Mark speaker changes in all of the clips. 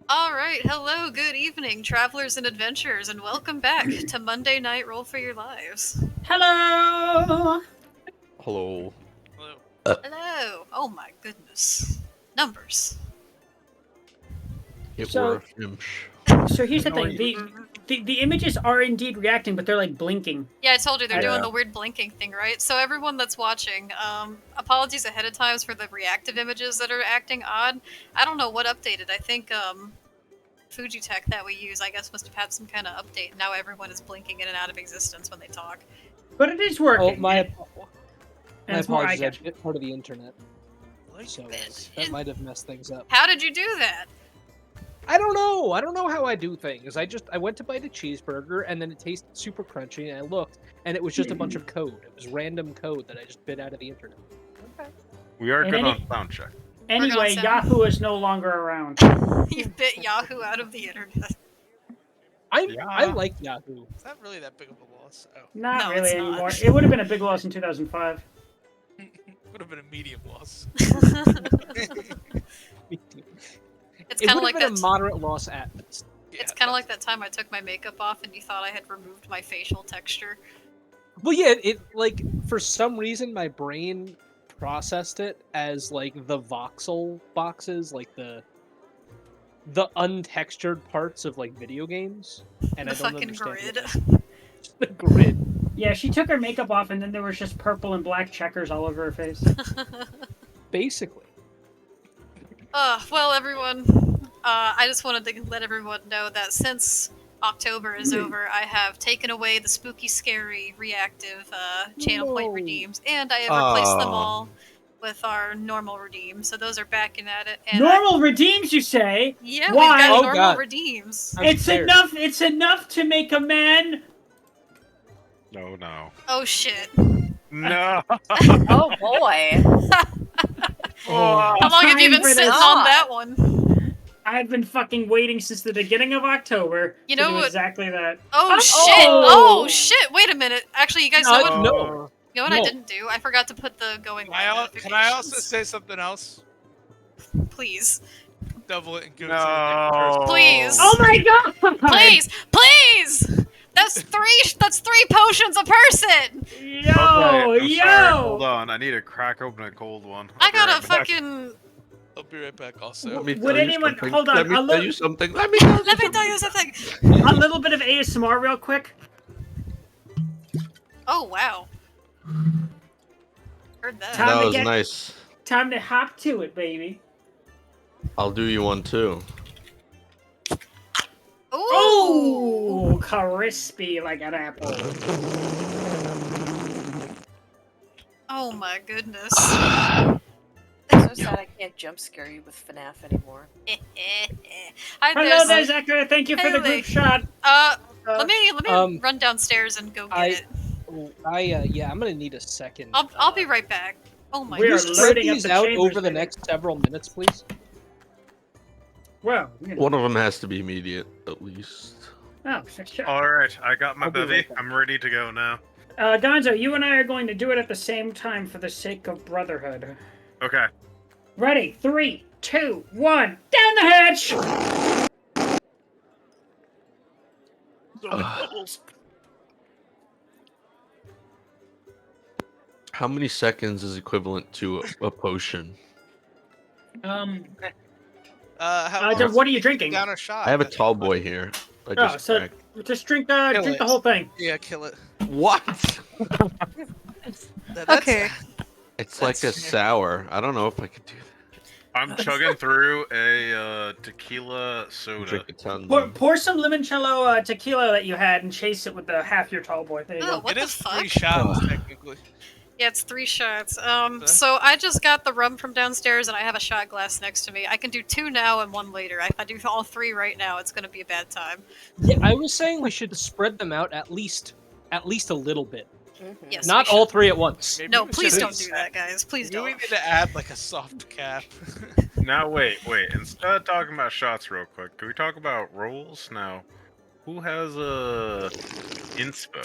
Speaker 1: Alright, hello, good evening, travelers and adventurers, and welcome back to Monday Night Roll for Your Lives.
Speaker 2: Hello!
Speaker 3: Hello.
Speaker 4: Hello.
Speaker 1: Hello! Oh my goodness. Numbers.
Speaker 3: It
Speaker 2: So-
Speaker 3: were a fimsh.
Speaker 2: So here's the thing: the images are indeed reacting, but they're like blinking.
Speaker 1: Yeah, I told you they're doing
Speaker 3: Yeah.
Speaker 1: the weird blinking thing, right? So everyone that's watching, apologies ahead of time for the reactive images that are acting odd. I don't know what updated. I think, Fujitech that we use, I guess, must have had some kind of update. Now everyone is blinking in and out of existence when they talk.
Speaker 2: But it is working.
Speaker 5: Oh, my
Speaker 2: And it's more
Speaker 5: apologies. I
Speaker 2: eye-catching.
Speaker 5: hit part of the internet,
Speaker 4: Like
Speaker 5: so
Speaker 4: this.
Speaker 5: that might have messed things up.
Speaker 1: How did you do that?
Speaker 5: I don't know. I don't know how I do things. I went to bite a cheeseburger, and then it tasted super crunchy, and I looked, and it was just a bunch of code. It was random code that I just bit out of the internet.
Speaker 6: We are
Speaker 2: And
Speaker 6: good
Speaker 2: any-
Speaker 6: on sound check.
Speaker 2: Anyway,
Speaker 1: Sam.
Speaker 2: Yahoo is no longer around.
Speaker 1: You bit Yahoo out of the internet.
Speaker 5: I like Yahoo.
Speaker 4: It's not really that big of a loss. Oh,
Speaker 2: Not
Speaker 1: No,
Speaker 2: really
Speaker 1: it's
Speaker 2: anymore.
Speaker 1: not.
Speaker 2: It would have been a big loss in 2005.
Speaker 4: would have been a medium loss.
Speaker 1: It's
Speaker 5: It
Speaker 1: kind of
Speaker 5: would
Speaker 1: like
Speaker 5: have been
Speaker 1: that.
Speaker 5: a moderate loss at best.
Speaker 1: It's kind of like that time I took my makeup off and you thought I had removed my facial texture.
Speaker 5: Well, yeah, it like for some reason my brain processed it as like the voxel boxes, like the untextured parts of like video games, and
Speaker 1: The
Speaker 5: I don't
Speaker 1: fucking
Speaker 5: understand
Speaker 1: grid.
Speaker 5: what just the grid.
Speaker 2: Yeah, she took her makeup off, and then there was just purple and black checkers all over her face.
Speaker 5: Basically.
Speaker 1: Well, everyone, I just wanted to let everyone know that since October is over, I have taken away the spooky, scary, reactive channel point
Speaker 5: No.
Speaker 1: redeems, and I have replaced them
Speaker 3: Aw.
Speaker 1: all with our normal redeems. So those are back in at it. And
Speaker 2: Normal redeems, you say?
Speaker 1: yeah,
Speaker 2: Why?
Speaker 1: we've got
Speaker 5: Oh,
Speaker 1: normal
Speaker 5: God.
Speaker 1: redeems.
Speaker 5: I'm
Speaker 2: It's
Speaker 5: scared.
Speaker 2: enough. It's enough to make a man.
Speaker 6: No.
Speaker 1: Oh shit!
Speaker 6: No!
Speaker 7: Oh boy.
Speaker 1: How long have you
Speaker 2: Time
Speaker 1: been
Speaker 2: for
Speaker 1: sitting
Speaker 2: this.
Speaker 1: on that one?
Speaker 2: I've been fucking waiting since the beginning of October
Speaker 1: You
Speaker 2: to
Speaker 1: know
Speaker 2: do
Speaker 1: what-
Speaker 2: exactly that.
Speaker 1: Oh
Speaker 2: Oh!
Speaker 1: shit! Oh shit! Wait a minute. Actually, you guys know what?
Speaker 5: No.
Speaker 1: You know what I
Speaker 5: No.
Speaker 1: didn't do? I forgot to put the going live
Speaker 4: Can I also
Speaker 1: notifications.
Speaker 4: say something else?
Speaker 1: Please.
Speaker 4: Double it and go
Speaker 6: No.
Speaker 4: to the next person.
Speaker 1: Please.
Speaker 2: Oh my god!
Speaker 1: Please! Please! That's three potions a person!
Speaker 2: Yo,
Speaker 6: Okay, I'm
Speaker 2: yo!
Speaker 6: sorry, hold on. I need to crack open a cold one.
Speaker 1: I
Speaker 6: I'll be
Speaker 1: got a
Speaker 6: right back.
Speaker 1: fucking...
Speaker 4: I'll be right back also.
Speaker 3: Let me
Speaker 2: Would
Speaker 3: tell you
Speaker 2: anyone-
Speaker 3: something.
Speaker 2: hold on,
Speaker 3: Let me
Speaker 2: a
Speaker 3: tell
Speaker 2: little-
Speaker 3: you something. Let me tell you
Speaker 1: Let me tell you something!
Speaker 2: A little bit of ASMR real quick.
Speaker 1: Oh, wow. Heard that.
Speaker 2: Time
Speaker 3: That
Speaker 2: to
Speaker 3: was
Speaker 2: get-
Speaker 3: nice.
Speaker 2: Time to hop to it, baby.
Speaker 3: I'll do you one too.
Speaker 1: Ooh!
Speaker 2: Oh, crispy like an apple.
Speaker 1: Oh my goodness.
Speaker 7: So sad I can't jump scare you with FNAF anymore.
Speaker 1: Hi
Speaker 2: Hello
Speaker 1: there.
Speaker 2: there, Zachary. Thank you for the
Speaker 1: Haley.
Speaker 2: group shot.
Speaker 1: Let me run downstairs and go get it.
Speaker 5: Yeah, I'm gonna need a second.
Speaker 1: I'll be right back. Oh my
Speaker 2: We are
Speaker 5: Can you
Speaker 1: goodness.
Speaker 5: spread
Speaker 2: loading up
Speaker 5: these
Speaker 2: the
Speaker 5: out
Speaker 2: chambers,
Speaker 5: over the
Speaker 2: baby.
Speaker 5: next several minutes, please?
Speaker 2: Well, you know.
Speaker 3: One of them has to be immediate, at least.
Speaker 2: Oh, sure.
Speaker 6: Alright, I got my
Speaker 5: I'll be
Speaker 6: bevy.
Speaker 5: right back.
Speaker 6: I'm ready to go now.
Speaker 2: Gonzo, you and I are going to do it at the same time for the sake of brotherhood.
Speaker 6: Okay.
Speaker 2: Ready? 3, 2, 1. Down the hatch!
Speaker 3: How many seconds is equivalent to a potion?
Speaker 2: What are you drinking?
Speaker 4: Down a shot.
Speaker 3: I have a
Speaker 4: That's
Speaker 3: tall
Speaker 4: fine.
Speaker 3: boy here. I
Speaker 2: Oh,
Speaker 3: just
Speaker 2: so
Speaker 3: cracked.
Speaker 2: just drink
Speaker 4: Kill
Speaker 2: the
Speaker 4: it.
Speaker 2: whole thing.
Speaker 4: Yeah, kill it.
Speaker 3: What?
Speaker 1: Okay.
Speaker 3: It's like a sour. I don't know if I could do that.
Speaker 6: I'm chugging through a tequila soda.
Speaker 3: Drink a ton.
Speaker 2: Pour some limoncello tequila that you had and chase it with the half your tall boy. There you
Speaker 1: Oh,
Speaker 2: go.
Speaker 1: what
Speaker 4: It
Speaker 1: the
Speaker 4: is
Speaker 1: fuck?
Speaker 4: 3 shots, technically.
Speaker 1: Yeah, it's 3 shots.
Speaker 4: Okay.
Speaker 1: So I just got the rum from downstairs and I have a shot glass next to me. I can do 2 now and 1 later. If I do all 3 right now, it's gonna be a bad time.
Speaker 5: Yeah, I was saying we should spread them out at least a little bit.
Speaker 7: Mm-hmm.
Speaker 1: Yes.
Speaker 5: Not
Speaker 1: we
Speaker 5: all
Speaker 1: should.
Speaker 5: 3 at once.
Speaker 4: Maybe
Speaker 1: No,
Speaker 4: we
Speaker 1: please
Speaker 4: should
Speaker 1: don't
Speaker 4: add-
Speaker 1: do that, guys. Please
Speaker 4: Maybe we
Speaker 1: don't.
Speaker 4: need to add like a soft cap.
Speaker 6: Now wait. Instead of talking about shots real quick, can we talk about rolls now? Who has a inspo?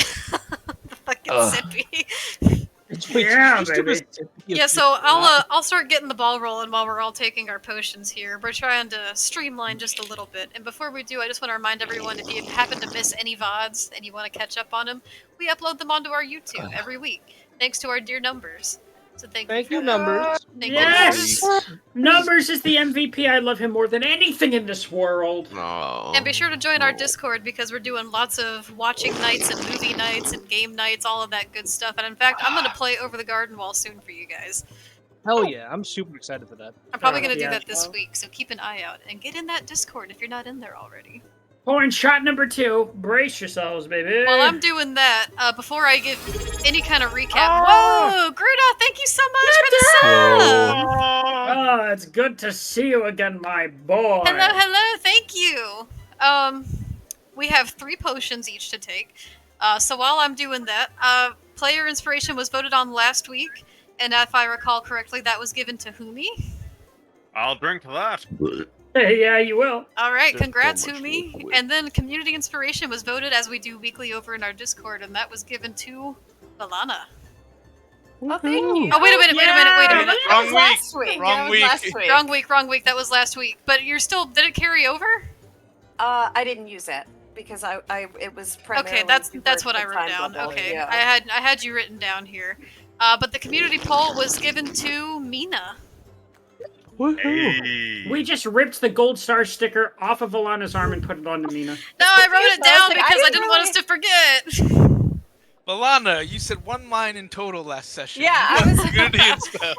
Speaker 1: The fucking
Speaker 3: Ugh.
Speaker 1: sippy.
Speaker 2: Yeah,
Speaker 5: Just took a
Speaker 2: baby.
Speaker 5: sip of
Speaker 1: Yeah, so I'll start getting the ball rolling while we're all taking our potions here. We're trying to streamline just a little bit. And before we do, I just want to remind everyone, if you happen to miss any VODs and you want to catch up on them, we upload them onto our YouTube every week, thanks to our dear numbers. So
Speaker 5: Thank you, numbers.
Speaker 1: Thank
Speaker 2: Yes!
Speaker 1: you,
Speaker 2: Numbers is the MVP. I love him more than anything in this world.
Speaker 3: No.
Speaker 1: And be sure to join our
Speaker 3: No.
Speaker 1: Discord, because we're doing lots of watching nights and movie nights and game nights, all of that good stuff. And in fact, I'm going to play Over the Garden Wall soon for you guys.
Speaker 5: Hell yeah, I'm super excited for that.
Speaker 1: I'm probably going to do
Speaker 2: Yeah.
Speaker 1: that this week, so keep an eye out and get in that Discord if you're not in there already.
Speaker 2: Point shot number 2. Brace yourselves, baby.
Speaker 1: While I'm doing that, before I give any kind of recap,
Speaker 2: Oh!
Speaker 1: whoa, Gruda, thank you so much for the sub!
Speaker 2: Oh, it's good to see you again, my boy.
Speaker 1: Hello, thank you! We have 3 potions each to take, so while I'm doing that, player inspiration was voted on last week, and if I recall correctly, that was given to Humi.
Speaker 6: I'll drink to that.
Speaker 2: Yeah, you will.
Speaker 1: Alright,
Speaker 3: There's
Speaker 1: congrats,
Speaker 3: so much
Speaker 1: Humi!
Speaker 3: liquid.
Speaker 1: And then community inspiration was voted, as we do weekly over in our Discord, and that was given to Valana.
Speaker 7: Oh, thank you.
Speaker 1: Oh, wait a minute.
Speaker 7: That
Speaker 4: Wrong
Speaker 7: was
Speaker 4: week.
Speaker 7: last week.
Speaker 4: Wrong
Speaker 7: That was
Speaker 4: week.
Speaker 7: last week.
Speaker 1: Wrong week. That was last week. But you're still. Did it carry over?
Speaker 7: I didn't use it because it was primarily.
Speaker 1: Okay, that's
Speaker 7: for
Speaker 1: what I
Speaker 7: the
Speaker 1: wrote
Speaker 7: time
Speaker 1: down.
Speaker 7: bubble,
Speaker 1: Okay,
Speaker 7: yeah.
Speaker 1: I had you written down here. But the community poll was given to Mina.
Speaker 6: Hey.
Speaker 2: We just ripped the gold star sticker off of Alana's arm and put it onto Mina.
Speaker 1: No, I wrote it
Speaker 7: I was
Speaker 1: down
Speaker 7: like,
Speaker 1: because I
Speaker 7: I
Speaker 1: didn't want us
Speaker 7: really-
Speaker 1: to forget.
Speaker 4: Balana, you said 1 line in total last session.
Speaker 7: Yeah, I was-
Speaker 4: Community and spell.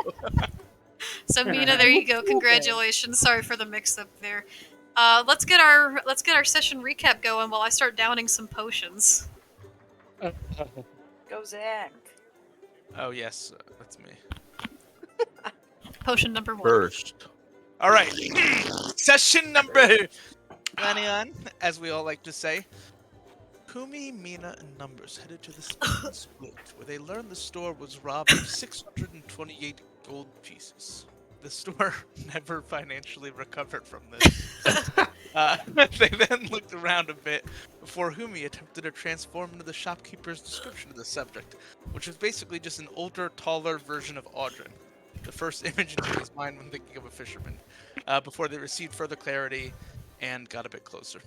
Speaker 1: So Mina, there you go. Congratulations. Sorry for the mix-up there. Let's get our session recap going while I start downing some potions.
Speaker 7: Go Zach.
Speaker 4: Oh yes, that's me.
Speaker 1: Potion number 1.
Speaker 3: First.
Speaker 4: All right, session number 21, as we all like to say. Kumi, Mina, and Numbers headed to the Split Split, where they learned the store was robbed of 628 gold pieces. The store never financially recovered from this. They then looked around a bit before Humi attempted to transform into the shopkeeper's description of the subject, which was basically just an older, taller version of Audrin. The first image into his mind when thinking of a fisherman, before they received further clarity and got a bit closer.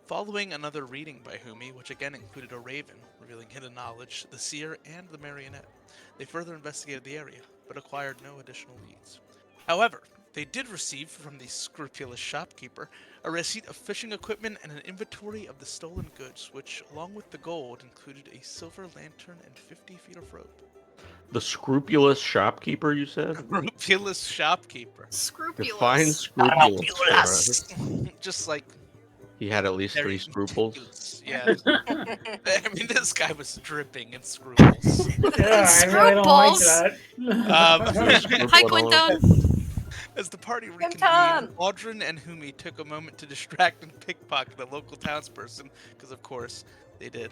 Speaker 4: Following another reading by Humi, which again included a raven, revealing hidden knowledge, the seer, and the marionette, they further investigated the area, but acquired no additional leads. However, they did receive from the scrupulous shopkeeper a receipt of fishing equipment and an inventory of the stolen goods, which, along with the gold, included a silver lantern and 50 feet of rope.
Speaker 3: The scrupulous shopkeeper, you said?
Speaker 4: Scrupulous shopkeeper.
Speaker 1: Scrupulous.
Speaker 3: Define scrupulous.
Speaker 4: Just like
Speaker 3: He had at least
Speaker 4: very
Speaker 3: 3 scruples.
Speaker 4: meticulous. Yeah. I mean, this guy was dripping in scruples.
Speaker 2: Yeah, I really don't like that.
Speaker 1: Hi, Quinton.
Speaker 4: As the party
Speaker 7: Quinton!
Speaker 4: reconvened, Audrin and Humi took a moment to distract and pickpocket a local townsperson, because of course they did,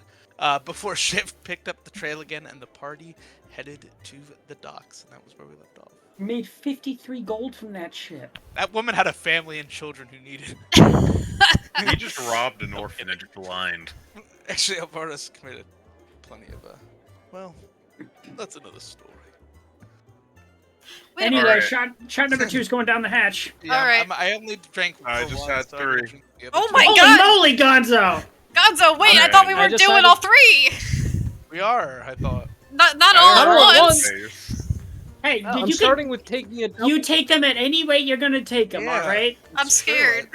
Speaker 4: before Shift picked up the trail again and the party headed to the docks, and that was where we left off.
Speaker 2: Made 53 gold from that shit.
Speaker 4: That woman had a family and children who needed.
Speaker 6: He just robbed an orphanage blind.
Speaker 4: Actually, Alvarez committed plenty of, well, that's another story.
Speaker 1: Wait a
Speaker 2: Anyway,
Speaker 1: minute.
Speaker 6: Alright.
Speaker 2: shot number 2 is going down the hatch.
Speaker 4: Yeah,
Speaker 1: Alright.
Speaker 4: I only drank.
Speaker 6: I
Speaker 4: for
Speaker 6: just
Speaker 4: one,
Speaker 6: had
Speaker 4: so I'm gonna
Speaker 6: 3.
Speaker 4: drink the other
Speaker 1: Oh
Speaker 4: two.
Speaker 1: my
Speaker 2: Holy
Speaker 1: God.
Speaker 2: moly, Gonzo!
Speaker 1: Gonzo, wait! I
Speaker 6: Alright.
Speaker 1: thought we
Speaker 5: I
Speaker 1: were
Speaker 5: decided-
Speaker 1: doing all 3.
Speaker 4: We are, I thought.
Speaker 1: Not all
Speaker 5: Not
Speaker 1: at
Speaker 5: all at
Speaker 1: once.
Speaker 2: Hey,
Speaker 7: Oh,
Speaker 2: did
Speaker 5: I'm
Speaker 2: you
Speaker 5: starting with taking a
Speaker 2: you take them at any way you're gonna take them,
Speaker 4: Yeah.
Speaker 2: alright?
Speaker 1: I'm
Speaker 4: It's true,
Speaker 1: scared.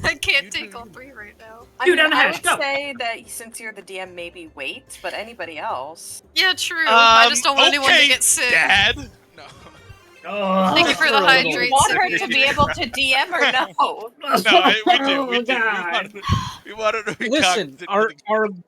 Speaker 1: I can't
Speaker 4: You
Speaker 1: take
Speaker 4: do-
Speaker 1: all 3 right now.
Speaker 7: I
Speaker 2: Dude,
Speaker 7: mean,
Speaker 2: on the
Speaker 7: I
Speaker 2: hatch,
Speaker 7: would
Speaker 2: go.
Speaker 7: say that since you're the DM, maybe wait, but anybody else.
Speaker 1: Yeah, true. I just don't want anyone to
Speaker 4: okay,
Speaker 1: get sick.
Speaker 4: Dad. No.
Speaker 2: Oh,
Speaker 1: Thank you for the
Speaker 5: For a little-
Speaker 1: hydrate.
Speaker 7: You want
Speaker 1: sir.
Speaker 7: her to be able to DM or no?
Speaker 4: No, we did.
Speaker 2: Oh,
Speaker 4: We did.
Speaker 2: God.
Speaker 4: We wanted to be
Speaker 5: Listen,
Speaker 4: cognizant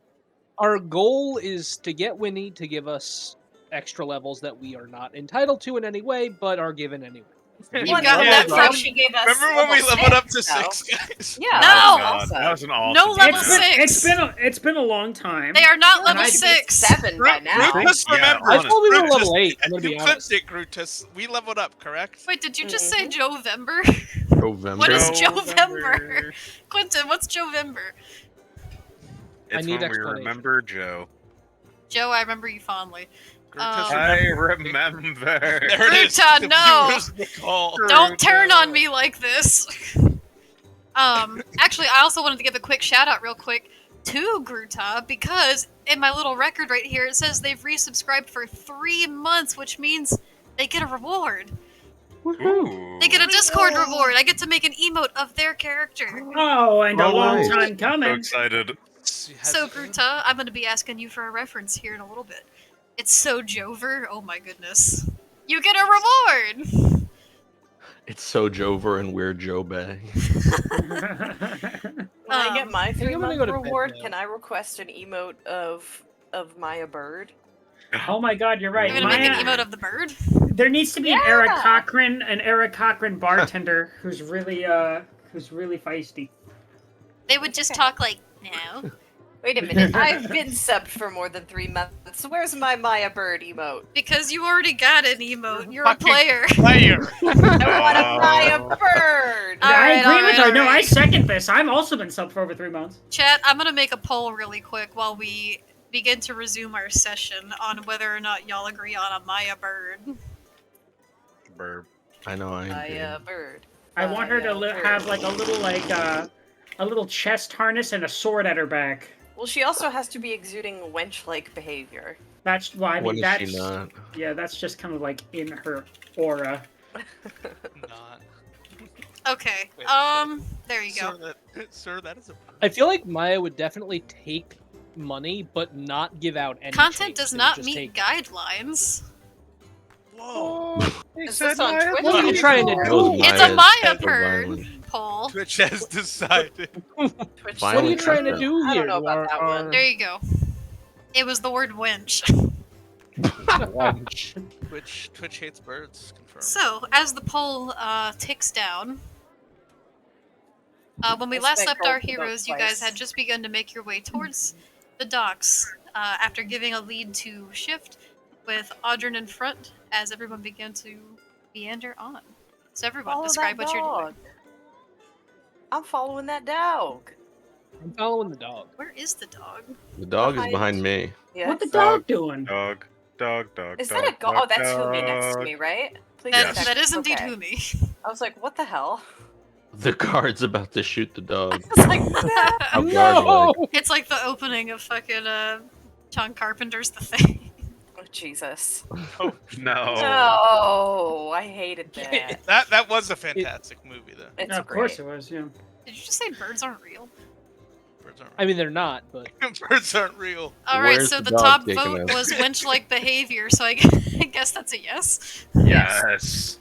Speaker 5: our goal is to get Winnie to give us extra levels that we are not entitled to in any way, but are given anyway.
Speaker 1: You
Speaker 7: Well,
Speaker 1: got
Speaker 7: no,
Speaker 1: that
Speaker 7: that's
Speaker 1: from-
Speaker 7: how she gave us.
Speaker 4: Remember when we
Speaker 7: level
Speaker 4: leveled up to
Speaker 7: 6, though.
Speaker 4: 6, guys?
Speaker 7: Yeah.
Speaker 1: No!
Speaker 7: that
Speaker 6: That was an awesome.
Speaker 1: No level
Speaker 2: It's been,
Speaker 1: six.
Speaker 2: it's been a long time.
Speaker 1: They are not
Speaker 7: Yeah,
Speaker 1: level
Speaker 7: we should be at
Speaker 1: 6.
Speaker 7: 7 by now.
Speaker 4: Brutus,
Speaker 6: Yeah,
Speaker 4: remember.
Speaker 5: I thought we were
Speaker 4: Brutus,
Speaker 5: level 8, I'm
Speaker 4: You
Speaker 5: gonna be
Speaker 4: clipped
Speaker 5: honest.
Speaker 4: it, Brutus. We leveled up, correct?
Speaker 1: Wait, did you just say Jovember?
Speaker 3: November.
Speaker 1: What is
Speaker 6: November.
Speaker 1: Quentin, what's Jovember?
Speaker 5: I
Speaker 6: It's
Speaker 5: need
Speaker 6: when we
Speaker 5: explanation.
Speaker 6: remember Joe.
Speaker 1: Joe, I remember you fondly.
Speaker 4: Gruta's
Speaker 6: I
Speaker 4: remembering.
Speaker 6: remember.
Speaker 4: There it is.
Speaker 1: Gruta,
Speaker 4: The
Speaker 1: no!
Speaker 4: viewers recall.
Speaker 1: Don't turn on me like this. Actually, I also wanted to give a quick shout out real quick to Gruta because in my little record right here it says they've resubscribed for 3 months, which means they get a reward.
Speaker 6: Ooh.
Speaker 1: They get a Discord reward. I get to make an emote of their character.
Speaker 2: Oh, and a
Speaker 3: Oh,
Speaker 2: long
Speaker 3: nice.
Speaker 2: time
Speaker 6: So
Speaker 2: coming.
Speaker 6: excited.
Speaker 1: So Gruta, I'm going to be asking you for a reference here in a little bit. It's so Jover. Oh my goodness. You get a reward!
Speaker 3: It's so Jover and we're Joe Bay.
Speaker 7: When I get my
Speaker 5: think I'm gonna
Speaker 7: 3-month
Speaker 5: go to bed
Speaker 7: reward,
Speaker 5: now.
Speaker 7: can I request an emote of Maya Bird?
Speaker 2: Oh my God, you're right.
Speaker 1: You're going to make an
Speaker 2: Maya-
Speaker 1: emote of the bird?
Speaker 2: There needs to be an Eric
Speaker 7: Yeah.
Speaker 2: Cochran bartender who's really feisty.
Speaker 1: They would just talk like, no.
Speaker 7: Wait a minute, I've been subbed for more than 3 months. Where's my Maya Bird emote?
Speaker 1: Because you already got an emote. You're a
Speaker 4: Fucking
Speaker 1: player.
Speaker 4: Player.
Speaker 7: I want a Maya Bird!
Speaker 1: All
Speaker 2: I
Speaker 1: right,
Speaker 2: agree
Speaker 1: all
Speaker 2: with
Speaker 1: right,
Speaker 2: her. No,
Speaker 1: all
Speaker 2: I
Speaker 1: right.
Speaker 2: second this. I've also been subbed for over 3 months.
Speaker 1: Chat, I'm going to make a poll really quick while we begin to resume our session on whether or not y'all agree on a Maya Bird.
Speaker 6: Burp.
Speaker 3: I know I
Speaker 7: Maya
Speaker 3: do.
Speaker 7: Bird.
Speaker 2: I want her to
Speaker 7: Maya
Speaker 2: have
Speaker 7: Bird.
Speaker 2: like a little chest harness and a sword at her back.
Speaker 7: Well, she also has to be exuding wench-like behavior.
Speaker 2: That's why I
Speaker 3: When
Speaker 2: mean
Speaker 3: is
Speaker 2: that's
Speaker 3: she not?
Speaker 2: yeah, that's just kind of like in her aura.
Speaker 4: Not.
Speaker 1: Okay,
Speaker 4: Wait,
Speaker 1: there you go.
Speaker 4: Sir, that is a.
Speaker 5: I feel like Maya would definitely take money, but not give out any.
Speaker 1: Content
Speaker 5: change.
Speaker 1: does
Speaker 5: They would
Speaker 1: not
Speaker 5: just
Speaker 1: meet
Speaker 5: take-
Speaker 1: guidelines.
Speaker 4: Whoa.
Speaker 7: Is this on Twitch?
Speaker 5: What are you trying to
Speaker 3: That
Speaker 5: do?
Speaker 3: was
Speaker 1: It's a
Speaker 3: Maya's
Speaker 1: Maya
Speaker 3: so
Speaker 1: bird
Speaker 3: violent.
Speaker 1: poll.
Speaker 4: Twitch has decided.
Speaker 7: Twitch
Speaker 3: What
Speaker 5: What are you
Speaker 3: Violent
Speaker 5: trying to
Speaker 3: content.
Speaker 5: do
Speaker 7: I
Speaker 5: here?
Speaker 7: don't know about that one.
Speaker 1: There you go. It was the word winch.
Speaker 4: Twitch hates birds. Confirmed.
Speaker 1: So, as the poll ticks down, when we
Speaker 7: I
Speaker 1: last
Speaker 7: spent
Speaker 1: left our
Speaker 7: gold for those
Speaker 1: heroes, you guys
Speaker 7: twice.
Speaker 1: had just begun to make your way towards the docks after giving a lead to Shift with Audryn in front as everyone began to meander on. So everyone,
Speaker 7: Follow
Speaker 1: describe
Speaker 7: that
Speaker 1: what you're doing.
Speaker 7: dog. I'm following that dog.
Speaker 5: I'm following the dog.
Speaker 1: Where is the dog?
Speaker 3: The dog is
Speaker 7: Behind-
Speaker 3: behind me.
Speaker 7: Yeah.
Speaker 2: What the dog doing?
Speaker 6: Dog.
Speaker 7: Is that a dog? Oh, that's Humi next to me, right? Please
Speaker 1: That,
Speaker 7: check.
Speaker 1: that is indeed
Speaker 7: Okay.
Speaker 1: Humi.
Speaker 7: I was like, what the hell?
Speaker 3: The guard's about to shoot the dog.
Speaker 7: I was like,
Speaker 3: How
Speaker 5: No!
Speaker 3: guard-like.
Speaker 1: It's like the opening of fucking John Carpenter's The Thing.
Speaker 7: oh, Jesus.
Speaker 6: No.
Speaker 7: No, I hated that.
Speaker 4: That was a fantastic movie, though.
Speaker 7: It's
Speaker 2: Yeah, of
Speaker 7: great.
Speaker 2: course it was. Yeah.
Speaker 1: Did you just say birds aren't real?
Speaker 4: Birds aren't.
Speaker 5: I mean, they're not, but
Speaker 4: Birds aren't real.
Speaker 1: All right,
Speaker 3: Where's
Speaker 1: so
Speaker 3: the
Speaker 1: the
Speaker 3: dog
Speaker 1: top
Speaker 3: taking
Speaker 1: vote
Speaker 3: us?
Speaker 1: was winch-like behavior, so I guess that's a yes.
Speaker 6: Yes.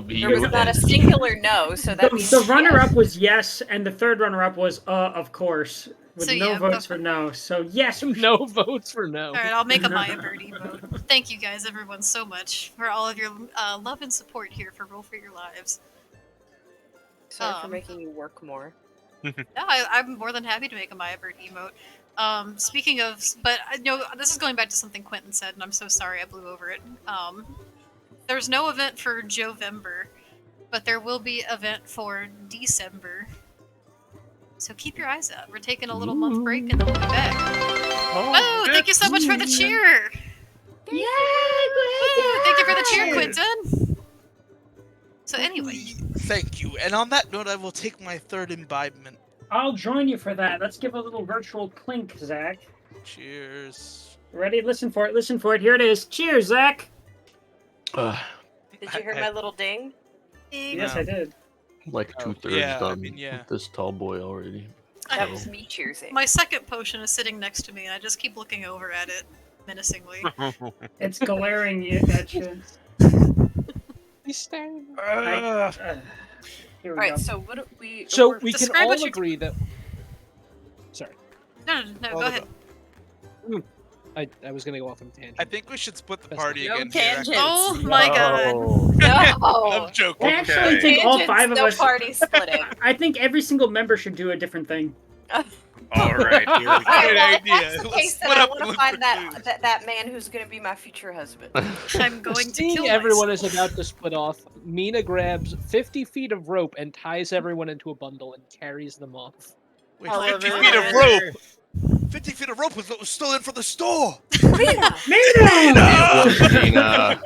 Speaker 7: There was not a singular no, so that means
Speaker 2: The runner-up
Speaker 7: yes.
Speaker 2: was yes, and the third runner-up was of course, with
Speaker 1: So,
Speaker 2: no
Speaker 1: yeah,
Speaker 2: votes
Speaker 1: but-
Speaker 2: for no. So yes,
Speaker 5: no votes for no.
Speaker 1: All right, I'll make a Maya Birdie vote. Thank you guys, everyone, so much for all of your love and support here for Roll for Your Lives.
Speaker 7: Sorry for
Speaker 1: Um,
Speaker 7: making you work more.
Speaker 1: No, I'm more than happy to make a Maya Bird emote. Speaking of, but no, this is going back to something Quentin said, and I'm so sorry I blew over it. There's no event for Jovember, but there will be event for December. So keep your eyes out. We're taking a little month break and then we'll be back. Oh, thank you so much for the cheer!
Speaker 2: yeah,
Speaker 1: Woo, thank you for the cheer, Quentin! So anyway,
Speaker 4: Thank you. And on that note, I will take my third imbibement.
Speaker 2: I'll join you for that. Let's give a little virtual clink, Zach.
Speaker 4: Cheers.
Speaker 2: Ready? Listen for it. Listen for it. Here it is. Cheers, Zach.
Speaker 3: Ugh,
Speaker 7: Did you hear my little ding?
Speaker 2: Yes, I did.
Speaker 3: like
Speaker 4: Oh,
Speaker 3: 2/3
Speaker 4: yeah, I
Speaker 3: done
Speaker 4: mean, yeah.
Speaker 3: with this tall boy already.
Speaker 7: That
Speaker 3: So-
Speaker 7: was me cheersing.
Speaker 1: my second potion is sitting next to me, and I just keep looking over at it menacingly.
Speaker 2: It's glaring at you.
Speaker 5: He's staring.
Speaker 2: Here we
Speaker 7: Alright,
Speaker 2: go.
Speaker 7: so what do we...
Speaker 5: So
Speaker 7: we're-
Speaker 5: we can
Speaker 1: Describe
Speaker 5: all
Speaker 1: what you-
Speaker 5: agree that. Sorry,
Speaker 1: No,
Speaker 4: All
Speaker 1: go
Speaker 4: of
Speaker 1: ahead.
Speaker 5: I was gonna go off on a tangent.
Speaker 4: I think we should split the
Speaker 5: That's
Speaker 4: party
Speaker 7: No
Speaker 4: again. here.
Speaker 7: tangents.
Speaker 1: Oh my god.
Speaker 7: No!
Speaker 4: I'm joking.
Speaker 2: I actually think all
Speaker 7: Tangents,
Speaker 2: five of
Speaker 7: no
Speaker 2: us.
Speaker 7: party splitting.
Speaker 2: I think every single member should do a different thing.
Speaker 6: All right. Here we
Speaker 7: Alright,
Speaker 6: go.
Speaker 7: well, if
Speaker 4: idea.
Speaker 7: that's the
Speaker 4: Let's
Speaker 7: case, then
Speaker 4: split
Speaker 7: I
Speaker 4: up
Speaker 7: want
Speaker 4: and
Speaker 7: to
Speaker 4: look
Speaker 7: find
Speaker 4: for
Speaker 7: that,
Speaker 4: clues.
Speaker 7: that man who's going to be my future husband.
Speaker 1: I'm going to
Speaker 5: Seeing
Speaker 1: kill
Speaker 5: everyone
Speaker 1: myself.
Speaker 5: is about to split off, Mina grabs 50 feet of rope and ties everyone into a bundle and carries them off.
Speaker 4: Wait,
Speaker 7: Oh,
Speaker 4: 50
Speaker 7: really?
Speaker 4: feet of rope. 50 feet of rope was what was stolen from the store.
Speaker 7: Mina!
Speaker 3: Mina.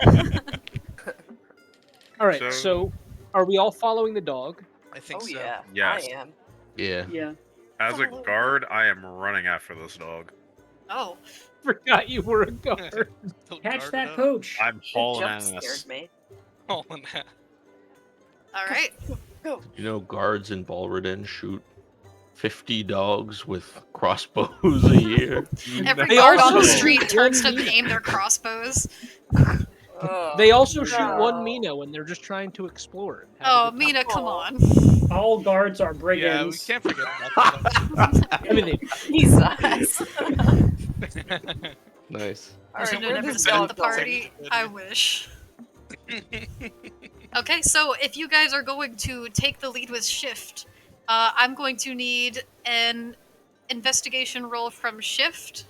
Speaker 5: All right, so are we all following the dog?
Speaker 4: I think
Speaker 7: Oh
Speaker 4: so.
Speaker 7: yeah,
Speaker 6: Yes.
Speaker 7: I am.
Speaker 3: Yeah.
Speaker 2: Yeah.
Speaker 6: As a guard, I am running after this dog.
Speaker 1: Oh,
Speaker 5: Forgot you were a guard.
Speaker 4: Still
Speaker 2: Catch
Speaker 4: guarded
Speaker 2: that
Speaker 4: up.
Speaker 2: pooch.
Speaker 6: I'm
Speaker 7: It
Speaker 6: hauling
Speaker 7: jump
Speaker 6: ass.
Speaker 7: scared me.
Speaker 4: Hauling ass.
Speaker 1: all right.
Speaker 7: Go.
Speaker 3: You know, guards in Balradin shoot 50 dogs with crossbows a year.
Speaker 1: Every
Speaker 5: They
Speaker 1: guard on the
Speaker 5: also
Speaker 1: street
Speaker 5: shoot
Speaker 1: turns to
Speaker 5: one Mina.
Speaker 1: aim their crossbows.
Speaker 5: They also shoot
Speaker 7: no.
Speaker 5: one Mina when they're just trying to explore. and have a
Speaker 1: Oh,
Speaker 5: good time.
Speaker 1: Mina, come on.
Speaker 2: All guards are
Speaker 4: Yeah, we
Speaker 2: brigands.
Speaker 4: can't forget about that.
Speaker 5: I mean,
Speaker 7: Jesus. Alright,
Speaker 3: Nice.
Speaker 1: I should have
Speaker 7: where
Speaker 1: never
Speaker 7: this
Speaker 1: started
Speaker 7: dog
Speaker 1: the
Speaker 7: going?
Speaker 1: party. I wish. Okay, so if you guys are going to take the lead with Shift, I'm going to need an investigation roll from Shift.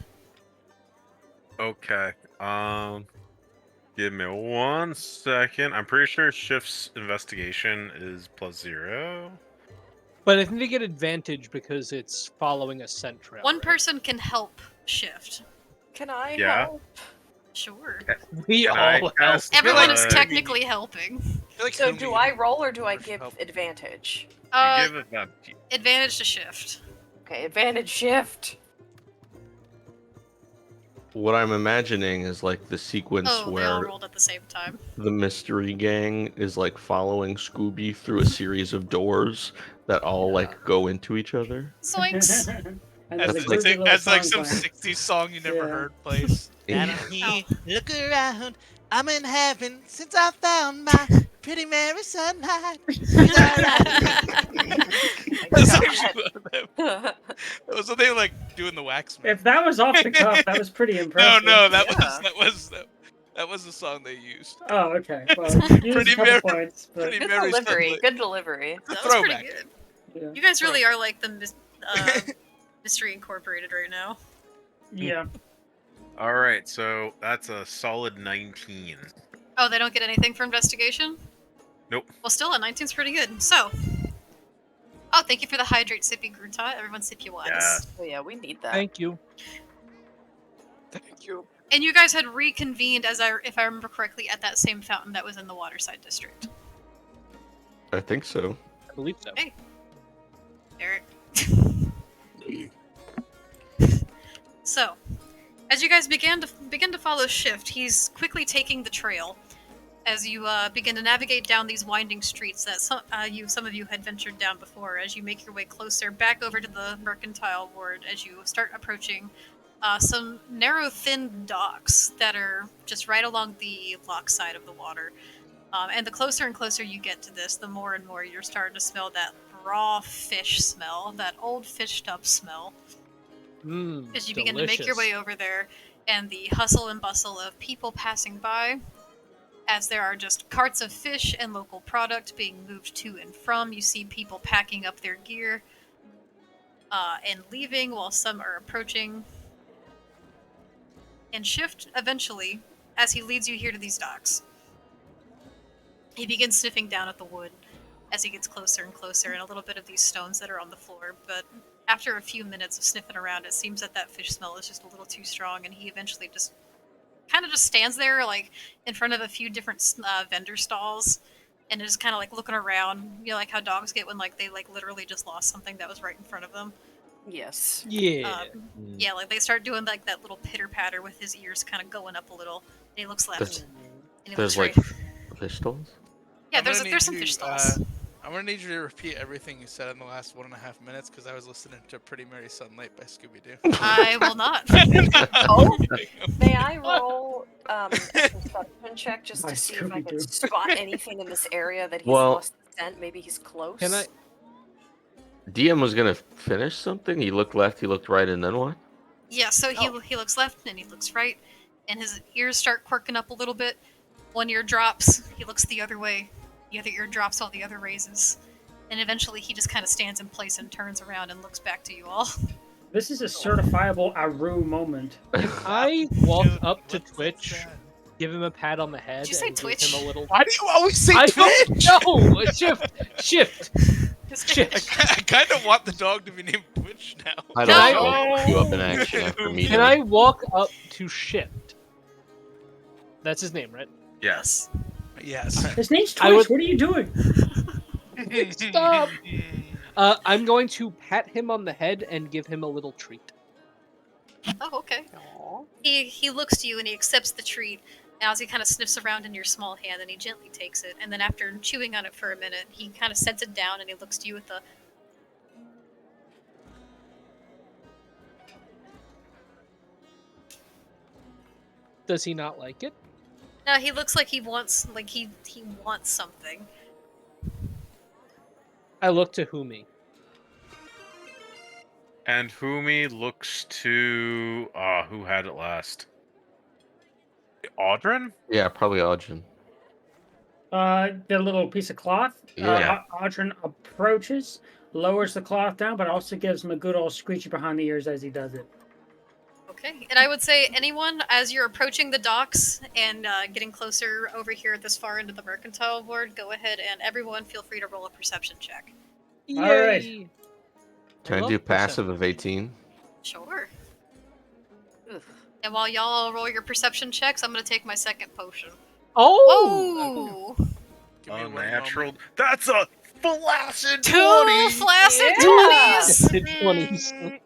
Speaker 6: Okay. Give me 1 second. I'm pretty sure Shift's investigation is +0.
Speaker 5: but I think they get advantage because it's following a scent trail.
Speaker 1: One
Speaker 5: right?
Speaker 1: person can help Shift.
Speaker 7: Can I
Speaker 6: Yeah.
Speaker 7: help?
Speaker 1: Sure.
Speaker 5: We
Speaker 6: Can I
Speaker 5: all help.
Speaker 6: cast,
Speaker 1: Everyone is
Speaker 6: uh,
Speaker 1: technically helping.
Speaker 4: I feel like
Speaker 7: So
Speaker 4: Humi
Speaker 7: do I roll or do I
Speaker 4: would
Speaker 7: give
Speaker 4: help.
Speaker 7: advantage?
Speaker 1: Uh,
Speaker 6: You give it that.
Speaker 1: advantage to Shift.
Speaker 7: Okay, advantage shift.
Speaker 3: What I'm imagining is like the sequence
Speaker 1: Oh, they all
Speaker 3: where
Speaker 1: rolled at the same time.
Speaker 3: the mystery gang is like following Scooby through a series of doors that all like go into each other.
Speaker 1: Zoinks.
Speaker 2: And
Speaker 4: As,
Speaker 2: there's a
Speaker 3: That's
Speaker 2: groovy little
Speaker 4: as like
Speaker 2: song
Speaker 4: some
Speaker 2: playing.
Speaker 4: 60s song you never
Speaker 2: Yeah.
Speaker 4: heard plays.
Speaker 3: Yeah.
Speaker 4: Down here, look around. I'm in heaven since I found my pretty Mary sunlight. That's actually one of them. That was what they were, like doing the wax man.
Speaker 2: If that was off the cuff, that was pretty
Speaker 4: No,
Speaker 2: impressive.
Speaker 4: no, that
Speaker 7: Yeah.
Speaker 4: was the song they used.
Speaker 2: Oh, okay. Well, you used
Speaker 4: Pretty
Speaker 2: a couple
Speaker 4: Mary-
Speaker 2: points, but
Speaker 4: Pretty
Speaker 7: Good
Speaker 4: Mary
Speaker 7: delivery.
Speaker 4: sunlight.
Speaker 7: Good delivery.
Speaker 4: It's a
Speaker 1: That was pretty
Speaker 4: throwback.
Speaker 1: good.
Speaker 2: yeah.
Speaker 1: You guys really are like the Mystery Incorporated right now.
Speaker 2: Yeah.
Speaker 6: All right, so that's a solid 19.
Speaker 1: Oh, they don't get anything for investigation?
Speaker 6: Nope.
Speaker 1: Well, still, a 19's pretty good. So. Oh, thank you for the hydrate sippy Gruta. Everyone sip you once.
Speaker 6: Yeah.
Speaker 7: Oh yeah, we need that.
Speaker 5: Thank you.
Speaker 4: Thank you.
Speaker 1: And you guys had reconvened, if I remember correctly, at that same fountain that was in the Waterside District.
Speaker 3: I think so.
Speaker 5: I believe so.
Speaker 1: Hey. Eric. So, as you guys begin to follow Shift, he's quickly taking the trail as you begin to navigate down these winding streets that some of you had ventured down before. As you make your way closer back over to the Mercantile Ward, as you start approaching some narrow, thin docks that are just right along the lock side of the water. And the closer and closer you get to this, the more and more you're starting to smell that raw fish smell, that old fished up smell. As you begin to make your way over there, and the hustle and bustle of people passing by, as there are just carts of fish and local product being moved to and from. You see people packing up their gear and leaving, while some are approaching. And Shift, eventually, as he leads you here to these docks, he begins sniffing down at the wood as he gets closer and closer, and a little bit of these stones that are on the floor. But after a few minutes of sniffing around, it seems that fish smell is just a little too strong, and he eventually just stands there, like, in front of a few different vendor stalls, and is kind of, like, looking around, you know, like how dogs get when, like, they, like, literally just lost something that was right in front of them.
Speaker 7: Yes.
Speaker 5: Yeah.
Speaker 1: Yeah, like, they start doing, like, that little pitter-patter with his ears kind of going up a little, and he looks left,
Speaker 3: There's-
Speaker 1: and he
Speaker 3: There's
Speaker 1: looks
Speaker 3: like
Speaker 1: right.
Speaker 3: fish stalls.
Speaker 1: Yeah,
Speaker 4: I'm
Speaker 1: there's
Speaker 4: gonna need
Speaker 1: some
Speaker 4: you,
Speaker 1: fish stalls.
Speaker 4: I'm gonna need you to repeat everything you said in the last 1.5 minutes because I was listening to "Pretty Mary Sunlight" by Scooby Doo.
Speaker 1: I will not.
Speaker 7: Oh. May I roll a perception check just
Speaker 2: By
Speaker 7: to see if I
Speaker 2: Scooby-Doo.
Speaker 7: can spot anything in this area that he's
Speaker 3: Well-
Speaker 7: lost the scent? Maybe he's close.
Speaker 5: Can I?
Speaker 3: DM was gonna finish something. He looked left, he looked right, and then what?
Speaker 1: Yeah, so
Speaker 7: Oh.
Speaker 1: he looks left and he looks right, and his ears start quirking up a little bit. One ear drops, he looks the other way. The other ear drops while the other raises. And eventually he just kind of stands in place and turns around and looks back to you all.
Speaker 2: This is a certifiable Aru moment.
Speaker 5: I walk
Speaker 4: Dude,
Speaker 5: up to
Speaker 4: what's
Speaker 5: Twitch,
Speaker 4: that?
Speaker 5: give him a pat on the head,
Speaker 1: Did you say
Speaker 5: and
Speaker 1: Twitch?
Speaker 5: give him a little.
Speaker 4: Why do you always say
Speaker 5: I
Speaker 4: Twitch?
Speaker 5: don't know. Shift. Shit.
Speaker 4: I kind of want the dog to be named Twitch now.
Speaker 3: I'd
Speaker 1: No.
Speaker 3: also pick you up in action after meeting.
Speaker 5: Can I walk up to Shift? That's his name, right?
Speaker 6: Yes.
Speaker 4: Yes.
Speaker 2: His name's
Speaker 5: I
Speaker 2: Twitch.
Speaker 5: would-
Speaker 2: What are you doing?
Speaker 5: Stop. I'm going to pat him on the head and give him a little treat.
Speaker 1: Oh, okay.
Speaker 7: Aw.
Speaker 1: He looks to you and he accepts the treat. As he kind of sniffs around in your small hand and he gently takes it. And then after chewing on it for a minute, he kind of sets it down and he looks to you with the.
Speaker 5: Does he not like it?
Speaker 1: No, he looks like he wants he wants something.
Speaker 5: I look to Humi.
Speaker 6: And Fumi looks to who had it last? Audrin?
Speaker 3: Yeah, probably Aujin.
Speaker 2: The little piece of cloth.
Speaker 3: Yeah.
Speaker 2: Audrin approaches, lowers the cloth down, but also gives him a good old screechy behind the ears as he does it.
Speaker 1: Okay, and I would say anyone, as you're approaching the docks and getting closer over here this far into the mercantile ward, go ahead and everyone feel free to roll a perception check.
Speaker 2: All right.
Speaker 5: Yay!
Speaker 3: Can I
Speaker 5: love
Speaker 3: do
Speaker 5: perception.
Speaker 3: passive of 18?
Speaker 1: Sure.
Speaker 7: Ugh.
Speaker 1: And while y'all roll your perception checks, I'm gonna take my second potion.
Speaker 5: Oh!
Speaker 1: Whoa!
Speaker 4: Give me one
Speaker 6: Unnatural.
Speaker 4: moment.
Speaker 6: That's a flaccid 20!
Speaker 1: Two flaccid
Speaker 7: Yeah.
Speaker 1: 20s!
Speaker 5: 20s.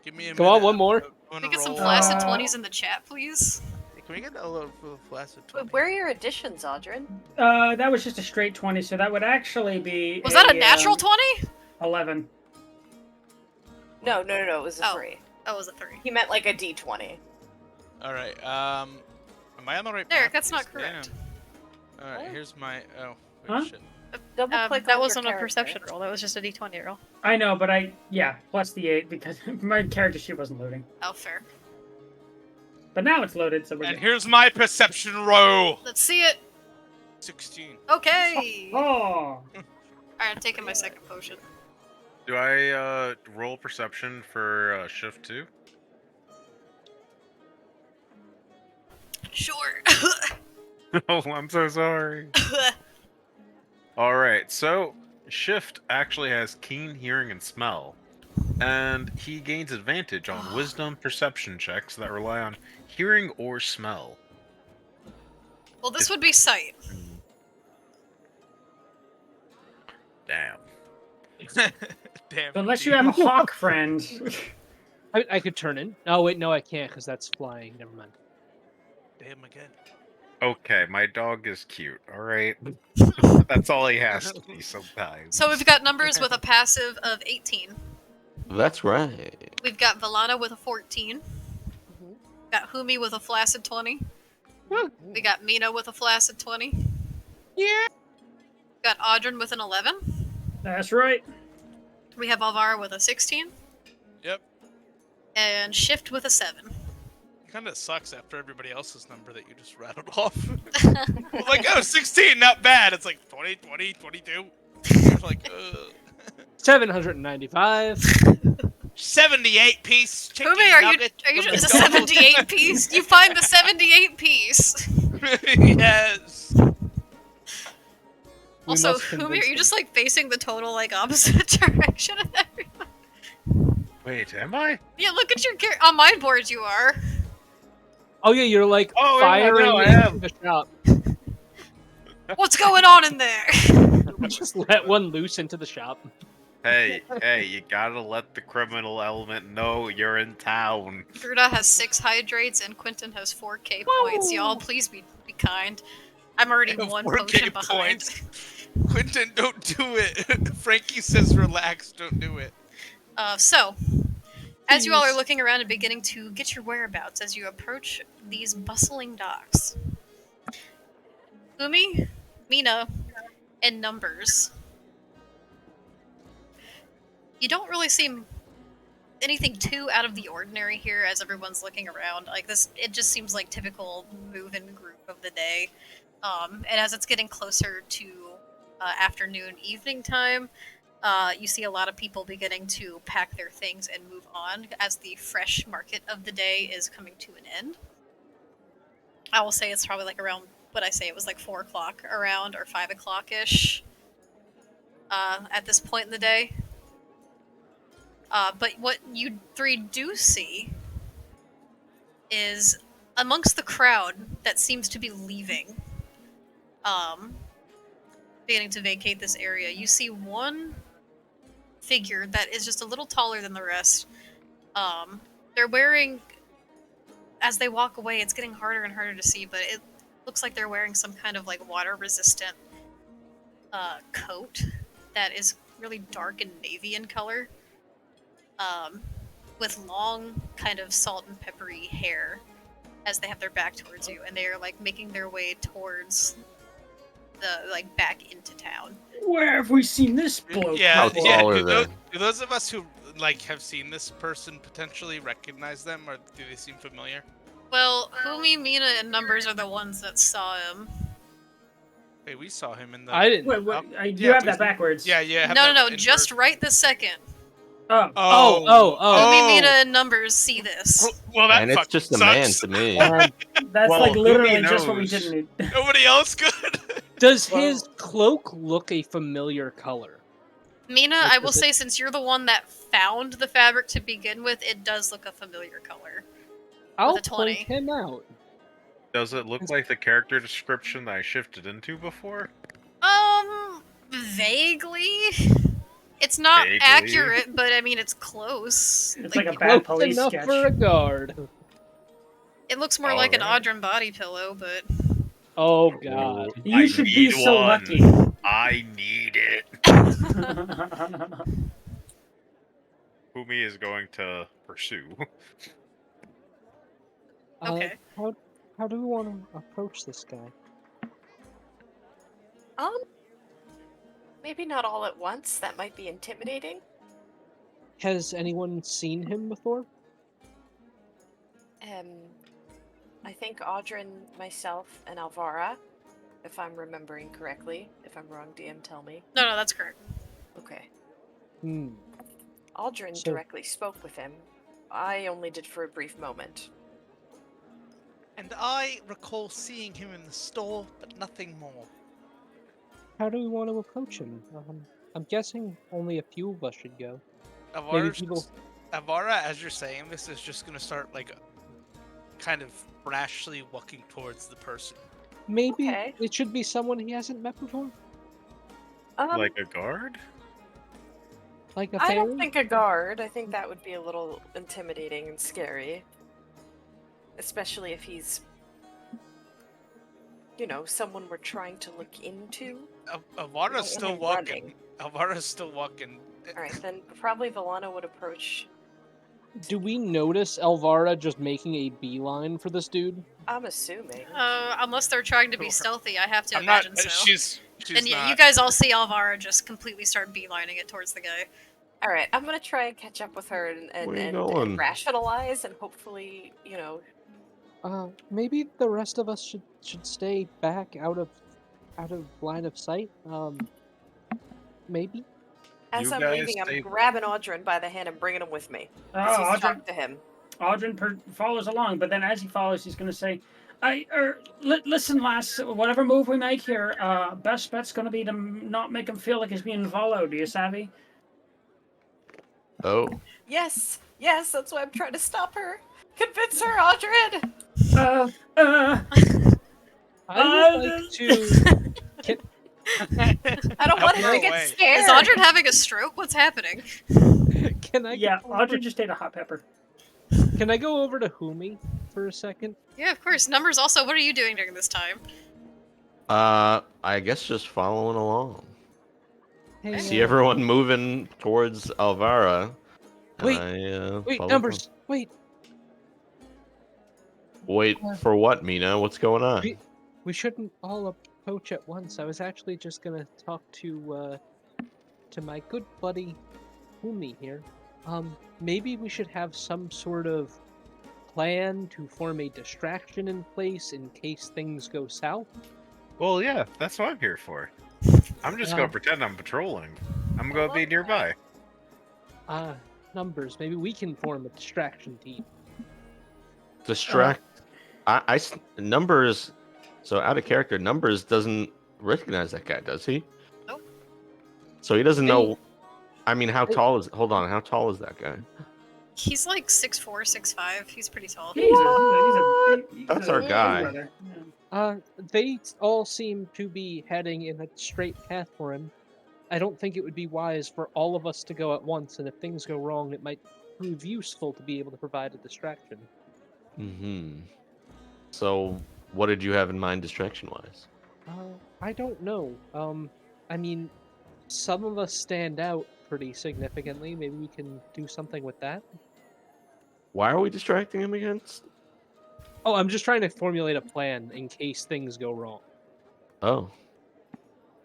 Speaker 4: Give me a
Speaker 5: Come on,
Speaker 4: minute.
Speaker 5: one more.
Speaker 1: Can we get some
Speaker 4: Roll.
Speaker 1: flaccid
Speaker 2: Uh,
Speaker 1: 20s in the chat, please?
Speaker 4: Can we get a little flaccid 20?
Speaker 7: Wait, where are your additions, Audrin?
Speaker 2: That was just a straight 20, so that would actually be.
Speaker 1: Was that a natural 20?
Speaker 2: 11.
Speaker 7: No, it was a
Speaker 1: Oh.
Speaker 7: 3.
Speaker 1: That was a 3.
Speaker 7: He meant like a D20.
Speaker 4: All right. Am I on the right
Speaker 1: Derek,
Speaker 4: path?
Speaker 1: that's not
Speaker 4: Yes,
Speaker 1: correct.
Speaker 4: All right.
Speaker 7: What?
Speaker 4: Here's my. Oh. Wait,
Speaker 2: Huh?
Speaker 4: shit.
Speaker 7: Double click
Speaker 1: That
Speaker 7: on
Speaker 1: wasn't
Speaker 7: your
Speaker 1: a
Speaker 7: character.
Speaker 1: perception roll, that was just a d20 roll.
Speaker 2: I know, but plus the 8 because my character sheet wasn't loading.
Speaker 1: Oh, fair.
Speaker 2: But now it's loaded, so we're
Speaker 4: And
Speaker 2: good.
Speaker 4: here's my perception roll.
Speaker 1: Let's see it!
Speaker 4: 16.
Speaker 1: Okay!
Speaker 2: Oh!
Speaker 1: Alright, I'm taking my second potion.
Speaker 6: Do I roll perception for shift 2?
Speaker 1: Sure.
Speaker 6: Oh, I'm so sorry. Alright, so shift actually has keen hearing and smell. And he gains advantage on wisdom perception checks that rely on hearing or smell.
Speaker 1: Well, this would be sight.
Speaker 6: Damn.
Speaker 4: Damn.
Speaker 2: Unless you have a hawk friend.
Speaker 5: I could turn in. Oh wait, no, I can't because that's flying. Never mind.
Speaker 4: Damn again.
Speaker 6: Okay, my dog is cute, alright? That's all he has to be sometimes.
Speaker 1: So we've got numbers with a passive of 18.
Speaker 3: That's right.
Speaker 1: We've got Valana with a 14. Got Humi with a flaccid 20. We got Mina with a flaccid 20.
Speaker 5: Yeah.
Speaker 1: Got Audrin with an 11.
Speaker 2: That's right.
Speaker 1: We have Alvara with a 16.
Speaker 4: Yep.
Speaker 1: And Shift with a 7.
Speaker 4: Kind of sucks after everybody else's number that you just rattled off. Like, oh, 16, not bad. It's like 20, 20, 22. It's like,
Speaker 5: 795.
Speaker 4: 78 piece chicken
Speaker 1: Humi, are you
Speaker 4: nugget from
Speaker 1: it's a
Speaker 4: McDonald's.
Speaker 1: 78 piece? You find the 78 piece.
Speaker 4: Yes.
Speaker 5: We
Speaker 1: Also,
Speaker 5: must
Speaker 1: Humi,
Speaker 5: convince
Speaker 1: are you
Speaker 5: them.
Speaker 1: just like facing the total like opposite direction of everyone?
Speaker 6: Wait, am I?
Speaker 1: Yeah, look at your character. On my board, you are.
Speaker 5: Oh yeah, you're like
Speaker 6: Oh, yeah,
Speaker 5: firing
Speaker 6: no, I
Speaker 5: into
Speaker 6: am.
Speaker 5: the shop.
Speaker 1: What's going on in there?
Speaker 5: Just let one loose into the shop.
Speaker 6: Hey, you gotta let the criminal element know you're in town.
Speaker 1: Gerda has 6 hydrates and Quentin has 4 K points. Y'all, please be kind. I'm already
Speaker 4: I have
Speaker 1: 1
Speaker 4: 4K
Speaker 1: potion behind.
Speaker 4: points. Quentin, don't do it. Frankie says relax, don't do it.
Speaker 1: So, as you all are looking around and beginning to get your whereabouts as you approach these bustling docks, Umi, Mina, and Numbers, you don't really seem anything too out of the ordinary here as everyone's looking around. Like this, it just seems like typical move-in group of the day. And as it's getting closer to afternoon, evening time, you see a lot of people beginning to pack their things and move on as the fresh market of the day is coming to an end. I will say it's probably like around, what I say, it was like 4 o'clock around or 5 o'clock-ish. at this point in the day. But what you three do see is amongst the crowd that seems to be leaving, beginning to vacate this area, you see one figure that is just a little taller than the rest. They're wearing, as they walk away, it's getting harder and harder to see, but it looks like they're wearing some kind of like water resistant coat that is really dark and navy in color, with long kind of salt and peppery hair as they have their back towards you, and they are like making their way towards the like back into town.
Speaker 2: Where have we seen this bloke?
Speaker 3: How
Speaker 2: before?
Speaker 3: tall are they?
Speaker 4: Do those of us who like have seen this person potentially recognize them, or do they seem familiar?
Speaker 1: Well, Humi, Mina, and Numbers are the ones that saw him.
Speaker 4: Hey, we saw him in the.
Speaker 5: I didn't.
Speaker 2: Wait,
Speaker 4: Oh,
Speaker 2: you
Speaker 4: yeah,
Speaker 2: have
Speaker 4: please.
Speaker 2: that backwards.
Speaker 4: Yeah, yeah.
Speaker 1: No, just right this second.
Speaker 2: Oh.
Speaker 5: Oh.
Speaker 1: Humi, Mina, and Numbers see this.
Speaker 4: Well, that
Speaker 3: And it's
Speaker 4: fucking
Speaker 3: just a
Speaker 4: sucks.
Speaker 3: man to me.
Speaker 2: That's
Speaker 6: Well,
Speaker 2: like literally
Speaker 6: Humi
Speaker 2: just what we
Speaker 6: knows.
Speaker 2: didn't need.
Speaker 4: Nobody else could.
Speaker 5: Does
Speaker 2: Well-
Speaker 5: his cloak look a familiar color?
Speaker 1: Mina,
Speaker 5: Like,
Speaker 1: I will
Speaker 5: does it-
Speaker 1: say, since you're the one that found the fabric to begin with, it does look a familiar color.
Speaker 5: I'll
Speaker 1: a 20.
Speaker 5: point him out.
Speaker 6: Does it look like the character description that I shifted into before?
Speaker 1: Vaguely. It's not
Speaker 6: Vaguely?
Speaker 1: accurate, but I mean, it's close.
Speaker 2: It's like a bad
Speaker 5: Close
Speaker 2: police
Speaker 5: enough
Speaker 2: sketch.
Speaker 5: for a guard.
Speaker 1: It looks more like an
Speaker 6: Alright.
Speaker 1: Audrun body pillow, but
Speaker 5: Oh god.
Speaker 2: You
Speaker 6: I
Speaker 2: should be
Speaker 6: need
Speaker 2: so
Speaker 6: one.
Speaker 2: lucky.
Speaker 6: I need it. Humi is going to pursue.
Speaker 1: okay.
Speaker 5: How do we want to approach this guy?
Speaker 7: Maybe not all at once. That might be intimidating.
Speaker 5: Has anyone seen him before?
Speaker 7: I think Audrun, myself, and Alvara, if I'm remembering correctly. If I'm wrong, DM, tell me.
Speaker 1: No, that's correct.
Speaker 7: Okay.
Speaker 5: Hmm.
Speaker 7: Aldrin
Speaker 5: So-
Speaker 7: directly spoke with him. I only did for a brief moment.
Speaker 4: And I recall seeing him in the store, but nothing more.
Speaker 5: How do we want to approach him? I'm guessing only a few of us should go.
Speaker 4: Avara, as you're saying this, is just gonna start like kind of rashly walking towards the person.
Speaker 5: Maybe
Speaker 7: Okay.
Speaker 5: it should be someone he hasn't met before?
Speaker 6: Like a guard?
Speaker 5: Like a
Speaker 7: I
Speaker 5: fairy?
Speaker 7: don't think a guard. I think that would be a little intimidating and scary. Especially if he's, someone we're trying to look into.
Speaker 4: Avara's still
Speaker 7: him
Speaker 4: walking. Avara's still walking.
Speaker 7: Alright, then probably Valana would approach.
Speaker 5: Do we notice Elvara just making a beeline for this dude?
Speaker 7: I'm assuming.
Speaker 1: Unless they're trying to be
Speaker 4: Who-
Speaker 1: stealthy, I have to
Speaker 4: I'm not.
Speaker 1: imagine so.
Speaker 4: She's
Speaker 1: And yeah,
Speaker 4: not.
Speaker 1: you guys all see Alvara just completely start beelining it towards the guy.
Speaker 7: Alright, I'm gonna try and catch up with her and,
Speaker 3: Where you
Speaker 7: and
Speaker 3: going?
Speaker 7: rationalize and hopefully,
Speaker 5: Maybe the rest of us should stay back out of line of sight. Maybe.
Speaker 7: as
Speaker 6: You
Speaker 7: I'm
Speaker 6: guys
Speaker 7: leaving, I'm
Speaker 6: stay-
Speaker 7: grabbing Audrun by the hand and bringing him with me.
Speaker 2: Oh,
Speaker 7: As he's
Speaker 2: Audrun,
Speaker 7: talking to him.
Speaker 2: Follows along, but then as he follows, he's going to say, listen, lass, whatever move we make here, best bet's going to be to not make him feel like he's being followed. Do you savvy?
Speaker 3: Oh,
Speaker 7: Yes, that's why I'm trying to stop her. Convince her, Audrun!
Speaker 5: I would like to.
Speaker 7: I don't want her
Speaker 4: No
Speaker 7: to get
Speaker 4: way.
Speaker 7: scared.
Speaker 1: Is Audrun having a stroke? What's happening?
Speaker 5: Can I?
Speaker 2: Yeah,
Speaker 5: go over-
Speaker 2: Audrun just ate a hot pepper.
Speaker 5: Can I go over to Humi for a second?
Speaker 1: Yeah, of course. Numbers also, what are you doing during this time?
Speaker 3: I guess just following along.
Speaker 5: Hey,
Speaker 3: See everyone moving towards Alvara. and
Speaker 5: Wait,
Speaker 3: I,
Speaker 5: Wait,
Speaker 3: follow
Speaker 5: numbers. Wait,
Speaker 3: them. Wait for what, Mina? What's going on?
Speaker 5: we shouldn't all approach at once. I was actually just gonna talk to my good buddy Humi here. Maybe we should have some sort of plan to form a distraction in place in case things go south.
Speaker 6: Well, yeah, that's what I'm here for. I'm just
Speaker 5: Yeah.
Speaker 6: gonna pretend I'm patrolling. I'm gonna be nearby.
Speaker 5: Numbers. Maybe we can form a distraction team.
Speaker 3: Distract. Numbers. So out of character, Numbers doesn't recognize that guy, does he? So he doesn't
Speaker 5: They-
Speaker 3: know. I mean, how tall is? Hold on, how tall is that guy?
Speaker 1: He's like 6'4", 6'5". He's pretty tall.
Speaker 2: He's
Speaker 3: That's our guy.
Speaker 2: brother. Yeah.
Speaker 5: They all seem to be heading in a straight path for him. I don't think it would be wise for all of us to go at once, and if things go wrong, it might prove useful to be able to provide a distraction.
Speaker 3: Mm-hmm. So, what did you have in mind, distraction-wise?
Speaker 5: I don't know. I mean, some of us stand out pretty significantly. Maybe we can do something with that.
Speaker 3: Why are we distracting him against?
Speaker 5: Oh, I'm just trying to formulate a plan in case things go wrong.
Speaker 3: Oh.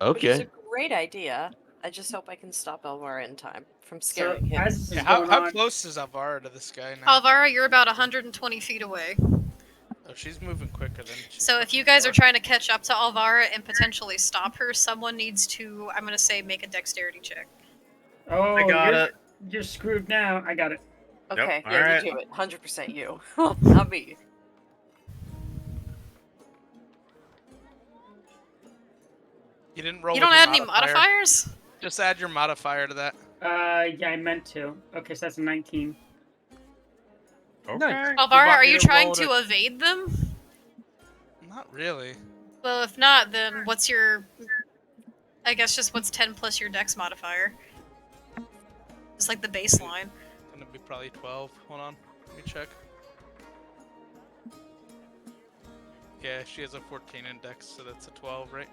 Speaker 7: Which is a
Speaker 3: Okay.
Speaker 7: great idea. I just hope I can stop Elmora in time from
Speaker 2: So
Speaker 7: scaring him.
Speaker 2: as this is
Speaker 4: Yeah, how
Speaker 2: going on,
Speaker 4: close is Alvara to this guy now?
Speaker 1: Alvara, you're about 120 feet away.
Speaker 4: Oh, she's moving quicker than. She's
Speaker 1: So if you guys are trying to catch up to Alvara and potentially stop her, someone needs to, I'm gonna say, make a dexterity check.
Speaker 2: oh,
Speaker 6: I got
Speaker 2: you're,
Speaker 6: it.
Speaker 2: you're screwed now. I got it.
Speaker 7: Okay, yeah,
Speaker 6: alright.
Speaker 7: you do it. 100% you. Not me.
Speaker 4: You didn't roll.
Speaker 1: You
Speaker 4: with
Speaker 1: don't
Speaker 4: your
Speaker 1: add any modifiers?
Speaker 4: Just add your modifier to that.
Speaker 2: Yeah, I meant to. Okay, so that's a 19.
Speaker 6: Okay.
Speaker 1: Alvara,
Speaker 4: want
Speaker 1: are
Speaker 4: me
Speaker 1: you
Speaker 4: to
Speaker 1: trying
Speaker 4: roll
Speaker 1: to evade them?
Speaker 4: Not really.
Speaker 1: Well, if not, then what's your... I guess just what's 10 plus your dex modifier? Just like the baseline.
Speaker 4: Gonna be probably 12. Hold on. Let me check. Yeah, she has a 14 index, so that's a 12, right?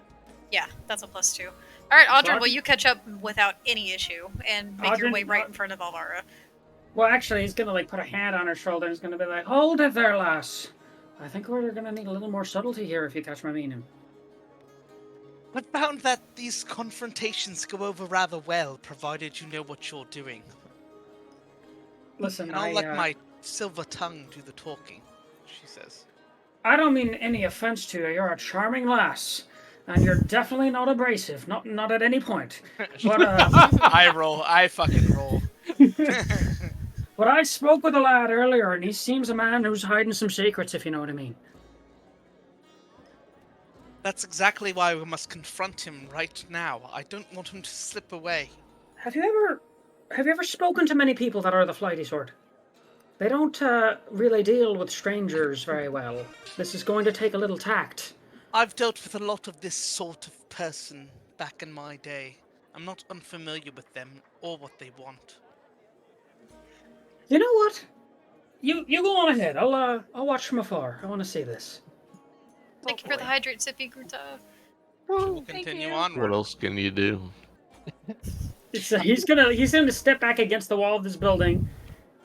Speaker 1: Yeah, that's a +2. Alright, Audrey,
Speaker 2: Audrey-
Speaker 1: will you catch up without any issue and make your
Speaker 2: Audrey-
Speaker 1: way right in front of Alvara?
Speaker 2: Well, actually, he's gonna like put a hand on her shoulder and he's gonna be like, "Hold it there, lass. I think we're gonna need a little more subtlety here, if you catch my meaning."
Speaker 4: I found that these confrontations go over rather well, provided you know what you're doing.
Speaker 2: Listen,
Speaker 4: And I'll let my silver tongue do the talking, she says.
Speaker 2: I don't mean any offense to you. You're a charming lass, and you're definitely not abrasive. Not at any point. But
Speaker 4: I fucking roll.
Speaker 2: but I spoke with a lad earlier, and he seems a man who's hiding some secrets, if you know what I mean.
Speaker 4: That's exactly why we must confront him right now. I don't want him to slip away.
Speaker 2: Have you ever spoken to many people that are the flighty sort? They don't really deal with strangers very well. This is going to take a little tact.
Speaker 4: I've dealt with a lot of this sort of person back in my day. I'm not unfamiliar with them or what they want.
Speaker 2: You know what? You go on ahead. I'll watch from afar. I want to see this.
Speaker 1: Thank you for the hydrate, Sippy Gruta.
Speaker 4: We'll continue onward.
Speaker 3: What else can you do?
Speaker 2: He's gonna step back against the wall of this building,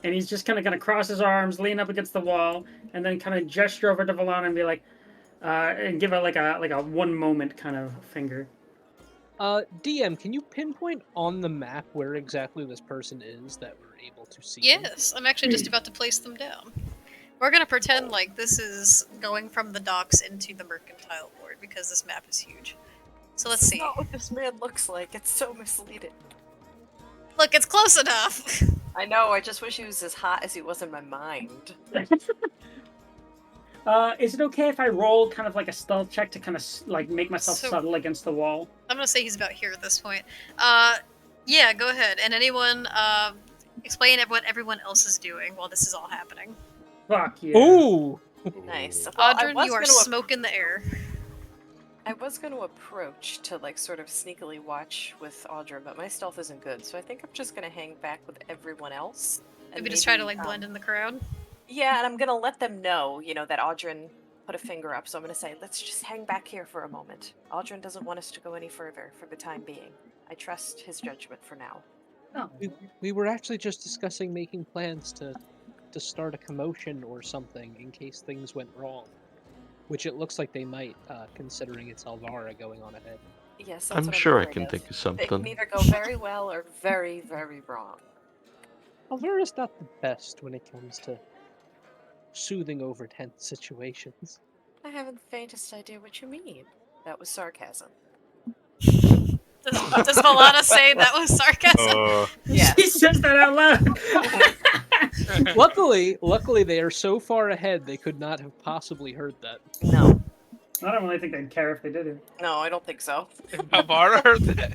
Speaker 2: and he's just kind of gonna cross his arms, lean up against the wall, and then kind of gesture over to Valana and be like, and give it like a one moment kind of finger.
Speaker 5: DM, can you pinpoint on the map where exactly this person is that we're able to see? them?
Speaker 1: Yes, I'm actually just about to place them down. We're gonna pretend like this is going from the docks into the mercantile board because this map is huge. So let's see.
Speaker 7: Not what this man looks like. It's so misleading.
Speaker 1: Look, it's close enough.
Speaker 7: I know. I just wish he was as hot as he was in my mind.
Speaker 2: Is it okay if I roll kind of like a stealth check to kind of like make myself
Speaker 1: So-
Speaker 2: subtle against the wall?
Speaker 1: I'm gonna say he's about here at this point. Yeah, go ahead. And anyone, explain what everyone else is doing while this is all happening.
Speaker 2: Fuck yeah.
Speaker 5: Ooh!
Speaker 7: Nice. Well,
Speaker 1: Audrin, you are smoke in the air.
Speaker 7: I was going to approach to like sort of sneakily watch with Audra, but my stealth isn't good, so I think I'm just going to hang back with everyone else. And
Speaker 1: Maybe just try to like blend in the crowd.
Speaker 7: Yeah, and I'm going to let them know, that Audrin put a finger up, so I'm going to say, let's just hang back here for a moment. Audrin doesn't want us to go any further for the time being. I trust his judgment for now.
Speaker 2: Oh.
Speaker 5: We were actually just discussing making plans to start a commotion or something in case things went wrong. Which it looks like they might, considering it's Alvara going on ahead.
Speaker 7: Yes, that's
Speaker 3: I'm
Speaker 7: what
Speaker 3: sure I
Speaker 7: afraid
Speaker 3: can
Speaker 7: of.
Speaker 3: think of
Speaker 7: It can
Speaker 3: something.
Speaker 7: either go very well or very, very wrong.
Speaker 5: Alvara's not the best when it comes to soothing over tense situations.
Speaker 7: I haven't the faintest idea what you mean. That was sarcasm.
Speaker 1: Does Valana say that was sarcasm?
Speaker 7: Yes.
Speaker 2: He says that out loud.
Speaker 5: Luckily, they are so far ahead they could not have possibly heard that.
Speaker 7: No.
Speaker 2: I don't really think they'd care if they did it.
Speaker 7: No, I don't think so.
Speaker 4: If Alvara heard that.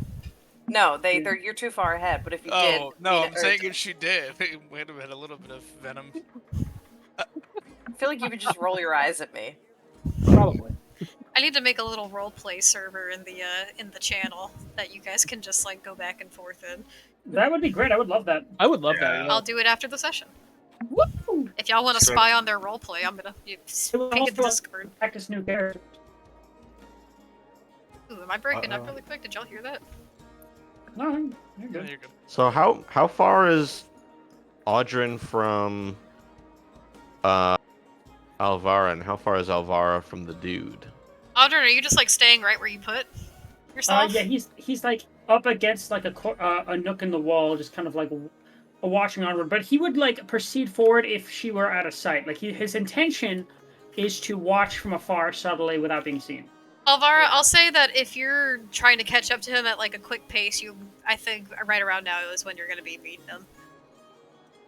Speaker 7: No,
Speaker 2: Yeah.
Speaker 7: you're too far ahead. But if you did,
Speaker 4: Oh no,
Speaker 7: Mina-
Speaker 4: I'm
Speaker 7: or-
Speaker 4: saying if she did, it would have had a little bit of venom.
Speaker 7: I feel like you would just roll your eyes at me.
Speaker 5: Probably.
Speaker 1: I need to make a little roleplay server in the channel that you guys can just like go back and forth in.
Speaker 2: That would be great. I would love that.
Speaker 5: I would love that.
Speaker 6: Yeah.
Speaker 5: Yeah.
Speaker 1: I'll do it after the session.
Speaker 2: Woo!
Speaker 1: If y'all want to
Speaker 6: So-
Speaker 1: spy on their roleplay, I'm gonna
Speaker 2: It would
Speaker 1: ping in the
Speaker 2: also
Speaker 1: Discord.
Speaker 2: practice new characters.
Speaker 1: Ooh, am I breaking up
Speaker 3: Uh-oh.
Speaker 1: really quick? Did y'all hear that?
Speaker 2: No, you're
Speaker 4: No,
Speaker 2: good.
Speaker 4: you're good.
Speaker 3: So how far is Audrin from Alvara, and how far is Alvara from the dude?
Speaker 1: Audrey, are you just like staying right where you put yourself?
Speaker 2: Yeah, he's like up against like a nook in the wall, just kind of like watching onward. But he would like proceed forward if she were out of sight. Like his intention is to watch from afar subtly without being seen.
Speaker 1: Alvara, I'll say that if you're trying to catch up to him at like a quick pace, I think right around now is when you're gonna be meeting him.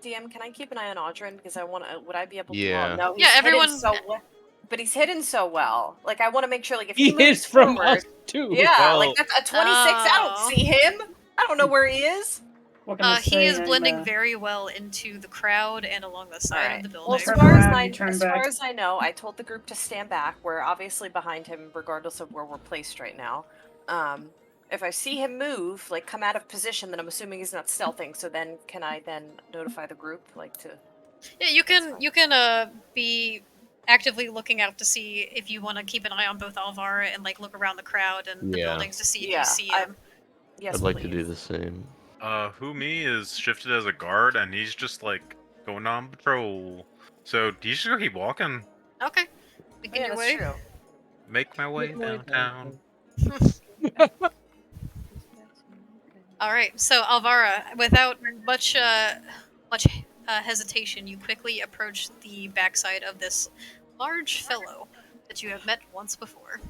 Speaker 7: DM, can I keep an eye on Audrin because I want to? Would I be able to?
Speaker 3: Yeah.
Speaker 7: No, he's
Speaker 1: Yeah,
Speaker 7: hidden
Speaker 1: everyone-
Speaker 7: so but he's hidden so well. Like I want to make sure, like if
Speaker 5: He
Speaker 7: he moves
Speaker 5: is from
Speaker 7: forward,
Speaker 5: us too.
Speaker 7: yeah,
Speaker 6: Well-
Speaker 7: like that's a 26. I
Speaker 1: Oh.
Speaker 7: don't see him. I don't know where he is.
Speaker 2: What can I say?
Speaker 1: He is
Speaker 2: I'm,
Speaker 1: blending very well into the crowd and along the side
Speaker 7: Alright.
Speaker 1: of the
Speaker 7: Well,
Speaker 1: building.
Speaker 7: as
Speaker 2: Turn
Speaker 7: far as
Speaker 2: around,
Speaker 7: I
Speaker 2: you turn
Speaker 7: as
Speaker 2: back.
Speaker 7: far as I know, I told the group to stand back. We're obviously behind him, regardless of where we're placed right now. If I see him move, like come out of position, then I'm assuming he's not stealthing. So then, can I then notify the group, like to?
Speaker 1: Yeah, you can be actively looking out to see if you want to keep an eye on both Alvara and like look around the crowd and the
Speaker 3: Yeah.
Speaker 1: buildings to see if
Speaker 7: Yeah,
Speaker 1: you see
Speaker 7: I-
Speaker 1: him.
Speaker 7: Yes,
Speaker 3: I'd like to do
Speaker 7: please.
Speaker 3: the same.
Speaker 6: Humi is shifted as a guard, and he's just like going on patrol. So do you just keep walking?
Speaker 1: Okay, begin
Speaker 7: Yeah,
Speaker 1: your
Speaker 7: that's
Speaker 1: way.
Speaker 7: true.
Speaker 6: Make my way
Speaker 5: Make my way
Speaker 6: downtown.
Speaker 1: All right, so Alvara, without much hesitation, you quickly approach the backside of this large fellow that you have met once before.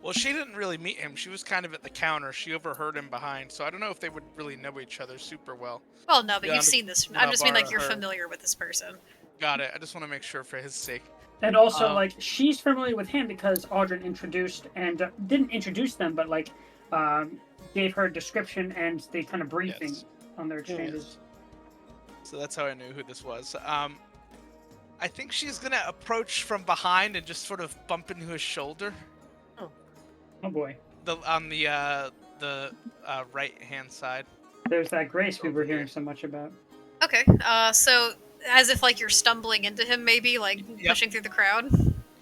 Speaker 4: Well, she didn't really meet him. She was kind of at the counter. She overheard him behind, so I don't know if they would really know each other super well.
Speaker 1: Well, no, but
Speaker 4: Yeah,
Speaker 1: you've seen this.
Speaker 4: no,
Speaker 1: I'm just mean like
Speaker 4: Alvara
Speaker 1: you're
Speaker 4: heard.
Speaker 1: familiar with this person.
Speaker 4: Got it. I just want to make sure for his sake.
Speaker 2: And also,
Speaker 4: Um,
Speaker 2: like, she's familiar with him because Audrin introduced and didn't introduce them, but like, gave her a description and the kind of briefing
Speaker 4: Yes.
Speaker 2: on their exchanges.
Speaker 4: So that's how I knew who this was. I think she's gonna approach from behind and just sort of bump into his shoulder.
Speaker 2: Oh boy,
Speaker 4: On the right hand side.
Speaker 2: there's that grace we
Speaker 4: Over
Speaker 2: were
Speaker 4: here.
Speaker 2: hearing so much about.
Speaker 1: Okay, so as if like you're stumbling into him, maybe like
Speaker 4: Yep.
Speaker 1: pushing through the crowd.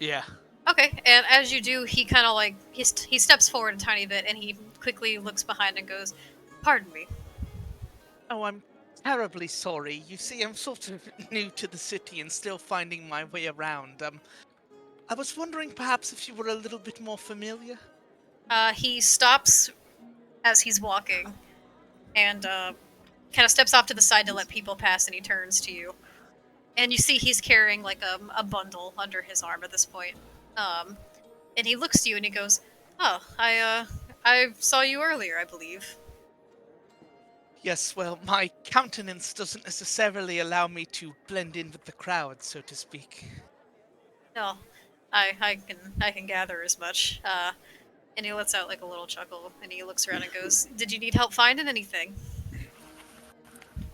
Speaker 4: Yeah.
Speaker 1: Okay, and as you do, he kind of like he steps forward a tiny bit, and he quickly looks behind and goes, "Pardon me."
Speaker 4: Oh, I'm terribly sorry. You see, I'm sort of new to the city and still finding my way around. I was wondering perhaps if you were a little bit more familiar.
Speaker 1: He stops as he's walking, and kind of steps off to the side to let people pass, and he turns to you, and you see he's carrying like a bundle under his arm at this point. And he looks to you and he goes, "Oh, I saw you earlier, I believe."
Speaker 4: Yes, well, my countenance doesn't necessarily allow me to blend in with the crowd, so to speak.
Speaker 1: No, I can gather as much. And he lets out like a little chuckle, and he looks around and goes, "Did you need help finding anything?"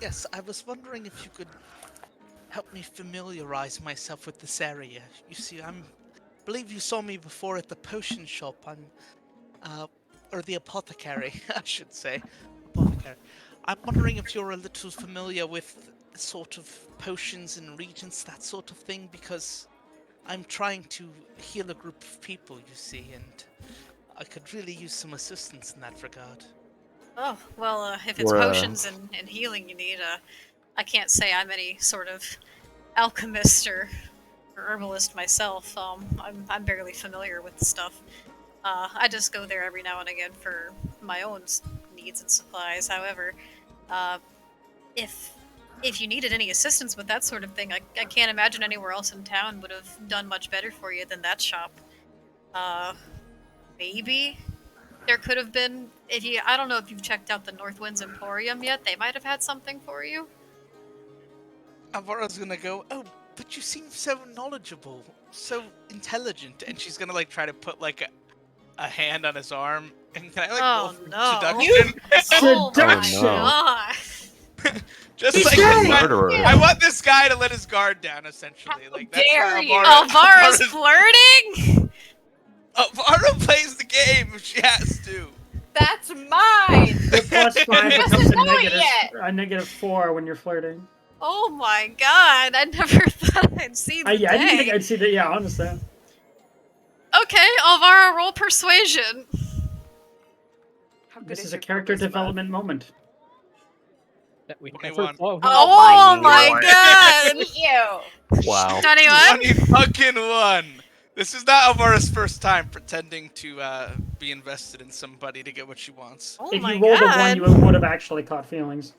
Speaker 4: Yes, I was wondering if you could help me familiarize myself with this area. You see, believe you saw me before at the potion shop. Or the apothecary, I should say. Apothecary. I'm wondering if you're a little familiar with sort of potions and regents, that sort of thing, because I'm trying to heal a group of people, you see, and I could really use some assistance in that regard.
Speaker 1: Oh, well, if it's
Speaker 3: We're,
Speaker 1: potions and healing you need, I can't say I'm any sort of alchemist or herbalist myself. I'm barely familiar with the stuff. I just go there every now and again for my own needs and supplies. However, if you needed any assistance with that sort of thing, I can't imagine anywhere else in town would have done much better for you than that shop. Maybe there could have been, I don't know if you've checked out the Northwinds Emporium yet. They might have had something for you.
Speaker 4: Alvara's gonna go, oh, but you seem so knowledgeable, so intelligent, and she's gonna like try to put like a hand on his arm And can I like
Speaker 1: Oh,
Speaker 4: roll for
Speaker 1: no.
Speaker 4: seduction?
Speaker 1: Oh my
Speaker 2: Seduction.
Speaker 3: no.
Speaker 1: god.
Speaker 4: Just
Speaker 2: He's
Speaker 4: like
Speaker 2: gay!
Speaker 3: Murderer.
Speaker 4: I want this guy to let his guard down. Essentially, like that's
Speaker 7: dare
Speaker 4: how
Speaker 7: you.
Speaker 1: Alvara's flirting?
Speaker 4: Alvara plays the game if she has to.
Speaker 7: That's mine.
Speaker 2: Your plus 5
Speaker 7: He
Speaker 2: becomes
Speaker 7: doesn't know it yet.
Speaker 2: a -4 when you're flirting.
Speaker 1: Oh my god, I never thought I'd see the
Speaker 2: Yeah, I didn't think
Speaker 1: day.
Speaker 2: I'd see that. Yeah, honestly.
Speaker 1: Okay, Alvara, roll persuasion.
Speaker 7: How good
Speaker 2: This is a
Speaker 7: your
Speaker 2: character
Speaker 7: charisma?
Speaker 2: development moment.
Speaker 5: That we
Speaker 4: 21.
Speaker 5: never thought.
Speaker 1: Oh my
Speaker 6: my
Speaker 1: god!
Speaker 7: Hate you.
Speaker 3: Wow.
Speaker 1: 21?
Speaker 4: 21. This is not Alvara's first time pretending to be invested in somebody to get what she wants.
Speaker 1: Oh
Speaker 2: If
Speaker 1: my
Speaker 2: you rolled a 1,
Speaker 1: god.
Speaker 2: you would have actually caught feelings.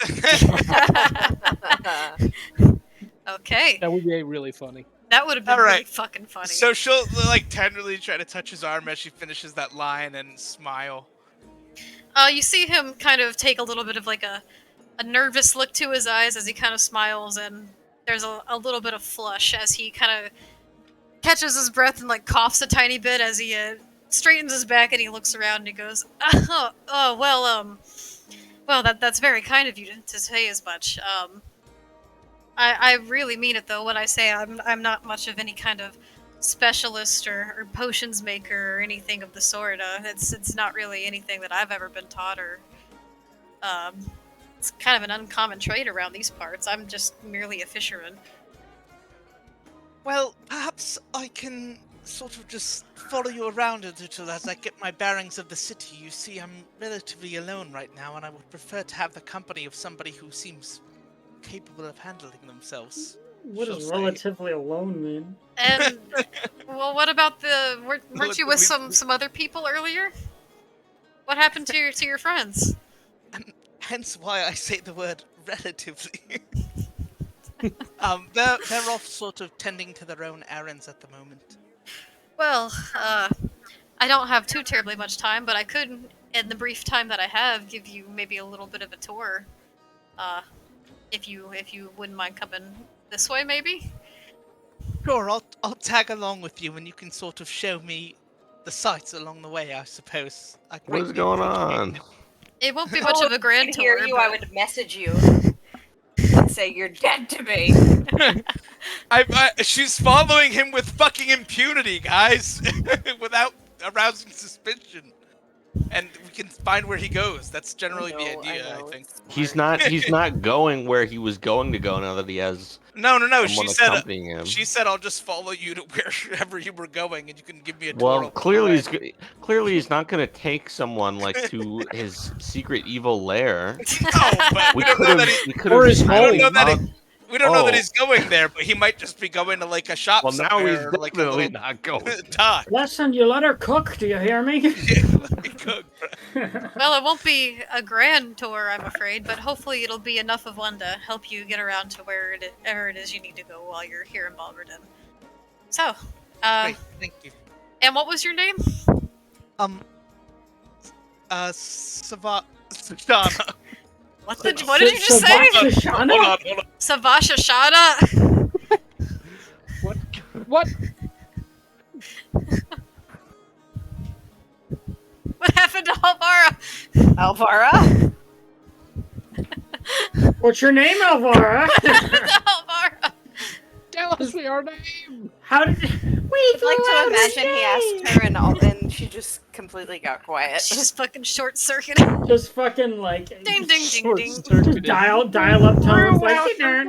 Speaker 1: Okay,
Speaker 5: That would be really funny.
Speaker 1: that would have been
Speaker 4: All right.
Speaker 1: really fucking funny.
Speaker 4: So she'll like tenderly try to touch his arm as she finishes that line and smile.
Speaker 1: You see him kind of take a little bit of like a nervous look to his eyes as he kind of smiles, and there's a little bit of flush as he kind of catches his breath and like coughs a tiny bit as he straightens his back and he looks around and he goes, well, that's very kind of you to say as much. I really mean it though when I say I'm not much of any kind of specialist or potions maker or anything of the sort. It's not really anything that I've ever been taught or it's kind of an uncommon trade around these parts. I'm just merely a fisherman.
Speaker 4: Well, perhaps I can sort of just follow you around a little as I get my bearings of the city. You see, I'm relatively alone right now, and I would prefer to have the company of somebody who seems capable of handling themselves.
Speaker 2: What
Speaker 4: She'll
Speaker 2: does
Speaker 4: say.
Speaker 2: relatively alone mean?
Speaker 1: And well, what about weren't you with
Speaker 4: Relatively-
Speaker 1: some other people earlier? What happened to your friends?
Speaker 4: And hence why I say the word relatively. They're off sort of tending to their own errands at the moment.
Speaker 1: Well, I don't have too terribly much time, but I could, in the brief time that I have, give you maybe a little bit of a tour. If you wouldn't mind coming this way, maybe.
Speaker 4: Sure, I'll tag along with you, and you can sort of show me the sights along the way. I suppose.
Speaker 3: What is going on?
Speaker 1: It won't be much of a grand
Speaker 7: I hear
Speaker 1: tour.
Speaker 7: you.
Speaker 1: but-
Speaker 7: I would message you and say you're dead to me.
Speaker 4: She's following him with fucking impunity, guys, without arousing suspicion. And we can find where he goes. That's generally the idea, I think.
Speaker 3: He's not going where he was going to go now that he has
Speaker 4: No.
Speaker 3: someone
Speaker 4: She said
Speaker 3: accompanying him.
Speaker 4: she said I'll just follow you to wherever you were going, and you can give me a tour.
Speaker 3: Well,
Speaker 4: along the
Speaker 3: clearly
Speaker 4: way.
Speaker 3: he's not going to take someone like to his secret evil lair.
Speaker 4: No, but we don't know that he.
Speaker 3: We could
Speaker 5: Or
Speaker 3: have.
Speaker 5: his
Speaker 4: We don't know
Speaker 5: home.
Speaker 4: that we don't know that
Speaker 3: Oh.
Speaker 4: he's going there, but he might just be going to like a shop
Speaker 3: Well, now
Speaker 4: somewhere.
Speaker 3: he's
Speaker 4: or, like, a
Speaker 3: definitely
Speaker 4: little
Speaker 3: not going.
Speaker 4: dot.
Speaker 2: Listen, you let her cook. Do you hear me?
Speaker 1: Well, it won't be a grand tour, I'm afraid, but hopefully it'll be enough of one to help you get around to wherever it is you need to go while you're here in Balverden. So,
Speaker 4: Great, thank you.
Speaker 1: and what was your name?
Speaker 4: Savannah.
Speaker 1: What did you just say?
Speaker 2: Shoshana?
Speaker 4: Hold on.
Speaker 1: Savasha Shada?
Speaker 5: What?
Speaker 1: What happened to Alvara?
Speaker 7: Alvara?
Speaker 2: What's your name, Elvira?
Speaker 1: Alvara!
Speaker 5: Tell us your name.
Speaker 2: How did?
Speaker 7: I'd like to imagine he asked her and she just completely got quiet.
Speaker 1: She just fucking short circuited.
Speaker 2: Just fucking like
Speaker 1: Ding ding ding ding.
Speaker 2: just dial up tones like.
Speaker 4: Sorry,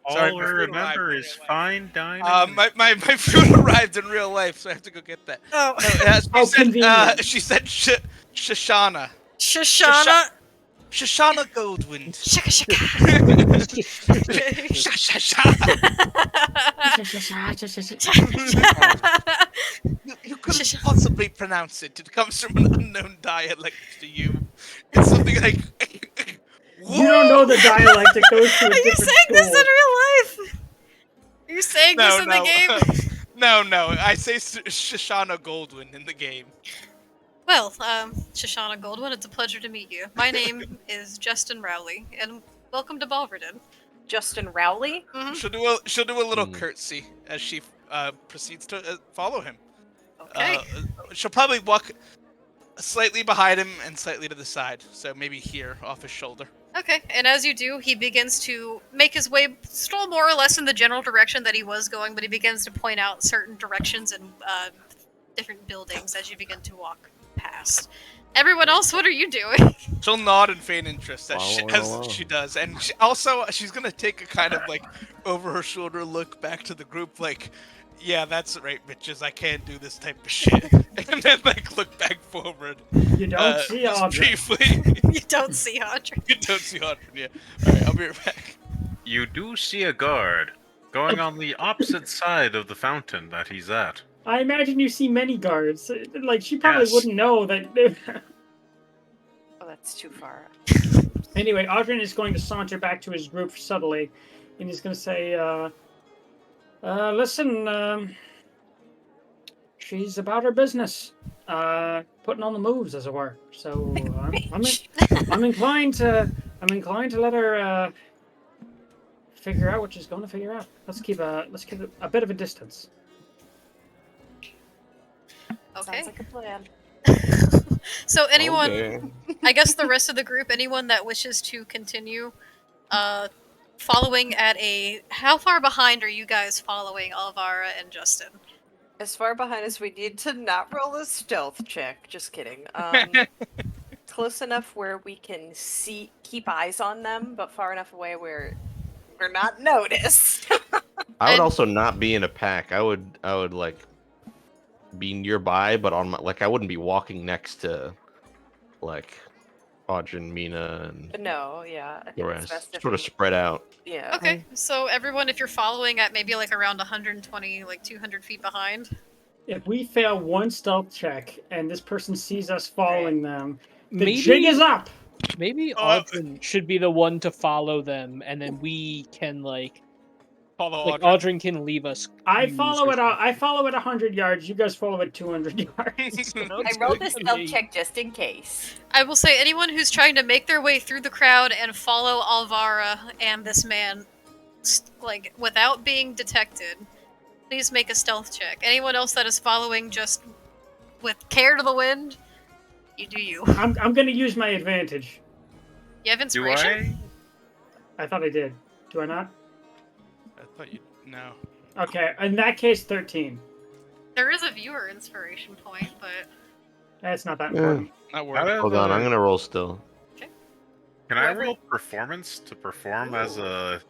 Speaker 6: All
Speaker 4: my
Speaker 6: I
Speaker 4: food
Speaker 6: remember
Speaker 4: arrived.
Speaker 6: is fine dining.
Speaker 4: My food arrived in real life, so I have to go get that.
Speaker 1: Oh,
Speaker 4: She said Shoshana.
Speaker 1: Shoshana.
Speaker 4: Shoshana Goldwind.
Speaker 1: Shaka shaka.
Speaker 4: You couldn't possibly pronounce it. It comes from an unknown dialect to you. It's something like.
Speaker 2: You don't know the dialect. It goes to a
Speaker 1: Are you
Speaker 2: different
Speaker 1: saying this in
Speaker 2: school.
Speaker 1: real life? Are you saying this in the game?
Speaker 4: No. I say Shoshana Goldwyn in the game.
Speaker 1: Well, Shoshana Goldwyn, it's a pleasure to meet you. My name is Justin Rowley, and welcome to Balverden.
Speaker 7: Justin Rowley?
Speaker 1: Mhm.
Speaker 4: She'll do a little
Speaker 3: Hmm.
Speaker 4: curtsy as she proceeds to follow him.
Speaker 1: Oh, Okay.
Speaker 4: She'll probably walk slightly behind him and slightly to the side, so maybe here, off his shoulder.
Speaker 1: Okay, and as you do, he begins to make his way, still more or less in the general direction that he was going, but he begins to point out certain directions and different buildings as you begin to walk past. Everyone else, what are you doing?
Speaker 4: She'll nod and feign interest as
Speaker 3: Following
Speaker 4: as
Speaker 3: along.
Speaker 4: she does, and she's gonna take a kind of like over her shoulder look back to the group, like, yeah, that's right, bitches, I can't do this type of shit, and then like look back forward.
Speaker 2: You don't see
Speaker 4: just
Speaker 2: Audrey.
Speaker 4: briefly.
Speaker 1: You don't see Audrey.
Speaker 4: You don't see Audrey. Yeah. All right, I'll be right back.
Speaker 6: You do see a guard going on the opposite side of the fountain that he's at.
Speaker 2: I imagine you see many guards. Like, she probably
Speaker 6: Yes.
Speaker 2: wouldn't know that.
Speaker 7: Oh, that's too far.
Speaker 2: Anyway, Audrey is going to saunter back to his group subtly, and he's going to say, listen, she's about her business, putting on the moves, as it were. So I'm inclined to let her figure out what she's going to figure out. Let's keep a bit of a distance.
Speaker 1: Okay.
Speaker 7: Sounds like a plan.
Speaker 1: So anyone,
Speaker 3: Okay.
Speaker 1: I guess the rest of the group, anyone that wishes to continue following at a... How far behind are you guys following Alvara and Justin?
Speaker 7: As far behind as we need to not roll a stealth check. Just kidding. Close enough where we can keep eyes on them, but far enough away where we're not noticed.
Speaker 3: I would
Speaker 1: And-
Speaker 3: also not be in a pack. I would like be nearby, but on my I wouldn't be walking next to like Audrey and Mina and
Speaker 7: No, yeah. I
Speaker 3: the
Speaker 7: think it's
Speaker 3: rest.
Speaker 7: best if
Speaker 3: Sort of
Speaker 7: we-
Speaker 3: spread out.
Speaker 7: Yeah.
Speaker 1: Okay, so everyone, if you're following at maybe like around 120, like 200 feet behind.
Speaker 2: If we fail one stealth check and this person sees us following them, the
Speaker 5: Maybe
Speaker 2: jig is up.
Speaker 5: maybe
Speaker 4: Oh,
Speaker 5: Audrin should be the one to follow them, and then we can
Speaker 4: Follow
Speaker 5: like
Speaker 4: Audrey.
Speaker 5: Audrin can leave us.
Speaker 2: I
Speaker 5: cues
Speaker 2: follow
Speaker 5: or
Speaker 2: at
Speaker 5: something.
Speaker 2: 100 yards. You guys follow at 200 yards.
Speaker 7: I rolled a stealth check just in case.
Speaker 1: I will say anyone who's trying to make their way through the crowd and follow Alvara and this man, like, without being detected, please make a stealth check. Anyone else that is following just with care to the wind, you do you.
Speaker 2: I'm gonna use my advantage.
Speaker 1: You have
Speaker 6: Do
Speaker 1: inspiration?
Speaker 6: I?
Speaker 2: I thought I did. Do I not?
Speaker 4: I thought you no.
Speaker 2: Okay, in that case, 13.
Speaker 1: There is a viewer inspiration point, but
Speaker 2: That's not that
Speaker 3: Yeah.
Speaker 2: important.
Speaker 4: Not
Speaker 6: How
Speaker 4: worried.
Speaker 6: does,
Speaker 3: Hold on, I'm gonna roll still.
Speaker 6: Can I
Speaker 1: Whoever-
Speaker 6: roll performance to perform as a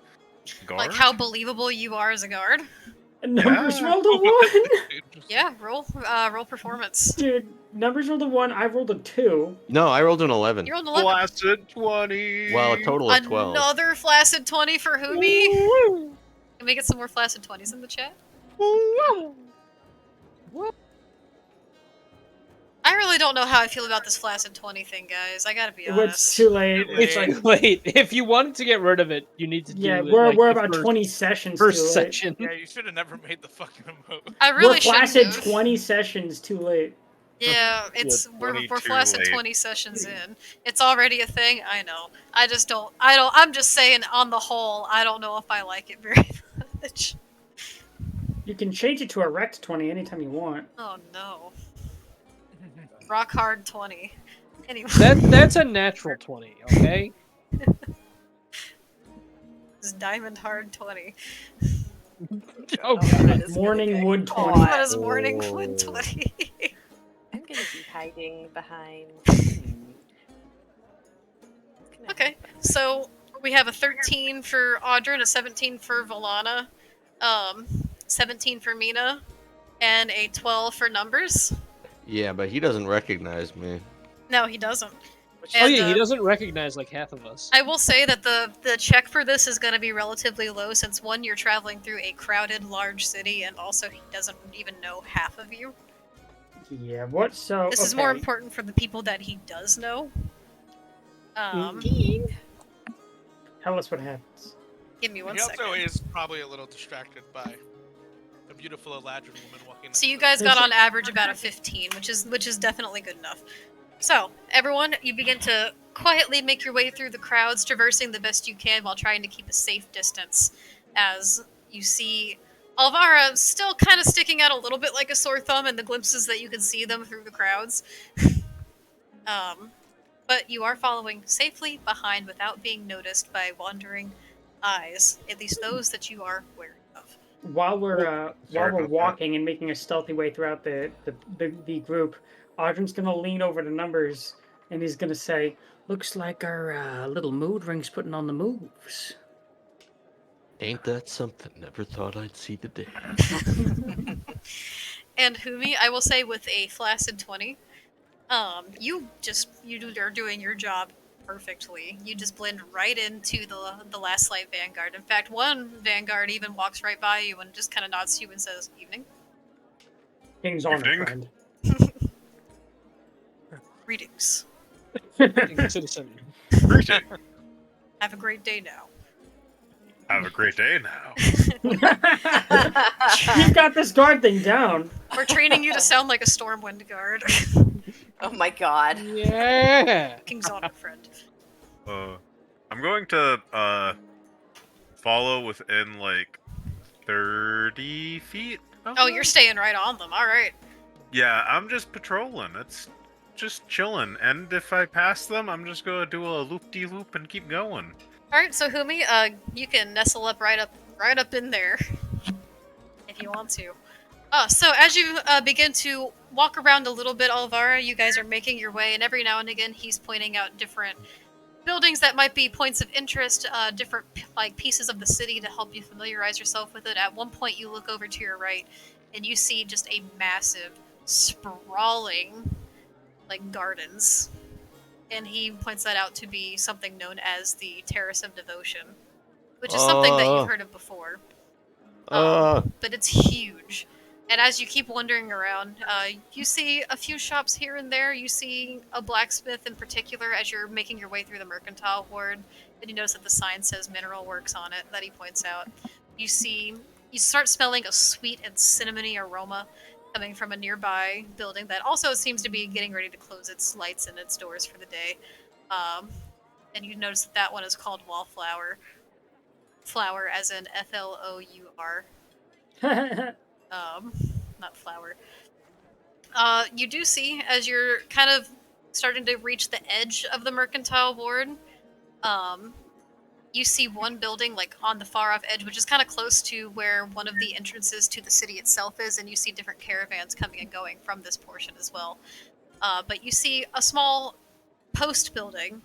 Speaker 6: guard?
Speaker 1: like how believable you are as a guard.
Speaker 2: Numbers
Speaker 6: Yeah.
Speaker 2: rolled a 1.
Speaker 1: Yeah, roll performance.
Speaker 2: Dude, numbers rolled a 1. I rolled a 2.
Speaker 3: No, I rolled an 11.
Speaker 1: You rolled an 11.
Speaker 6: Blasted 20.
Speaker 3: Well, a total of 12.
Speaker 1: Another flaccid 20 for Humi. Can we get some more flaccid 20s in the chat? I really don't know how I feel about this flaccid 20 thing, guys. I gotta be
Speaker 2: It's
Speaker 1: honest.
Speaker 2: too late. It's like,
Speaker 5: Wait, if you wanted to get rid of it, you need to do
Speaker 2: yeah,
Speaker 5: it.
Speaker 2: we're
Speaker 5: like,
Speaker 2: we're
Speaker 5: the
Speaker 2: about
Speaker 5: first,
Speaker 2: 20 sessions
Speaker 5: first
Speaker 2: too late.
Speaker 5: section.
Speaker 4: Yeah, you should have never made the fucking remote.
Speaker 1: I really
Speaker 2: We're
Speaker 1: shouldn't
Speaker 2: flaccid
Speaker 1: have.
Speaker 2: 20 sessions too late.
Speaker 1: Yeah, it's we're
Speaker 6: 22
Speaker 1: flaccid
Speaker 6: late.
Speaker 1: 20 sessions in. It's already a thing. I know. I just don't. I'm just saying. On the whole, I don't know if I like it very much.
Speaker 2: You can change it to a rect 20 anytime you want.
Speaker 1: Oh no. Rock hard 20. Anyway,
Speaker 5: That's a natural 20, okay?
Speaker 1: it's diamond hard 20.
Speaker 5: Oh
Speaker 7: that
Speaker 5: god.
Speaker 7: is
Speaker 2: Morning
Speaker 7: gonna
Speaker 2: wood
Speaker 7: get
Speaker 2: 20.
Speaker 7: caught.
Speaker 1: That is morning
Speaker 3: Oh.
Speaker 1: wood 20.
Speaker 7: I'm gonna be hiding behind.
Speaker 1: Okay, so we have a 13 for Audrin, a 17 for Volana, 17 for Mina, and a 12 for numbers.
Speaker 3: Yeah, but he doesn't recognize me.
Speaker 1: No, he doesn't.
Speaker 5: Oh
Speaker 1: And,
Speaker 5: yeah, he
Speaker 1: uh,
Speaker 5: doesn't recognize like half of us.
Speaker 1: I will say that the check for this is going to be relatively low since one, you're traveling through a crowded, large city, and also he doesn't even know half of you.
Speaker 2: Yeah, what? So,
Speaker 1: This is more
Speaker 2: okay.
Speaker 1: important for the people that he does know.
Speaker 2: Tell us what happens.
Speaker 1: Give me one
Speaker 4: He
Speaker 1: second.
Speaker 4: also is probably a little distracted by a beautiful Eladrin woman walking.
Speaker 1: So you
Speaker 4: next
Speaker 1: guys
Speaker 4: to
Speaker 1: got on average about a 15, which is definitely good enough. So everyone, you begin to quietly make your way through the crowds, traversing the best you can while trying to keep a safe distance. As you see Alvara still kind of sticking out a little bit like a sore thumb in the glimpses that you can see them through the crowds. But you are following safely behind without being noticed by wandering eyes, at least those that you are wary of.
Speaker 2: While we're
Speaker 6: Sorry about that.
Speaker 2: walking and making a stealthy way throughout the group, Audrey's gonna lean over to Numbers and he's gonna say, "Looks like our little mood ring's putting on the moves."
Speaker 3: Ain't that something? Never thought I'd see the day.
Speaker 1: And Humi, I will say with a flaccid 20, you are doing your job perfectly. You just blend right into the last light vanguard. In fact, one vanguard even walks right by you and just kind of nods to you and says, "Evening."
Speaker 2: King's honor,
Speaker 6: Evening.
Speaker 2: friend.
Speaker 1: Greetings.
Speaker 5: Citizen.
Speaker 6: Greeting.
Speaker 1: Have a great day now.
Speaker 6: Have a great day now.
Speaker 2: She's got this guard thing down.
Speaker 1: We're training you to sound like a Stormwind guard.
Speaker 7: Oh my god.
Speaker 5: Yeah.
Speaker 1: King's honor, friend.
Speaker 6: I'm going to follow within like 30 feet. Of
Speaker 1: Oh,
Speaker 6: them.
Speaker 1: you're staying right on them. All right.
Speaker 6: Yeah, I'm just patrolling. It's just chilling. And if I pass them, I'm just gonna do a loop-de-loop and keep going.
Speaker 1: All right. So Humi, you can nestle up right up in there if you want to. So as you begin to walk around a little bit, Alvara, you guys are making your way, and every now and again, he's pointing out different buildings that might be points of interest, different like pieces of the city to help you familiarize yourself with it. At one point, you look over to your right, and you see just a massive, sprawling, like gardens, and he points that out to be something known as the Terrace of Devotion, which is something that you've heard of before. But it's huge. And as you keep wandering around, you see a few shops here and there. You see a blacksmith in particular as you're making your way through the mercantile ward. And you notice that the sign says Mineral Works on it that he points out. You start smelling a sweet and cinnamony aroma coming from a nearby building that also seems to be getting ready to close its lights and its doors for the day. And you notice that one is called Wallflower. Flower as in Flour. Not flower. You do see, as you're kind of starting to reach the edge of the mercantile ward, you see one building like on the far off edge, which is kind of close to where one of the entrances to the city itself is, and you see different caravans coming and going from this portion as well. But you see a small post building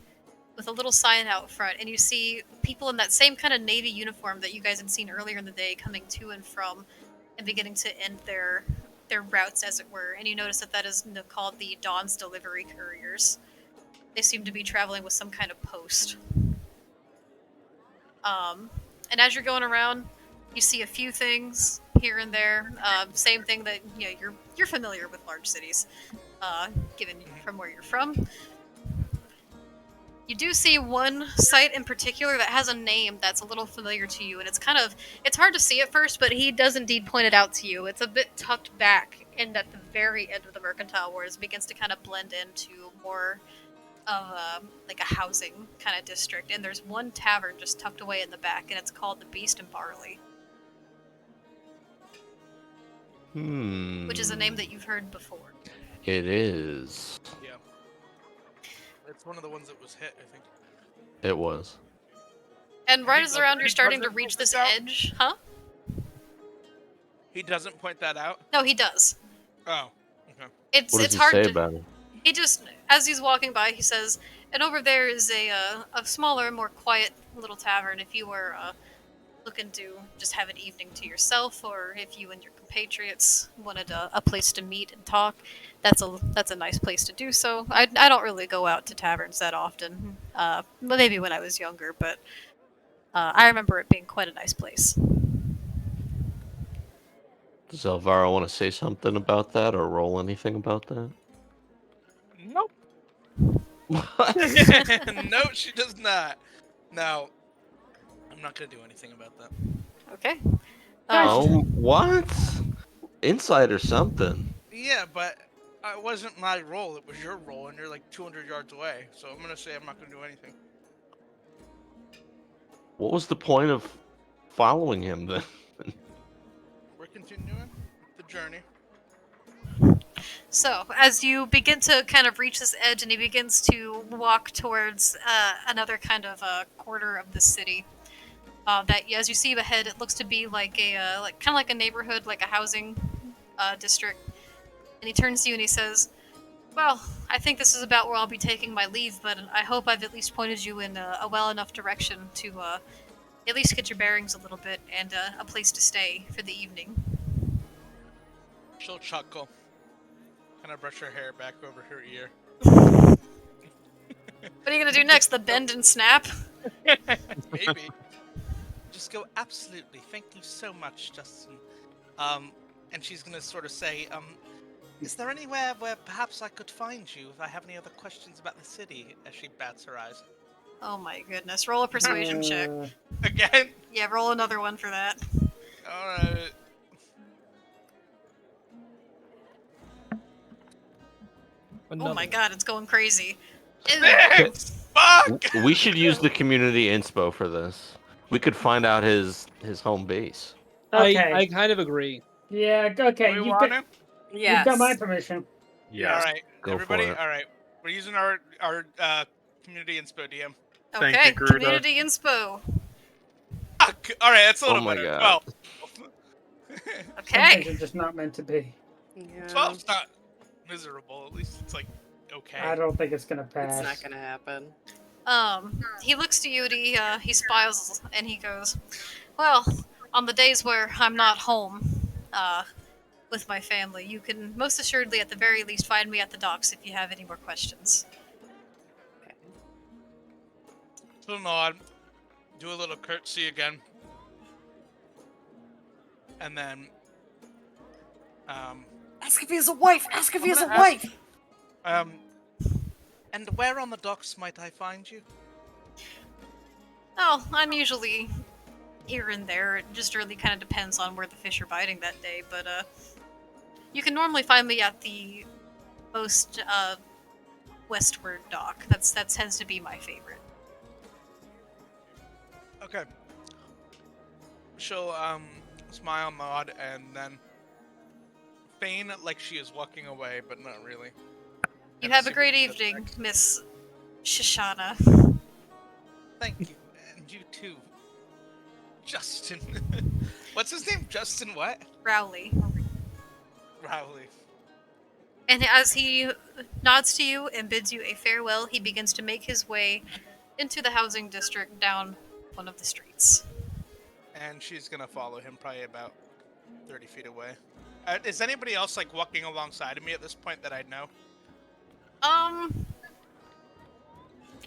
Speaker 1: with a little sign out front, and you see people in that same kind of navy uniform that you guys had seen earlier in the day coming to and from and beginning to end their routes, as it were. And you notice that is called the Dawn's Delivery Couriers. They seem to be traveling with some kind of post. And as you're going around, you see a few things here and there. Same thing that you're familiar with large cities, given from where you're from. You do see one site in particular that has a name that's a little familiar to you, and it's hard to see at first, but he does indeed point it out to you. It's a bit tucked back and at the very end of the mercantile wards, begins to kind of blend into more of like a housing kind of district, and there's one tavern just tucked away in the back, and it's called the Beast and Barley. Which is a name that you've heard before.
Speaker 3: It is.
Speaker 4: Yeah. It's one of the ones that was hit, I think.
Speaker 3: It was.
Speaker 1: And right as around
Speaker 4: he
Speaker 1: you're starting to
Speaker 4: doesn't
Speaker 1: reach
Speaker 4: point
Speaker 1: this
Speaker 4: this out?
Speaker 1: edge, huh?
Speaker 4: He doesn't point that out?
Speaker 1: No, he does.
Speaker 4: Oh, okay.
Speaker 1: It's
Speaker 3: What does
Speaker 1: it's
Speaker 3: he
Speaker 1: hard
Speaker 3: say
Speaker 1: to.
Speaker 3: about it?
Speaker 1: He just, as he's walking by, he says, "And over there is a smaller, more quiet little tavern. If you were looking to just have an evening to yourself, or if you and your compatriots wanted a place to meet and talk, that's a nice place to do so. I don't really go out to taverns that often. Maybe when I was younger, but I remember it being quite a nice place."
Speaker 3: Does Alvaro want to say something about that or roll anything about that?
Speaker 4: Nope.
Speaker 3: What?
Speaker 4: No, she does not. No, I'm not gonna do anything about that.
Speaker 1: Okay.
Speaker 3: What? Inside or something?
Speaker 4: Yeah, but it wasn't my role. It was your role, and you're like 200 yards away. So I'm gonna say I'm not gonna do anything.
Speaker 3: What was the point of following him then?
Speaker 4: continuing the journey.
Speaker 1: So, as you begin to kind of reach this edge and he begins to walk towards another kind of quarter of the city, that as you see ahead, it looks to be like a kind of like a neighborhood, like a housing district. And he turns to you and he says, "Well, I think this is about where I'll be taking my leave, but I hope I've at least pointed you in a well enough direction to at least get your bearings a little bit and a place to stay for the evening."
Speaker 4: She'll chuckle. Kind of brush her hair back over her ear.
Speaker 1: What are you gonna do next? The bend and snap?
Speaker 4: Maybe. Just go, absolutely. Thank you so much, Justin. And she's gonna sort of say, is there anywhere where perhaps I could find you if I have any other questions about the city? As she bats her eyes.
Speaker 1: Oh my goodness. Roll a persuasion check.
Speaker 4: Again?
Speaker 1: Yeah, roll another one for that.
Speaker 4: Alright.
Speaker 1: Oh my god, it's going crazy.
Speaker 4: Six! Fuck!
Speaker 3: We should use the community inspo for this. We could find out his home base.
Speaker 2: Okay.
Speaker 5: I kind of agree.
Speaker 2: Yeah. Okay.
Speaker 4: We
Speaker 2: You've
Speaker 4: want
Speaker 2: got,
Speaker 4: him?
Speaker 7: Yes.
Speaker 2: you've got my permission.
Speaker 6: Yeah.
Speaker 4: Alright,
Speaker 3: Go for
Speaker 4: everybody,
Speaker 3: it.
Speaker 4: alright. We're using our community inspo DM.
Speaker 6: Thank
Speaker 1: Okay,
Speaker 6: you, Garuda.
Speaker 1: community inspo.
Speaker 4: Fuck! Alright, that's a little
Speaker 3: Oh my
Speaker 4: better.
Speaker 3: God.
Speaker 4: 12.
Speaker 2: Some
Speaker 1: Okay.
Speaker 2: things are just not meant to be.
Speaker 7: Yeah.
Speaker 4: 12's not miserable, at least it's like okay.
Speaker 2: I don't think it's gonna pass.
Speaker 7: It's not gonna happen.
Speaker 1: He looks to you and he smiles and he goes, "Well, on the days where I'm not home, with my family, you can most assuredly at the very least find me at the docks if you have any more questions."
Speaker 4: She'll nod, do a little curtsy again, and then
Speaker 7: Ask if he has a wife. Ask if he has a
Speaker 4: I'm gonna ask-
Speaker 7: wife.
Speaker 4: and where on the docks might I find you?
Speaker 1: Oh, I'm usually here and there. It just really kind of depends on where the fish are biting that day, but you can normally find me at the most westward dock. That tends to be my favorite.
Speaker 4: Okay. She'll smile, nod, and then feign like she is walking away, but not really.
Speaker 1: You
Speaker 4: And
Speaker 1: have a
Speaker 4: see
Speaker 1: great
Speaker 4: what she does
Speaker 1: evening,
Speaker 4: next.
Speaker 1: Miss Shoshana.
Speaker 4: Thank you, and you too, Justin. What's his name? Justin what?
Speaker 1: Rowley.
Speaker 4: Rowley.
Speaker 1: And as he nods to you and bids you a farewell, he begins to make his way into the housing district down one of the streets.
Speaker 4: And she's gonna follow him probably about 30 feet away. Is anybody else like walking alongside of me at this point that I know?
Speaker 6: Can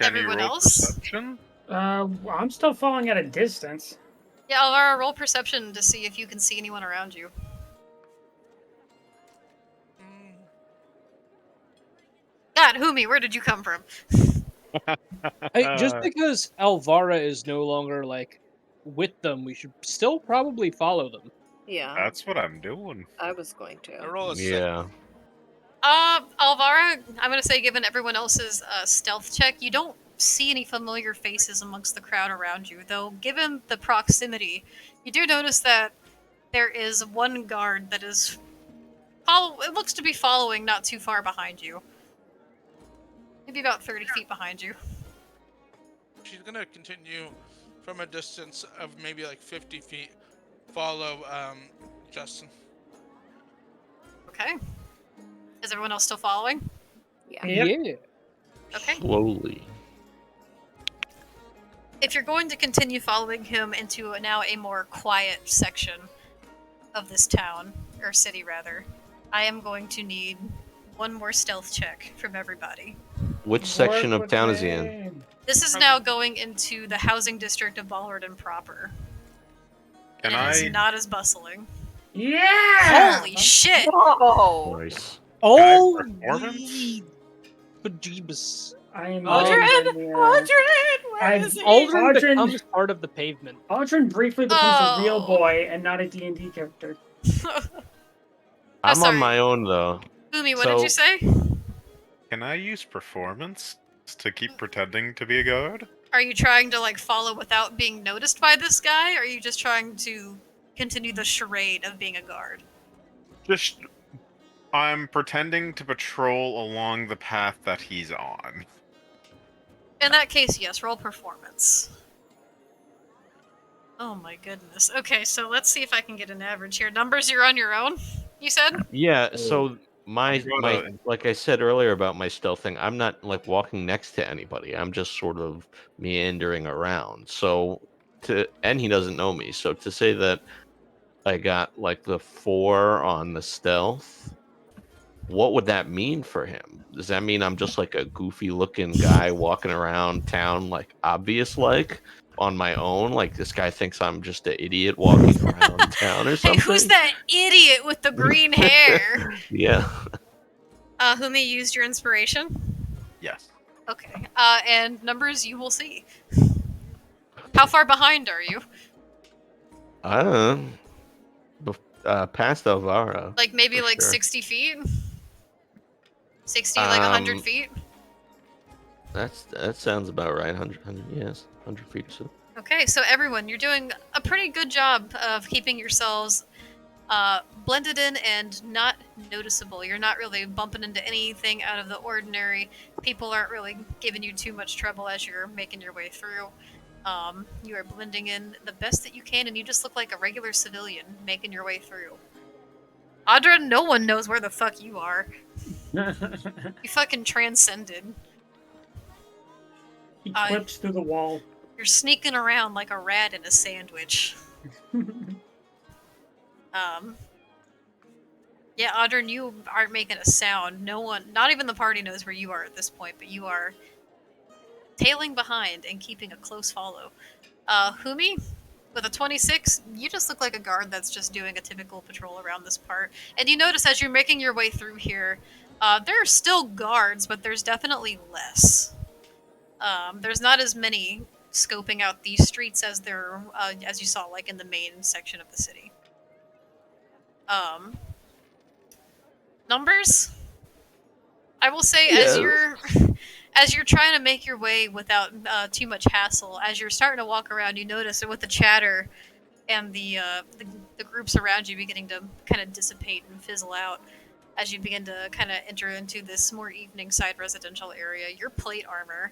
Speaker 1: Everyone
Speaker 6: you roll
Speaker 1: else?
Speaker 6: perception?
Speaker 2: I'm still following at a distance.
Speaker 1: Yeah, Alvaro, roll perception to see if you can see anyone around you.
Speaker 4: Mm,
Speaker 1: God, Humi, where did you come from?
Speaker 5: Just because Alvara is no longer like with them, we should still probably follow them.
Speaker 7: Yeah,
Speaker 6: That's what I'm doing.
Speaker 7: I was going
Speaker 4: I
Speaker 7: to.
Speaker 4: roll a 6.
Speaker 3: Yeah.
Speaker 1: Alvara, I'm gonna say, given everyone else's stealth check, you don't see any familiar faces amongst the crowd around you, though given the proximity, you do notice that there is one guard that is it looks to be following not too far behind you. Maybe about 30 feet behind you.
Speaker 4: She's gonna continue from a distance of maybe like 50 feet. Follow Justin.
Speaker 1: Okay. Is everyone else still following?
Speaker 7: Yeah.
Speaker 2: Yep.
Speaker 5: Yeah.
Speaker 1: Okay.
Speaker 3: Slowly.
Speaker 1: If you're going to continue following him into now a more quiet section of this town, or city rather, I am going to need one more stealth check from everybody.
Speaker 3: Which section
Speaker 2: Work
Speaker 3: of
Speaker 2: with
Speaker 3: town is he in?
Speaker 2: me.
Speaker 1: This is now going into the housing district of Ballarden proper.
Speaker 6: Can
Speaker 1: and it
Speaker 6: I?
Speaker 1: is not as bustling.
Speaker 2: Yeah!
Speaker 1: Holy shit!
Speaker 7: Whoa!
Speaker 3: Nice.
Speaker 5: Oh,
Speaker 6: performance?
Speaker 5: bejeebus.
Speaker 2: I am
Speaker 7: Aldrin!
Speaker 2: Aldrin,
Speaker 7: Aldrin! Where
Speaker 2: I've-
Speaker 7: is he?
Speaker 5: Aldrin
Speaker 2: Aldrin-
Speaker 5: becomes part of the pavement.
Speaker 2: Aldrin briefly becomes a real
Speaker 1: Oh.
Speaker 2: boy and not a D&D character.
Speaker 3: I'm
Speaker 1: sorry.
Speaker 3: on my own though.
Speaker 1: Umi, what did you say?
Speaker 6: Can I use performance to keep pretending to be a god?
Speaker 1: Are you trying to like follow without being noticed by this guy? Or are you just trying to continue the charade of being a guard?
Speaker 6: Just, I'm pretending to patrol along the path that he's on.
Speaker 1: In that case, yes, roll performance. Oh my goodness. Okay, so let's see if I can get an average here. Numbers, you're on your own, you said?
Speaker 3: Yeah, so
Speaker 6: I got
Speaker 3: like I said earlier about my stealth thing, I'm not like walking next to anybody. I'm just sort of meandering around. So and he doesn't know me. So to say that I got like the 4 on the stealth, what would that mean for him? Does that mean I'm just like a goofy looking guy walking around town, like obvious like on my own? Like this guy thinks I'm just an idiot walking around town or
Speaker 1: Hey,
Speaker 3: something?
Speaker 1: who's that idiot with the green hair?
Speaker 3: Yeah.
Speaker 1: Whom used your inspiration?
Speaker 6: Yes.
Speaker 1: Okay. And numbers, you will see. How far behind are you?
Speaker 3: I don't know. Past Elvira.
Speaker 1: Like maybe
Speaker 3: for
Speaker 1: like
Speaker 3: sure.
Speaker 1: 60 feet? 60, like 100
Speaker 3: Um,
Speaker 1: feet?
Speaker 3: That sounds about right. 100 yes. 100 feet or so.
Speaker 1: Okay, so everyone, you're doing a pretty good job of keeping yourselves blended in and not noticeable. You're not really bumping into anything out of the ordinary. People aren't really giving you too much trouble as you're making your way through. You are blending in the best that you can, and you just look like a regular civilian making your way through. Audra, no one knows where the fuck you are. You fucking transcended.
Speaker 2: He clips through the wall.
Speaker 1: You're sneaking around like a rat in a sandwich. Yeah, Audrey, you aren't making a sound. No one, not even the party knows where you are at this point, but you are tailing behind and keeping a close follow. Humi, with a 26, you just look like a guard that's just doing a typical patrol around this part. And you notice as you're making your way through here, there are still guards, but there's definitely less. There's not as many scoping out these streets as there, as you saw, like in the main section of the city. Numbers? I will say,
Speaker 3: Yes.
Speaker 1: as you're trying to make your way without too much hassle, as you're starting to walk around, you notice that with the chatter and the groups around you beginning to kind of dissipate and fizzle out, as you begin to kind of enter into this more evening side residential area, your plate armor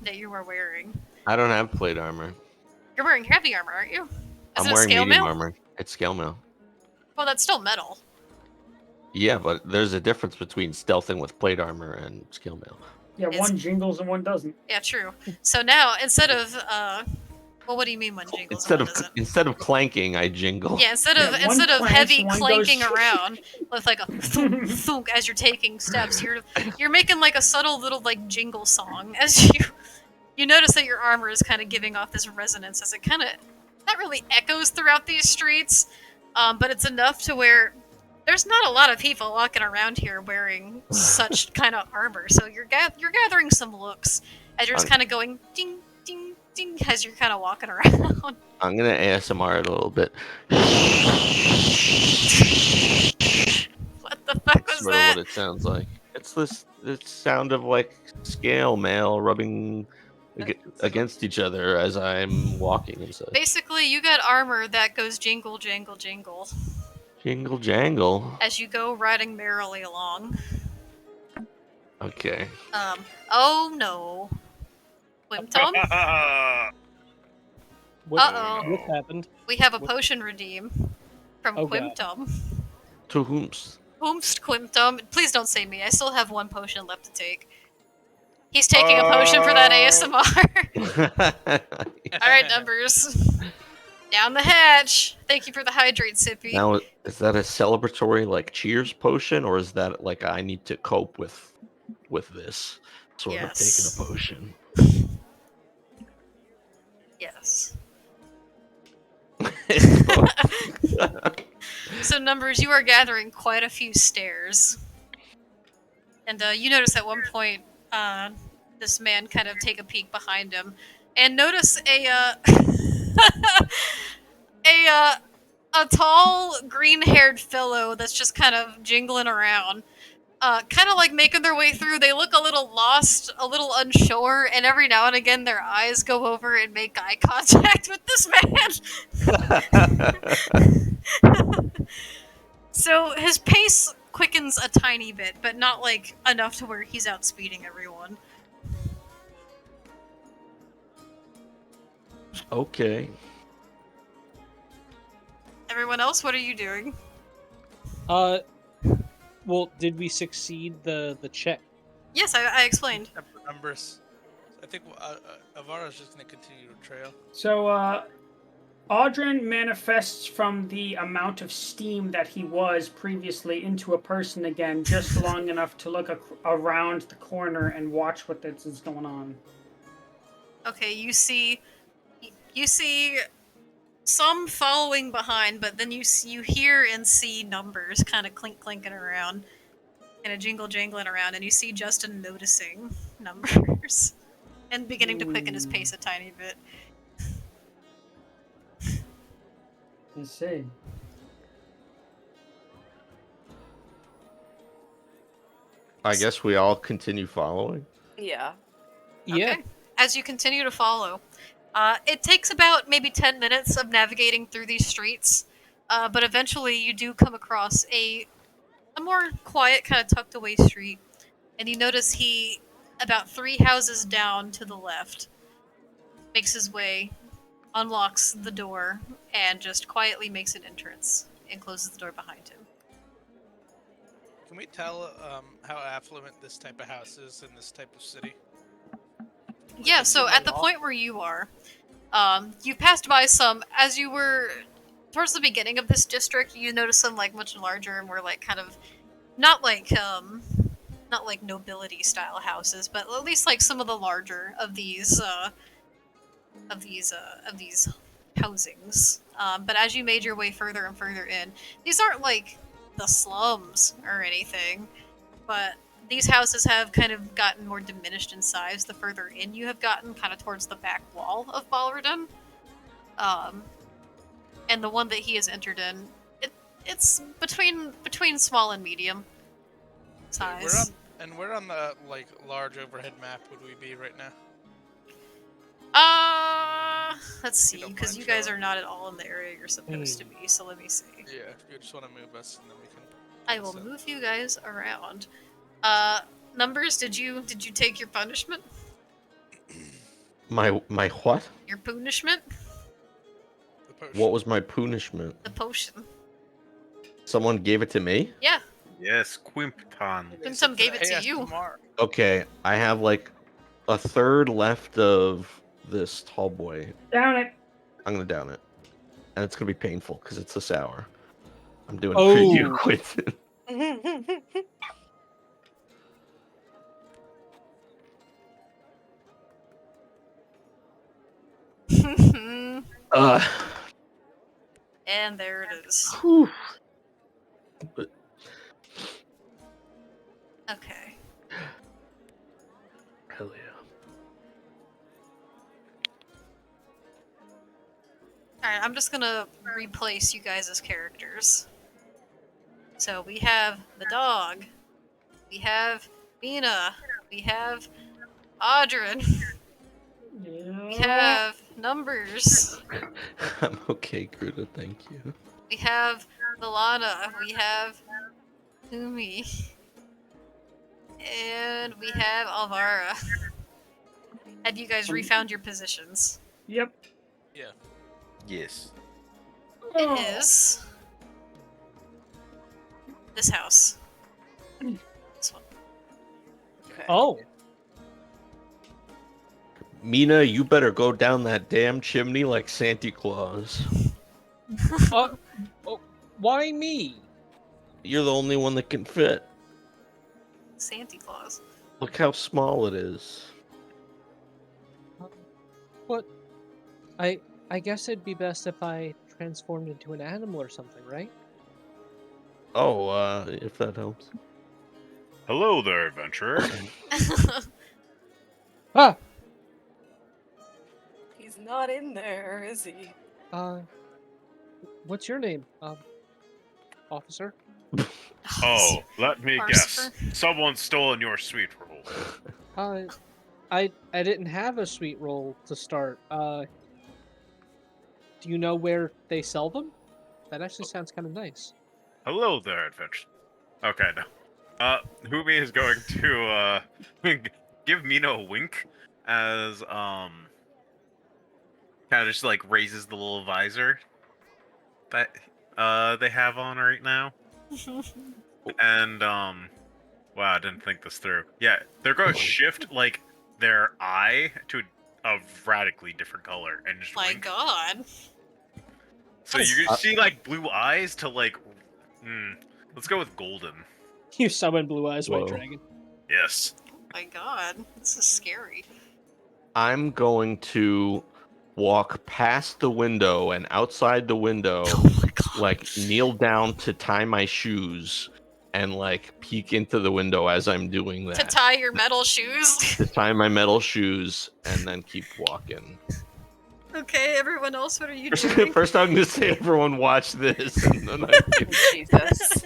Speaker 1: that you are wearing.
Speaker 3: I don't have plate armor.
Speaker 1: You're wearing heavy armor, aren't you?
Speaker 3: I'm
Speaker 1: Is it
Speaker 3: wearing
Speaker 1: scale
Speaker 3: medium
Speaker 1: mail?
Speaker 3: armor. It's scale mail.
Speaker 1: Well, that's still metal.
Speaker 3: Yeah, but there's a difference between stealthing with plate armor and scale mail.
Speaker 2: Yeah,
Speaker 1: It's-
Speaker 2: one jingles and one doesn't.
Speaker 1: Yeah, true. So now, instead of, well, what do you mean one jingles
Speaker 3: Instead
Speaker 1: and
Speaker 3: of
Speaker 1: one doesn't?
Speaker 3: instead of clanking, I jingle.
Speaker 1: Yeah, instead
Speaker 2: Yeah,
Speaker 1: of
Speaker 2: one
Speaker 1: instead of
Speaker 2: clanks,
Speaker 1: heavy
Speaker 2: one
Speaker 1: clanking
Speaker 2: goes-
Speaker 1: around with like a thunk thunk as you're taking steps, you're making like a subtle little like jingle song as you notice that your armor is kind of giving off this resonance as it kind of not really echoes throughout these streets, but it's enough to where there's not a lot of people walking around here wearing such kind of armor. So you're gathering some looks as you're just kind of going ding ding ding as you're kind of walking around.
Speaker 3: I'm gonna ASMR it a little bit.
Speaker 1: What the fuck was
Speaker 3: Sort of
Speaker 1: that?
Speaker 3: what it sounds like. It's the sound of like scale mail rubbing against each other as I'm walking and such.
Speaker 1: Basically, you got armor that goes jingle, jangle, jingle
Speaker 3: Jingle jangle.
Speaker 1: as you go riding merrily along.
Speaker 3: Okay.
Speaker 1: Oh no. Quimtum? Uh-oh.
Speaker 5: What happened?
Speaker 1: We have a potion redeem from
Speaker 5: Oh, God.
Speaker 1: Quimtum.
Speaker 3: To whomst?
Speaker 1: Whomst Quimtum? Please don't say me. I still have one potion left to take. He's taking a potion for that ASMR. Alright, numbers. Down the hatch. Thank you for the hydrate, Sippy.
Speaker 3: Now, is that a celebratory like cheers potion, or is that like I need to cope with this sort of taking
Speaker 1: Yes.
Speaker 3: a potion?
Speaker 1: Yes.
Speaker 3: It's both.
Speaker 1: So, numbers, you are gathering quite a few stairs. And you notice at one point, this man kind of take a peek behind him and notice a tall green-haired fellow that's just kind of jingling around. kind of like making their way through. They look a little lost, a little unsure, and every now and again their eyes go over and make eye contact with this man. So his pace quickens a tiny bit, but not like enough to where he's outspeeding everyone.
Speaker 3: Okay.
Speaker 1: Everyone else, what are you doing?
Speaker 5: Well, did we succeed the check?
Speaker 1: Yes, I explained.
Speaker 4: Numbers. I think Avara's just gonna continue to trail.
Speaker 2: So, Audrin manifests from the amount of steam that he was previously into a person again, just long enough to look around the corner and watch what is going on.
Speaker 1: Okay, you see some following behind, but then you hear and see numbers kind of clinking around, and a jingling around, and you see Justin noticing numbers and beginning to quicken his pace a tiny bit.
Speaker 2: I see.
Speaker 3: I guess we all continue following.
Speaker 7: Yeah.
Speaker 5: Yeah.
Speaker 1: Okay. As you continue to follow, it takes about maybe 10 minutes of navigating through these streets, but eventually you do come across a more quiet, kind of tucked away street, and you notice he, about 3 houses down to the left, makes his way, unlocks the door, and just quietly makes an entrance and closes the door behind him.
Speaker 4: Can we tell how affluent this type of house is in this type of city?
Speaker 1: Yeah, so at the point where you are, you passed by some, as you were towards the beginning of this district, you noticed some like much larger and more like kind of not like nobility style houses, but at least like some of the larger of these housings. But as you made your way further and further in, these aren't like the slums or anything, but these houses have kind of gotten more diminished in size the further in you have gotten, kind of towards the back wall of Balradon. And the one that he has entered in, it's between small and medium size.
Speaker 4: Where on the like large overhead map would we be right now?
Speaker 1: Let's see,
Speaker 4: don't
Speaker 1: because
Speaker 4: mind
Speaker 1: you guys
Speaker 4: showing.
Speaker 1: are not at all in the area you're supposed to be, so let me see.
Speaker 4: Yeah, if you just want to move us, and then we can.
Speaker 1: I will move you guys around. Numbers, did you take your punishment?
Speaker 3: My what?
Speaker 1: Your punishment?
Speaker 4: The potion.
Speaker 3: What was my punishment?
Speaker 1: The potion.
Speaker 3: Someone gave it to me?
Speaker 1: Yeah,
Speaker 6: Yes, Quimpton.
Speaker 1: Pimtum gave it to you.
Speaker 3: Okay, I have like a third left of this tall boy.
Speaker 2: Down it.
Speaker 3: I'm gonna down it. And it's gonna be painful because it's a sour. I'm doing it for you, Quentin.
Speaker 1: And there it is.
Speaker 3: Whew.
Speaker 1: Okay.
Speaker 3: Hell yeah.
Speaker 1: Alright, I'm just gonna replace you guys as characters. So we have the dog. We have Mina. We have Audrin. We have Numbers.
Speaker 3: I'm okay, Gruda, thank you.
Speaker 1: We have Milana. We have Umi. And we have Alvara. Have you guys refound your positions?
Speaker 2: Yep.
Speaker 4: Yeah.
Speaker 6: Yes.
Speaker 2: Oh.
Speaker 1: It is this house. This one.
Speaker 7: Okay.
Speaker 5: Oh,
Speaker 3: Mina, you better go down that damn chimney like Santa Claus.
Speaker 5: oh, why me?
Speaker 3: You're the only one that can fit.
Speaker 1: Santa Claus.
Speaker 3: Look how small it is.
Speaker 5: What? I guess it'd be best if I transformed into an animal or something, right?
Speaker 3: Oh, if that helps.
Speaker 6: Hello there, adventurer.
Speaker 5: Ah!
Speaker 7: He's not in there, is he?
Speaker 5: What's your name, officer?
Speaker 6: Oh, let me guess.
Speaker 1: Farcifer?
Speaker 6: Someone's stolen your sweet roll.
Speaker 5: I didn't have a sweet roll to start. Do you know where they sell them? That actually sounds kind of nice.
Speaker 6: Hello there, adventure. Okay, no. Humi is going to give Mina a wink as kind of just like raises the little visor that they have on right now. And wow, I didn't think this through. Yeah, they're going to shift like their eye to a radically different color and just
Speaker 1: My
Speaker 6: wink.
Speaker 1: God.
Speaker 6: So you see like blue eyes to like let's go with golden.
Speaker 5: You summon Blue Eyes White
Speaker 3: Whoa.
Speaker 5: Dragon.
Speaker 6: Yes.
Speaker 1: My God. This is scary.
Speaker 3: I'm going to walk past the window and outside the window,
Speaker 1: Oh my God.
Speaker 3: like kneel down to tie my shoes and like peek into the window as I'm doing
Speaker 1: To
Speaker 3: that.
Speaker 1: tie your metal shoes.
Speaker 3: To tie my metal shoes and then keep walking.
Speaker 1: Okay, everyone else, what are you doing?
Speaker 3: First, I'm gonna say everyone watch this, and then I
Speaker 7: Jesus.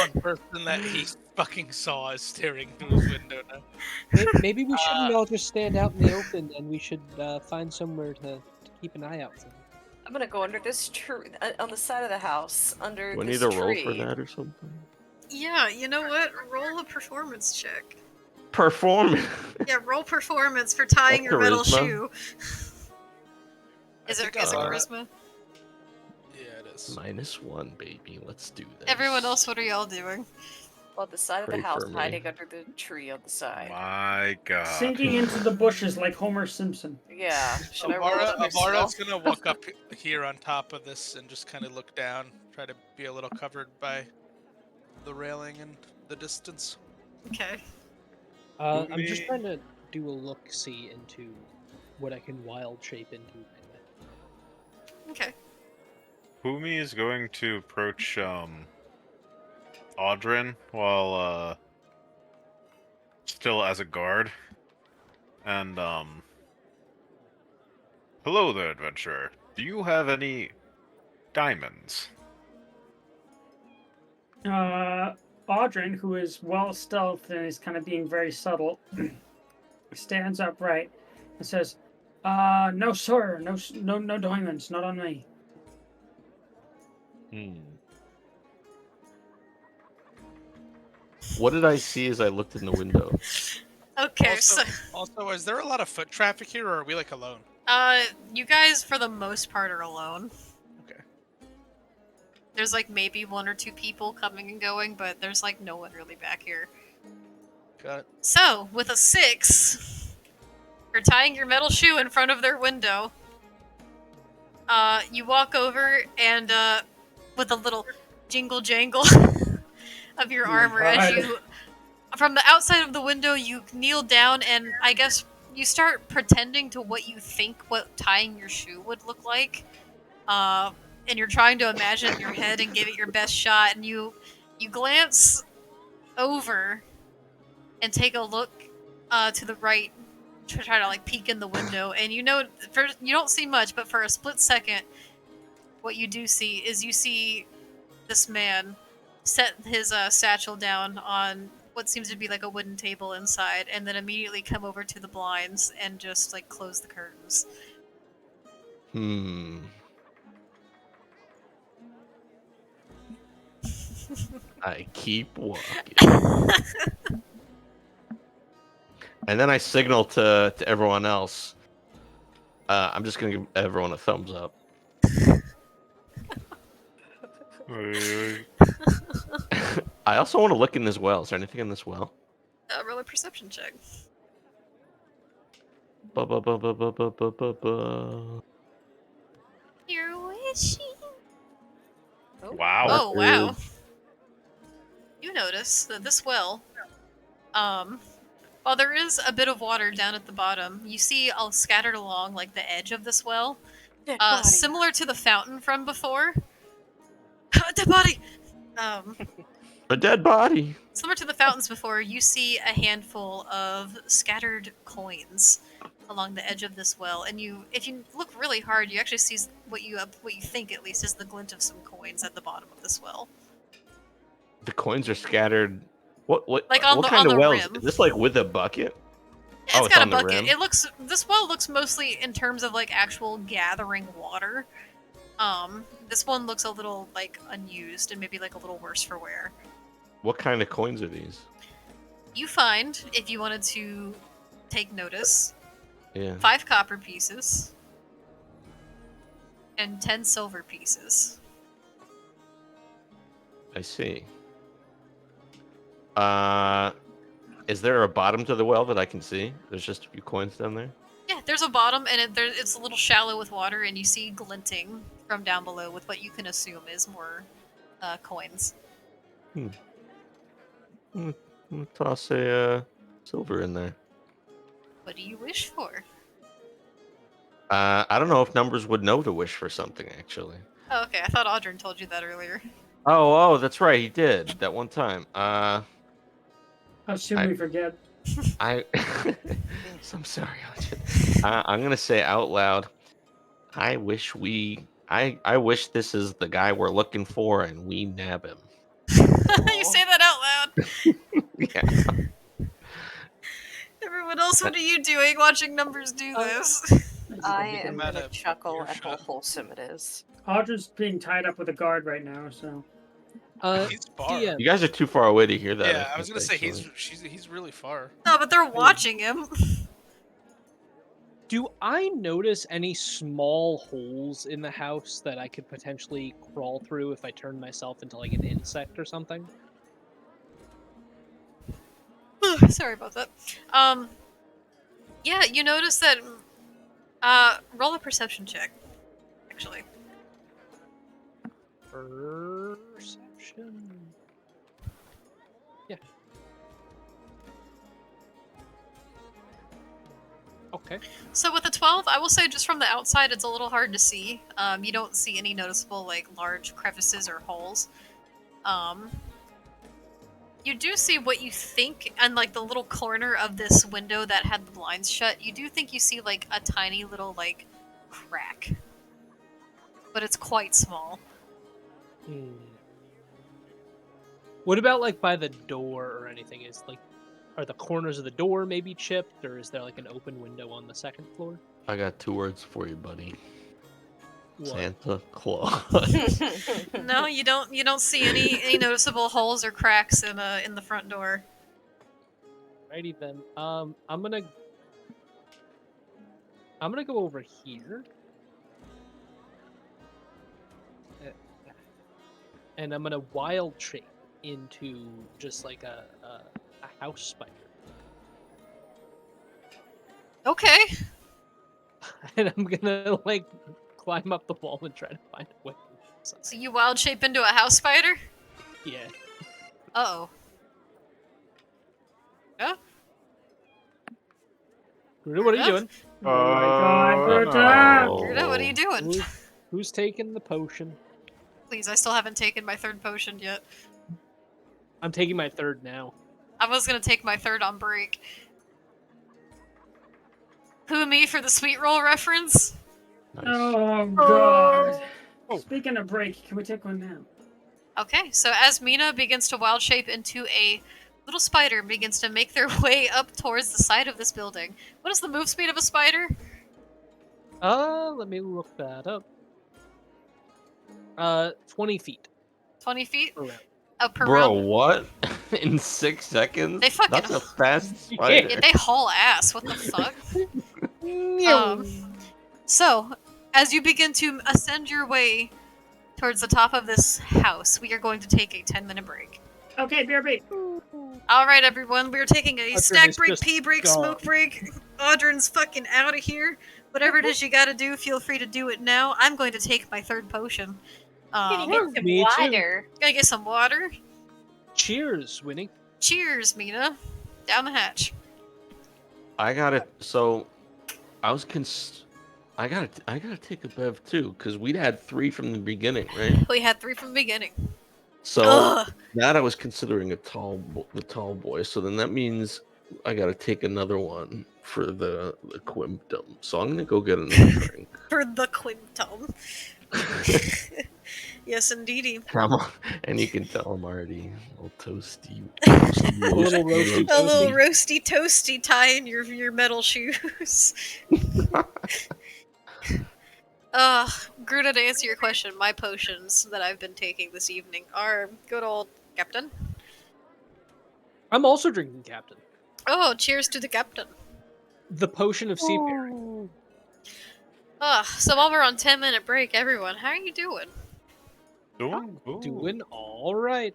Speaker 4: One person that he fucking saw is staring through his window now.
Speaker 5: Maybe we shouldn't all just stand out in the open, and we should find somewhere to keep an eye out for them.
Speaker 7: I'm gonna go under this tree on the side of the house, under
Speaker 3: do I
Speaker 7: this
Speaker 3: need a roll
Speaker 7: tree.
Speaker 3: for that or something.
Speaker 1: Yeah, you know what? Roll a performance check.
Speaker 3: Perform.
Speaker 1: Yeah, roll performance for tying your metal
Speaker 3: Charisma?
Speaker 1: shoe. Is it charisma?
Speaker 4: Yeah, it is.
Speaker 3: -1, baby. Let's do this.
Speaker 1: Everyone else, what are y'all doing?
Speaker 7: On the side of
Speaker 3: Pray
Speaker 7: the house,
Speaker 3: for me.
Speaker 7: hiding under the tree on the side.
Speaker 6: My God.
Speaker 2: Sinking into the bushes like Homer Simpson.
Speaker 7: Yeah. Should I roll another spell?
Speaker 4: Avara's gonna walk up here on top of this and just kind of look down, try to be a little covered by the railing and the distance.
Speaker 1: Okay.
Speaker 5: I'm just trying to do a look-see into what I can wild shape into.
Speaker 1: Okay.
Speaker 6: Humi is going to approach Audrin while still as a guard. And hello there, adventurer. Do you have any diamonds?
Speaker 2: Audrin, who is well stealthed and is kind of being very subtle, stands upright and says, no sir, no diamonds, not on me.
Speaker 3: What did I see as I looked in the window?
Speaker 1: Okay,
Speaker 4: Also, is there a lot of foot traffic here, or are we like alone?
Speaker 1: you guys for the most part are alone.
Speaker 4: Okay.
Speaker 1: There's like maybe 1 or 2 people coming and going, but there's like no one really back here.
Speaker 4: Got it.
Speaker 1: So, with a 6, you're tying your metal shoe in front of their window. You walk over and with a little jingle jangle of your armor as you, from the outside of the window, you kneel down and I guess you start pretending to what you think what tying your shoe would look like. And you're trying to imagine in your head and give it your best shot, and you glance over and take a look to the right to try to like peek in the window, and you know you don't see much, but for a split second what you do see is you see this man set his satchel down on what seems to be like a wooden table inside, and then immediately come over to the blinds and just like close the curtains.
Speaker 3: I keep walking. And then I signal to everyone else. I'm just gonna give everyone a thumbs up. I also want to look in this well. Is there anything in this well?
Speaker 1: Roll a perception check. You're wishing.
Speaker 6: Wow.
Speaker 1: Oh wow. You notice that this well, while there is a bit of water down at the bottom, you see all scattered along like the edge of this well, similar to the fountain from before. Dead body.
Speaker 3: A dead body.
Speaker 1: Similar to the fountains before, you see a handful of scattered coins along the edge of this well, and if you look really hard, you actually see what you think at least is the glint of some coins at the bottom of this well.
Speaker 3: The coins are scattered. What
Speaker 1: Like on
Speaker 3: what
Speaker 1: the-
Speaker 3: kind
Speaker 1: on
Speaker 3: of
Speaker 1: the
Speaker 3: wells?
Speaker 1: rim.
Speaker 3: Is this like with a bucket?
Speaker 1: It's
Speaker 3: Oh, it's
Speaker 1: got
Speaker 3: on
Speaker 1: a
Speaker 3: the
Speaker 1: bucket.
Speaker 3: rim?
Speaker 1: This well looks mostly in terms of like actual gathering water. This one looks a little like unused and maybe like a little worse for wear.
Speaker 3: What kind of coins are these?
Speaker 1: You find, if you wanted to take notice,
Speaker 3: Yeah.
Speaker 1: 5 copper pieces and 10 silver pieces.
Speaker 3: I see. Is there a bottom to the well that I can see? There's just a few coins down there.
Speaker 1: Yeah, there's a bottom, and it's a little shallow with water, and you see glinting from down below with what you can assume is more coins.
Speaker 3: I'll toss a silver in there.
Speaker 1: What do you wish for?
Speaker 3: I don't know if numbers would know to wish for something, actually.
Speaker 1: Oh, okay. I thought Audrin told you that earlier.
Speaker 3: Oh, that's right. He did that one time.
Speaker 2: How soon
Speaker 3: I-
Speaker 2: we forget?
Speaker 3: So I'm sorry, Audrey. I'm gonna say out loud. I wish this is the guy we're looking for, and we nab him.
Speaker 1: You say that out loud.
Speaker 3: Yeah.
Speaker 1: Everyone else, what are you doing watching numbers do this?
Speaker 7: I am
Speaker 4: I'm at
Speaker 7: gonna
Speaker 4: a
Speaker 7: chuckle at how
Speaker 4: earshot.
Speaker 7: wholesome it is.
Speaker 2: Audrey's being tied up with a guard right now, so.
Speaker 4: He's far.
Speaker 5: DM,
Speaker 3: You guys are too far away to hear that.
Speaker 4: Yeah, I was
Speaker 3: think,
Speaker 4: gonna say
Speaker 3: actually.
Speaker 4: he's really far.
Speaker 1: No, but they're watching him.
Speaker 5: do I notice any small holes in the house that I could potentially crawl through if I turned myself into like an insect or something?
Speaker 1: Sorry about that. Yeah, you notice that. Roll a perception check. Actually,
Speaker 5: Perception. Yeah. Okay.
Speaker 1: so with a 12, I will say just from the outside, it's a little hard to see. You don't see any noticeable like large crevices or holes. You do see what you think, and like the little corner of this window that had the blinds shut. You do think you see like a tiny little like crack, but it's quite small.
Speaker 5: Hmm. What about like by the door or anything? Are the corners of the door maybe chipped, or is there like an open window on the second floor?
Speaker 3: I got 2 words for you, buddy.
Speaker 5: What?
Speaker 3: Santa Claus.
Speaker 1: No, you don't. You don't see any noticeable holes or cracks in the front door.
Speaker 5: Righty then. I'm gonna go over here. And I'm gonna wild shape into just like a house spider.
Speaker 1: Okay.
Speaker 5: And I'm gonna like climb up the wall and try to find a way.
Speaker 1: So you wild shape into a house spider?
Speaker 5: Yeah.
Speaker 1: Uh-oh. Yeah?
Speaker 5: Gruda, what are you
Speaker 1: Yeah.
Speaker 5: doing?
Speaker 2: Oh my god, Berta!
Speaker 1: Gruda, what are you doing?
Speaker 5: Who's taking the potion?
Speaker 1: Please, I still haven't taken my 3rd potion yet.
Speaker 5: I'm taking my 3rd now.
Speaker 1: I was gonna take my 3rd on break. Who me for the sweet roll reference?
Speaker 3: Nice.
Speaker 2: Oh god.
Speaker 5: Oh.
Speaker 2: Speaking of break, can we take one now?
Speaker 1: Okay, so as Mina begins to wild shape into a little spider and begins to make their way up towards the side of this building. What is the move speed of a spider?
Speaker 5: Let me look that up. 20 feet
Speaker 1: 20 feet?
Speaker 5: around.
Speaker 1: Per
Speaker 3: Bro,
Speaker 1: round?
Speaker 3: what? In 6 seconds?
Speaker 1: They fucking-
Speaker 3: That's a fast spider.
Speaker 1: Yeah, they haul ass. What the fuck? So, as you begin to ascend your way towards the top of this house, we are going to take a 10-minute break.
Speaker 2: Okay, BRB.
Speaker 1: All right, everyone, we're taking a
Speaker 5: Audrin
Speaker 1: snack
Speaker 5: is
Speaker 1: break,
Speaker 5: just
Speaker 1: pee break,
Speaker 5: gone.
Speaker 1: smoke break. Audrin's fucking out of here. Whatever it is you gotta do, feel free to do it now. I'm going to take my 3rd potion.
Speaker 7: Can you get some
Speaker 5: me too.
Speaker 7: water?
Speaker 1: Gotta get some water.
Speaker 5: Cheers, Winnie.
Speaker 1: Cheers, Mina. Down the hatch.
Speaker 3: I gotta. So, I was I gotta take a bev too, because we'd had 3 from the beginning, right?
Speaker 1: We had 3 from the beginning.
Speaker 3: So
Speaker 1: Ugh.
Speaker 3: that I was considering the tall boy. So then that means I gotta take another one for the quintum. So I'm gonna go get another drink.
Speaker 1: For the quintum. Yes, indeedy.
Speaker 3: Come on, and you can tell I'm already a little toasty.
Speaker 5: A little roasty
Speaker 1: A little
Speaker 5: toasty.
Speaker 1: roasty toasty tie in your metal shoes. Gruda, to answer your question, my potions that I've been taking this evening are good old Captain.
Speaker 5: I'm also drinking Captain.
Speaker 1: Oh, cheers to the Captain.
Speaker 5: The potion of seafaring.
Speaker 1: So while we're on 10-minute break, everyone, how are you doing?
Speaker 6: Doing good.
Speaker 5: Doing all right.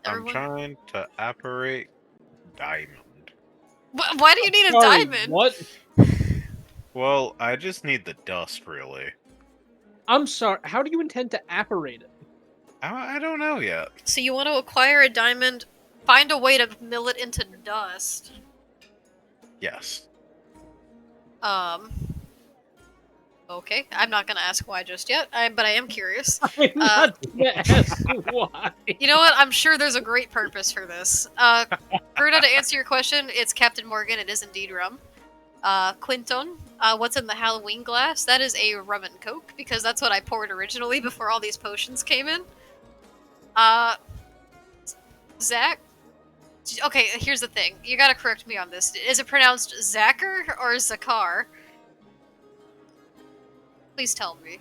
Speaker 6: I'm
Speaker 1: Everyone?
Speaker 6: trying to apparate diamond.
Speaker 1: Why do you need a
Speaker 5: Sorry,
Speaker 1: diamond?
Speaker 5: what?
Speaker 6: Well, I just need the dust, really.
Speaker 5: I'm sorry. How do you intend to apparate it?
Speaker 6: I don't know yet.
Speaker 1: So you want to acquire a diamond, find a way to mill it into dust.
Speaker 6: Yes.
Speaker 1: Okay, I'm not gonna ask why just yet, but I am curious.
Speaker 5: I'm not gonna ask why.
Speaker 1: You know what? I'm sure there's a great purpose for this. Gruda, to answer your question, it's Captain Morgan. It is indeed rum. Quinton, what's in the Halloween glass? That is a rum and coke, because that's what I poured originally before all these potions came in. Zach? Okay, here's the thing. You gotta correct me on this. Is it pronounced Zacher or Zakar? Please tell me.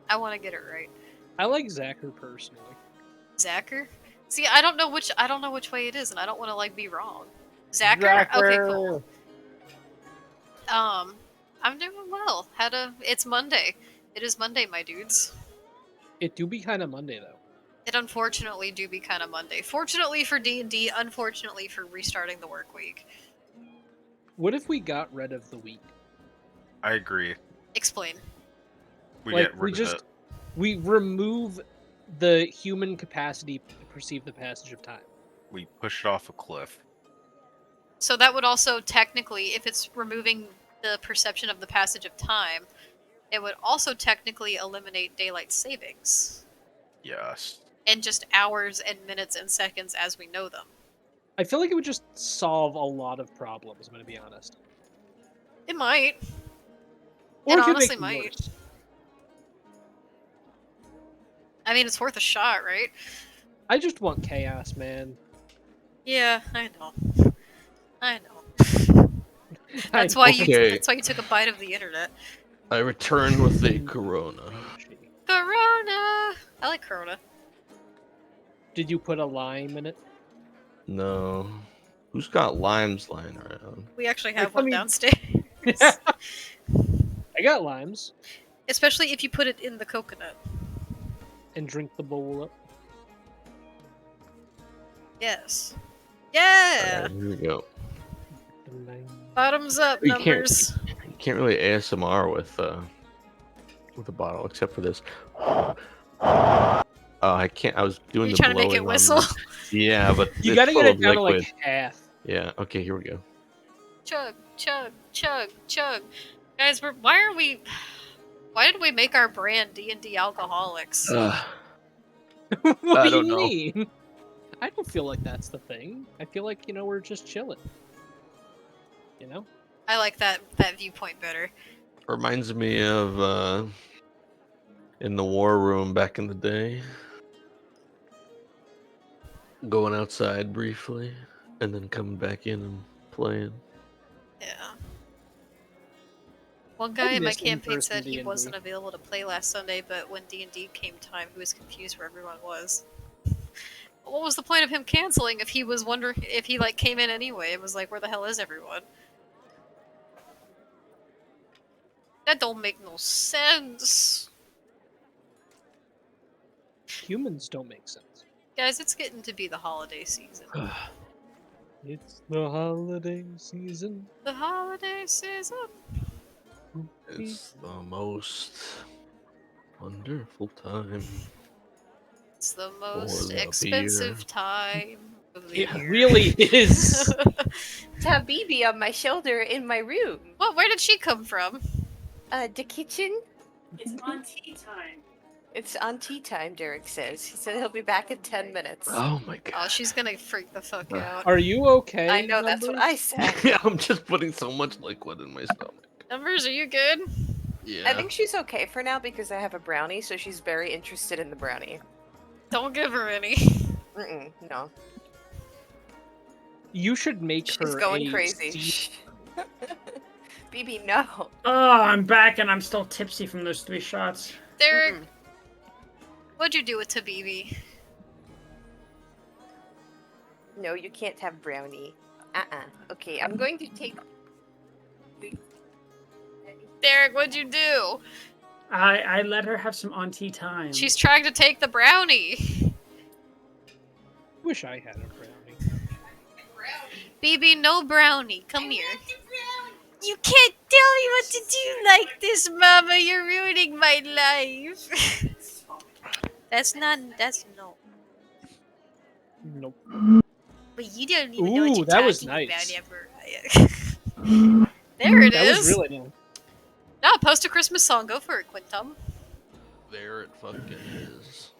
Speaker 1: I want to get it right.
Speaker 5: I like Zacher personally.
Speaker 1: Zacher? See, I don't know which way it is, and I don't want to like be wrong. Zacher? Okay, cool. I'm doing well. It's Monday. It is Monday, my dudes.
Speaker 5: It do be kind of Monday though.
Speaker 1: It unfortunately do be kind of Monday. Fortunately for D&D, unfortunately for restarting the work week.
Speaker 5: What if we got rid of the week?
Speaker 6: I agree.
Speaker 1: Explain.
Speaker 6: We
Speaker 5: Like,
Speaker 6: get rid of it.
Speaker 5: we remove the human capacity to perceive the passage of time.
Speaker 6: We push it off a cliff.
Speaker 1: So that would also technically, if it's removing the perception of the passage of time, it would also technically eliminate daylight savings.
Speaker 6: Yes.
Speaker 1: And just hours and minutes and seconds as we know them.
Speaker 5: I feel like it would just solve a lot of problems, I'm gonna be honest.
Speaker 1: It might.
Speaker 5: Or
Speaker 1: It
Speaker 5: it could
Speaker 1: honestly
Speaker 5: make
Speaker 1: might.
Speaker 5: worse.
Speaker 1: I mean, it's worth a shot, right?
Speaker 5: I just want chaos, man.
Speaker 1: Yeah, I know. I know. That's why you.
Speaker 3: Okay.
Speaker 1: That's why you took a bite of the internet.
Speaker 3: I return with a Corona.
Speaker 1: Corona. I like Corona.
Speaker 5: Did you put a lime in it?
Speaker 3: No. Who's got limes lying around?
Speaker 1: We actually have
Speaker 5: I
Speaker 1: one
Speaker 5: mean-
Speaker 1: downstairs.
Speaker 5: I got limes.
Speaker 1: Especially if you put it in the coconut.
Speaker 5: And drink the bowl up.
Speaker 1: Yes. Yeah.
Speaker 3: Alright, here we go.
Speaker 1: Bottoms up
Speaker 3: You can't-
Speaker 1: numbers.
Speaker 3: You can't really ASMR with a bottle except for this. Oh, I can't. I was doing
Speaker 1: You
Speaker 3: the
Speaker 1: trying to make
Speaker 3: blowing
Speaker 1: it
Speaker 3: on
Speaker 1: whistle?
Speaker 3: Yeah, but
Speaker 5: You
Speaker 3: it's
Speaker 5: gotta
Speaker 3: full
Speaker 5: get it
Speaker 3: of
Speaker 5: down to
Speaker 3: liquid.
Speaker 5: like half.
Speaker 3: Yeah. Okay. Here we go.
Speaker 1: Chug, chug, chug, chug. Guys, why did we make our brand D&D Alcoholics?
Speaker 5: What
Speaker 3: I
Speaker 5: do
Speaker 3: don't
Speaker 5: you
Speaker 3: know.
Speaker 5: mean? I don't feel like that's the thing. I feel like, we're just chilling. You know?
Speaker 1: I like that viewpoint better.
Speaker 3: Reminds me of in the war room back in the day. Going outside briefly and then coming back in and playing.
Speaker 1: Yeah. One guy in my
Speaker 5: miss
Speaker 1: campaign
Speaker 5: in-person
Speaker 1: said he
Speaker 5: D&D.
Speaker 1: wasn't available to play last Sunday, but when D&D came time, he was confused where everyone was. What was the point of him canceling if he was wondering if he came in anyway? It was like, where the hell is everyone? That don't make no sense.
Speaker 5: Humans don't make sense.
Speaker 1: Guys, it's getting to be the holiday season.
Speaker 5: It's the holiday season.
Speaker 1: The holiday season.
Speaker 3: It's the most wonderful time.
Speaker 1: It's the most
Speaker 3: the
Speaker 1: expensive
Speaker 3: beer.
Speaker 1: time of the
Speaker 5: It
Speaker 1: year.
Speaker 5: really is.
Speaker 7: Tabibi on my shoulder in my room.
Speaker 1: Well, where did she come from?
Speaker 7: The kitchen?
Speaker 2: It's on tea time.
Speaker 7: It's on tea time, Derek says. He said he'll be back in 10 minutes.
Speaker 3: Oh my
Speaker 1: Oh,
Speaker 3: god.
Speaker 1: she's gonna freak the fuck out.
Speaker 5: Are you okay?
Speaker 7: I know, that's what
Speaker 5: Numbers?
Speaker 7: I said.
Speaker 3: Yeah, I'm just putting so much liquid in my stomach.
Speaker 1: Numbers, are you good?
Speaker 3: Yeah.
Speaker 7: I think she's okay for now because I have a brownie, so she's very interested in the brownie.
Speaker 1: Don't give her any.
Speaker 7: No.
Speaker 5: You should make
Speaker 7: She's
Speaker 5: her
Speaker 7: going
Speaker 5: a
Speaker 7: crazy.
Speaker 5: seed-
Speaker 7: BB, no.
Speaker 2: Oh, I'm back and I'm still tipsy from those 3 shots.
Speaker 1: Derek, what'd you do with Tabibi?
Speaker 7: No, you can't have brownie. Okay, I'm going to take.
Speaker 1: Derek, what'd you do?
Speaker 2: I let her have some auntie time.
Speaker 1: She's trying to take the brownie.
Speaker 5: Wish I had a brownie.
Speaker 1: BB, no brownie. Come here. You can't tell me what to do like this, Mama. You're ruining my life. That's no.
Speaker 5: Nope.
Speaker 1: But you don't even know what
Speaker 5: Ooh,
Speaker 1: you're
Speaker 5: that was
Speaker 1: talking
Speaker 5: nice.
Speaker 1: about ever. There it
Speaker 5: That
Speaker 1: is.
Speaker 5: was really nice.
Speaker 1: No, post a Christmas song. Go for it, Quintum.
Speaker 3: There it fucking is.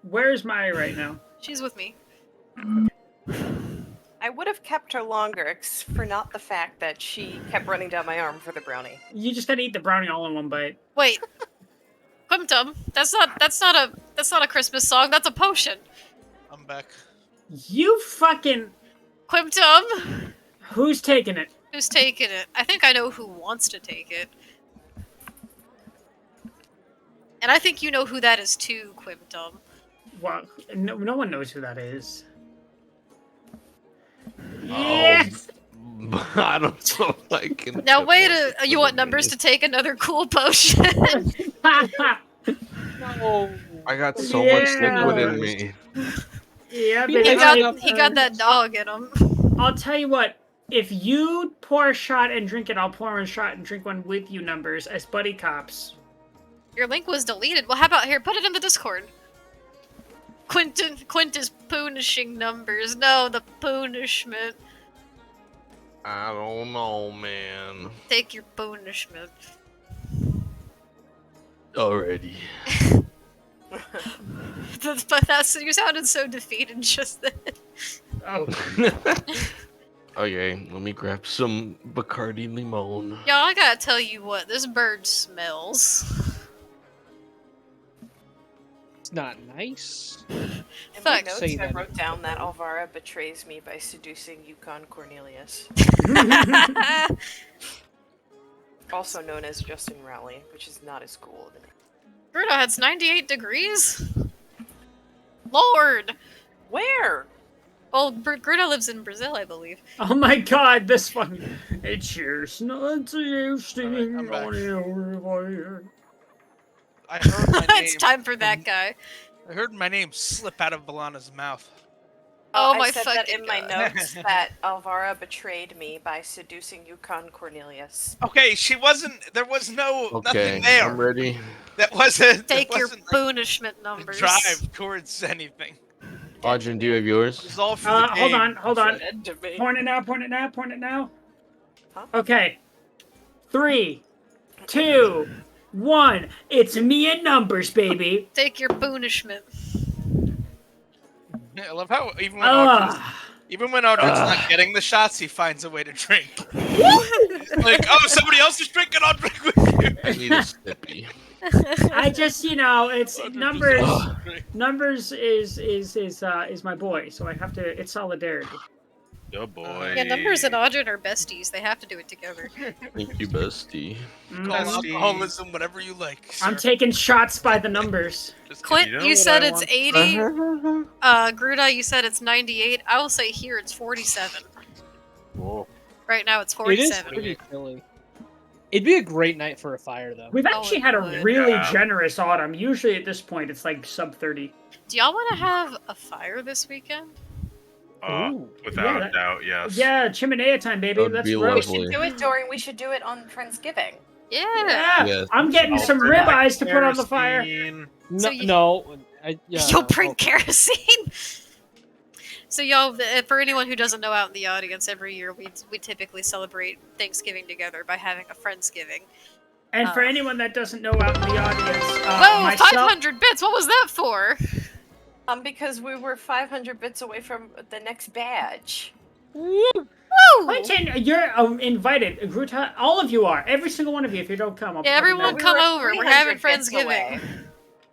Speaker 2: Where's Maya right now?
Speaker 1: She's with me.
Speaker 7: I would have kept her longer for not the fact that she kept running down my arm for the brownie.
Speaker 2: You just gotta eat the brownie all in one bite.
Speaker 1: Wait, Quintum. That's not a Christmas song. That's a potion.
Speaker 4: I'm back.
Speaker 2: You fucking...
Speaker 1: Quintum.
Speaker 2: Who's taking it?
Speaker 1: Who's taking it? I think I know who wants to take it. And I think you know who that is too, Quintum.
Speaker 2: Well, no one knows who that is.
Speaker 3: Yes! I don't know if I can.
Speaker 1: Now wait you want Numbers to take another cool potion?
Speaker 5: No.
Speaker 3: I got so much liquid in me.
Speaker 2: Yeah,
Speaker 5: He
Speaker 2: baby.
Speaker 1: he got that dog in him.
Speaker 2: I'll tell you what. If you pour a shot and drink it, I'll pour a shot and drink one with you, Numbers, as buddy cops.
Speaker 1: Your link was deleted. Well, how about here? Put it in the Discord. Quint is punishing Numbers. No, the punishment.
Speaker 3: I don't know, man.
Speaker 1: Take your punishment.
Speaker 3: Already.
Speaker 1: But you sounded so defeated just then.
Speaker 2: Oh.
Speaker 3: Okay, let me grab some Bacardi Limon.
Speaker 1: Yo, I gotta tell you what, this bird smells.
Speaker 5: It's not nice.
Speaker 7: In my
Speaker 1: Fuck.
Speaker 7: notes,
Speaker 5: Say
Speaker 7: I
Speaker 5: that.
Speaker 7: wrote down that Alvara betrays me by seducing Yukon Cornelius, also known as Justin Rowley, which is not as cool.
Speaker 1: Bruno, it's 98 degrees? Lord!
Speaker 7: Where?
Speaker 1: Well, Gruda lives in Brazil, I believe.
Speaker 2: Oh my god, this one. It's yours. Not tasting
Speaker 4: I'm back.
Speaker 2: on your
Speaker 4: I heard my name.
Speaker 1: It's time for that guy.
Speaker 4: I heard my name slip out of Valana's mouth.
Speaker 1: Oh
Speaker 7: I
Speaker 1: my
Speaker 7: said that
Speaker 1: fucking
Speaker 7: in my
Speaker 1: God.
Speaker 7: notes that Alvara betrayed me by seducing Yukon Cornelius.
Speaker 4: Okay, she wasn't. There was no
Speaker 3: Okay,
Speaker 4: nothing there.
Speaker 3: I'm ready.
Speaker 4: That wasn't.
Speaker 1: Take
Speaker 4: that
Speaker 1: your
Speaker 4: wasn't,
Speaker 1: punishment
Speaker 4: like,
Speaker 1: numbers.
Speaker 4: drive towards anything.
Speaker 3: Audrey, do you have
Speaker 4: It
Speaker 3: yours?
Speaker 4: was all for the
Speaker 2: hold
Speaker 4: game.
Speaker 2: on, hold on.
Speaker 7: End of me.
Speaker 2: Point it now, point it now, point it now.
Speaker 7: Huh?
Speaker 2: Okay. 3, 2, 1. It's me and Numbers, baby.
Speaker 1: Take your punishment.
Speaker 4: Yeah, I love how even when Audrey's
Speaker 2: Ugh.
Speaker 4: not getting the shots, he finds a way to drink. Like, oh, somebody else is drinking, I'll drink with you.
Speaker 3: I need a sippy.
Speaker 2: I just, it's
Speaker 4: Audrey
Speaker 2: Numbers.
Speaker 4: just loves to drink.
Speaker 2: Numbers is my boy, so I have to. It's solidarity.
Speaker 6: Oh boy.
Speaker 1: Yeah, Numbers and Audrey are besties. They have to do it together.
Speaker 3: Thank you, bestie.
Speaker 4: Call
Speaker 6: Bestie.
Speaker 4: alcoholism whatever you like.
Speaker 2: I'm
Speaker 4: sir.
Speaker 2: taking shots by the numbers.
Speaker 4: Just
Speaker 1: Clint,
Speaker 6: You know
Speaker 1: you
Speaker 6: what
Speaker 1: said
Speaker 6: I
Speaker 1: it's
Speaker 6: want?
Speaker 1: 80. Gruda, you said it's 98. I will say here it's 47.
Speaker 6: Whoa.
Speaker 1: Right now it's
Speaker 5: It is
Speaker 1: 47.
Speaker 5: pretty chilly. It'd be a great night for a fire, though.
Speaker 2: We've
Speaker 1: Oh,
Speaker 2: actually
Speaker 1: it
Speaker 2: had a
Speaker 1: would.
Speaker 2: really
Speaker 6: Yeah.
Speaker 2: generous autumn. Usually at this point, it's like sub 30.
Speaker 1: Do y'all want to have a fire this weekend?
Speaker 5: Ooh.
Speaker 6: Without
Speaker 2: Yeah,
Speaker 6: a doubt, yes.
Speaker 2: Yeah, chimenea time, baby.
Speaker 3: That'd
Speaker 2: Let's
Speaker 3: be
Speaker 2: roast.
Speaker 7: We should
Speaker 3: lovely.
Speaker 7: do it during. We should do it on Friendsgiving.
Speaker 1: Yeah.
Speaker 2: Yeah,
Speaker 3: Yes.
Speaker 2: I'm getting some
Speaker 6: I'll bring
Speaker 2: ribeyes to put on the fire.
Speaker 6: kerosene.
Speaker 5: No,
Speaker 1: So you-
Speaker 5: no. Yeah,
Speaker 1: You'll bring
Speaker 5: oh,
Speaker 1: kerosene. So y'all, for anyone who doesn't know out in the audience, every year we typically celebrate Thanksgiving together by having a Friendsgiving.
Speaker 2: And for anyone that doesn't know out in the audience,
Speaker 1: Whoa,
Speaker 2: myself,
Speaker 1: 500 bits! What was that for?
Speaker 7: Because we were 500 bits away from the next badge.
Speaker 1: Woo!
Speaker 2: Quentin, you're invited. Gruta, all of you are. Every single one of you. If you don't come, I'll
Speaker 1: Yeah, everyone
Speaker 7: We
Speaker 1: come
Speaker 7: were
Speaker 1: over. We're
Speaker 7: 300
Speaker 1: having
Speaker 7: bits
Speaker 1: Friendsgiving.
Speaker 7: away.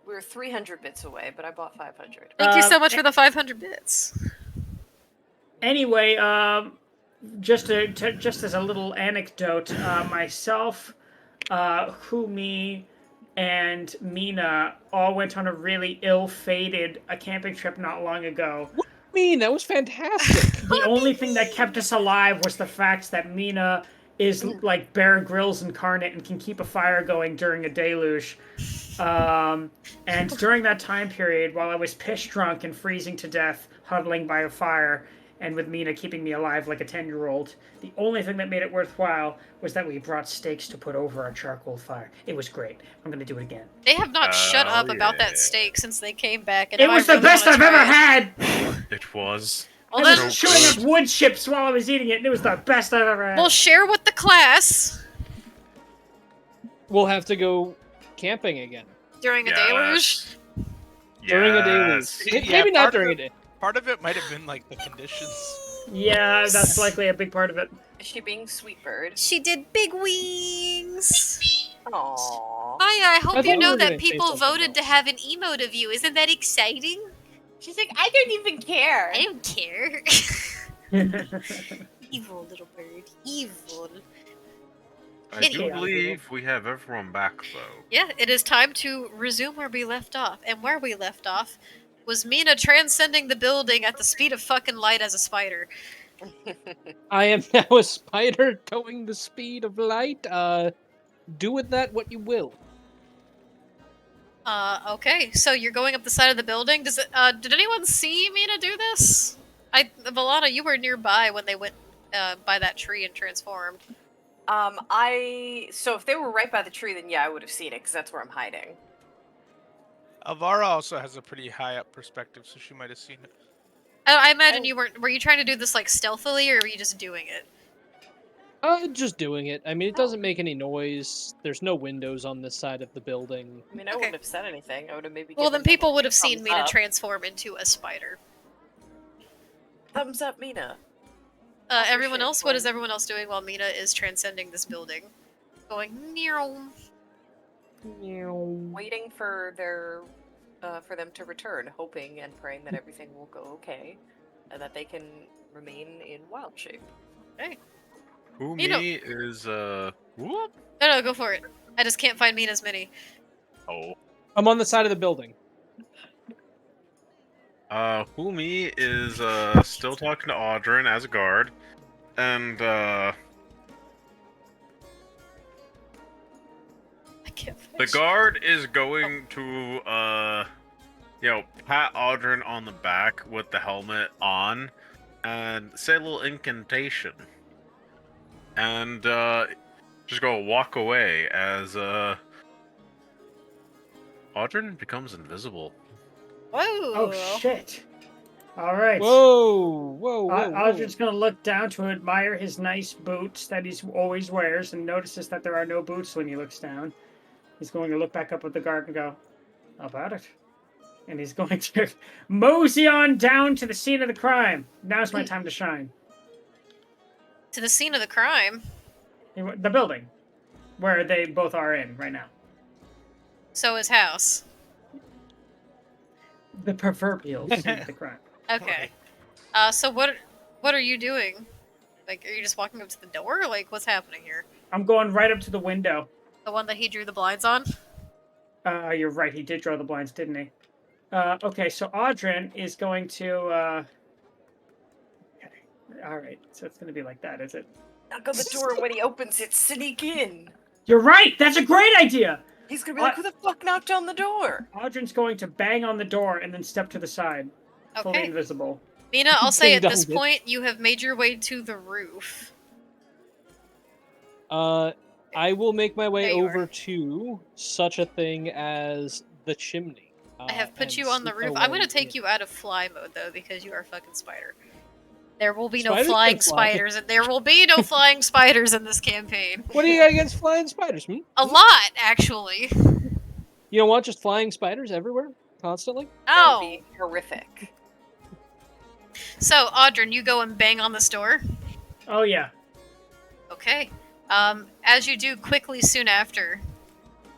Speaker 7: We were 300 bits away, but I bought 500.
Speaker 1: Thank you so much for the 500 bits.
Speaker 2: Anyway, just as a little anecdote, myself, Humi, and Mina all went on a really ill-fated camping trip not long ago.
Speaker 5: What do you mean? That was fantastic.
Speaker 2: The only thing that kept us alive was the fact that Mina is like Bear Grylls incarnate and can keep a fire going during a deluge. And during that time period, while I was piss drunk and freezing to death, huddling by a fire, and with Mina keeping me alive like a 10-year-old, the only thing that made it worthwhile was that we brought steaks to put over our charcoal fire. It was great. I'm gonna do it again.
Speaker 1: They have not shut
Speaker 6: Oh,
Speaker 1: up about
Speaker 6: yeah.
Speaker 1: that steak since they came back. And
Speaker 2: It
Speaker 1: now
Speaker 2: was
Speaker 1: I
Speaker 2: the
Speaker 1: really
Speaker 2: best
Speaker 1: wanna
Speaker 2: I've ever
Speaker 1: try it.
Speaker 2: had!
Speaker 6: It was.
Speaker 1: Well,
Speaker 2: I
Speaker 1: then,
Speaker 2: was chewing up wood chips while I was eating it, and it was the best I've ever had.
Speaker 1: we'll share with the class
Speaker 5: We'll have to go camping again
Speaker 1: during a deluge.
Speaker 5: during a
Speaker 6: Yes.
Speaker 5: deluge.
Speaker 4: Yeah,
Speaker 5: Maybe not
Speaker 4: part of
Speaker 5: during a
Speaker 4: it-
Speaker 5: day.
Speaker 4: Part of it might have been like the conditions.
Speaker 2: Yeah, that's likely a big part of it.
Speaker 7: Is she being sweet bird?
Speaker 1: She did big wings.
Speaker 7: Aww.
Speaker 1: Hi, I
Speaker 5: I
Speaker 1: hope
Speaker 5: thought
Speaker 1: you
Speaker 5: we
Speaker 1: know
Speaker 5: were
Speaker 1: that
Speaker 5: gonna say
Speaker 1: people
Speaker 5: something
Speaker 1: voted to
Speaker 5: else.
Speaker 1: have an emote of you. Isn't that exciting?
Speaker 7: She's like, I don't even care.
Speaker 1: I don't care. Evil little bird. Evil.
Speaker 6: I do
Speaker 1: Anyway.
Speaker 6: believe we have everyone back, though.
Speaker 1: Yeah, it is time to resume where we left off. And where we left off was Mina transcending the building at the speed of fucking light as a spider.
Speaker 5: I am now a spider going the speed of light. Do with that what you will.
Speaker 1: Okay, so you're going up the side of the building. Did anyone see Mina do this? Valana, you were nearby when they went by that tree and transformed.
Speaker 7: So if they were right by the tree, then yeah, I would have seen it because that's where I'm hiding.
Speaker 4: Alvara also has a pretty high up perspective, so she might have seen it.
Speaker 1: I imagine you weren't. Were you trying to do this like stealthily, or were you just doing it?
Speaker 5: Just doing it. I mean, it doesn't make any noise. There's no windows on this side of the building.
Speaker 7: I mean, I
Speaker 1: Okay.
Speaker 7: wouldn't have said anything. I would have maybe.
Speaker 1: Well, then
Speaker 7: given them
Speaker 1: people
Speaker 7: a
Speaker 1: would have seen
Speaker 7: thumbs
Speaker 1: Mina
Speaker 7: up.
Speaker 1: transform into a spider.
Speaker 7: Thumbs up, Mina.
Speaker 1: Everyone else, what is
Speaker 7: one.
Speaker 1: everyone else doing while Mina is transcending this building? Going meow.
Speaker 7: Waiting for for them to return, hoping and praying that everything will go okay, and that they can remain in wild shape.
Speaker 6: Who
Speaker 1: You know-
Speaker 6: me is whoop?
Speaker 1: No, go for it. I just can't find Mina's mini.
Speaker 6: Oh.
Speaker 5: I'm on the side of the building.
Speaker 6: Who me is still talking to Audrin as a guard, and
Speaker 1: I can't find
Speaker 6: the guard is going to pat Audrin on the back with the helmet on, and say a little incantation, and just go walk away as Audrin becomes invisible.
Speaker 1: Whoa!
Speaker 2: Oh shit! All right.
Speaker 5: Whoa.
Speaker 2: Aldrin's gonna look down to admire his nice boots that he always wears, and notices that there are no boots when he looks down. He's going to look back up at the guard and go, "How about it?" And he's going to mosey on down to the scene of the crime. Now's my time to shine.
Speaker 1: To the scene of the crime.
Speaker 2: The building, where they both are in right now.
Speaker 1: So his house.
Speaker 2: The proverbial scene of the crime.
Speaker 1: Okay. So what are you doing? Like, are you just walking up to the door? Like, what's happening here?
Speaker 2: I'm going right up to the window.
Speaker 1: The one that he drew the blinds on?
Speaker 2: You're right. He did draw the blinds, didn't he? Okay, so Audrin is going to. All right, so it's going to be like that, is it?
Speaker 7: Knock on the door, and when he opens it, sneak in.
Speaker 2: You're right. That's a great idea.
Speaker 7: He's gonna be like, "Who the fuck knocked on the door?"
Speaker 2: Audrin's going to bang on the door and then step to the side, fully
Speaker 1: Okay.
Speaker 2: invisible.
Speaker 1: Mina, I'll say at
Speaker 5: Ding
Speaker 1: this
Speaker 5: dong, bitch.
Speaker 1: point, you have made your way to the roof.
Speaker 5: I will make my way
Speaker 1: There you
Speaker 5: over
Speaker 1: are.
Speaker 5: to such a thing as the chimney.
Speaker 1: I have put
Speaker 5: and
Speaker 1: you on the
Speaker 5: sneak
Speaker 1: roof. I'm
Speaker 5: away
Speaker 1: gonna take
Speaker 5: in.
Speaker 1: you out of fly mode, though, because you are a fucking spider. There will be no
Speaker 5: Spiders
Speaker 1: flying
Speaker 5: can fly.
Speaker 1: spiders, and there will be no flying spiders in this campaign.
Speaker 5: What do you got against flying spiders?
Speaker 1: A lot, actually.
Speaker 5: You don't want just flying spiders everywhere, constantly?
Speaker 7: That would
Speaker 1: Oh,
Speaker 7: be horrific.
Speaker 1: so Audrin, you go and bang on this door.
Speaker 2: Oh yeah.
Speaker 1: Okay. As you do quickly soon after,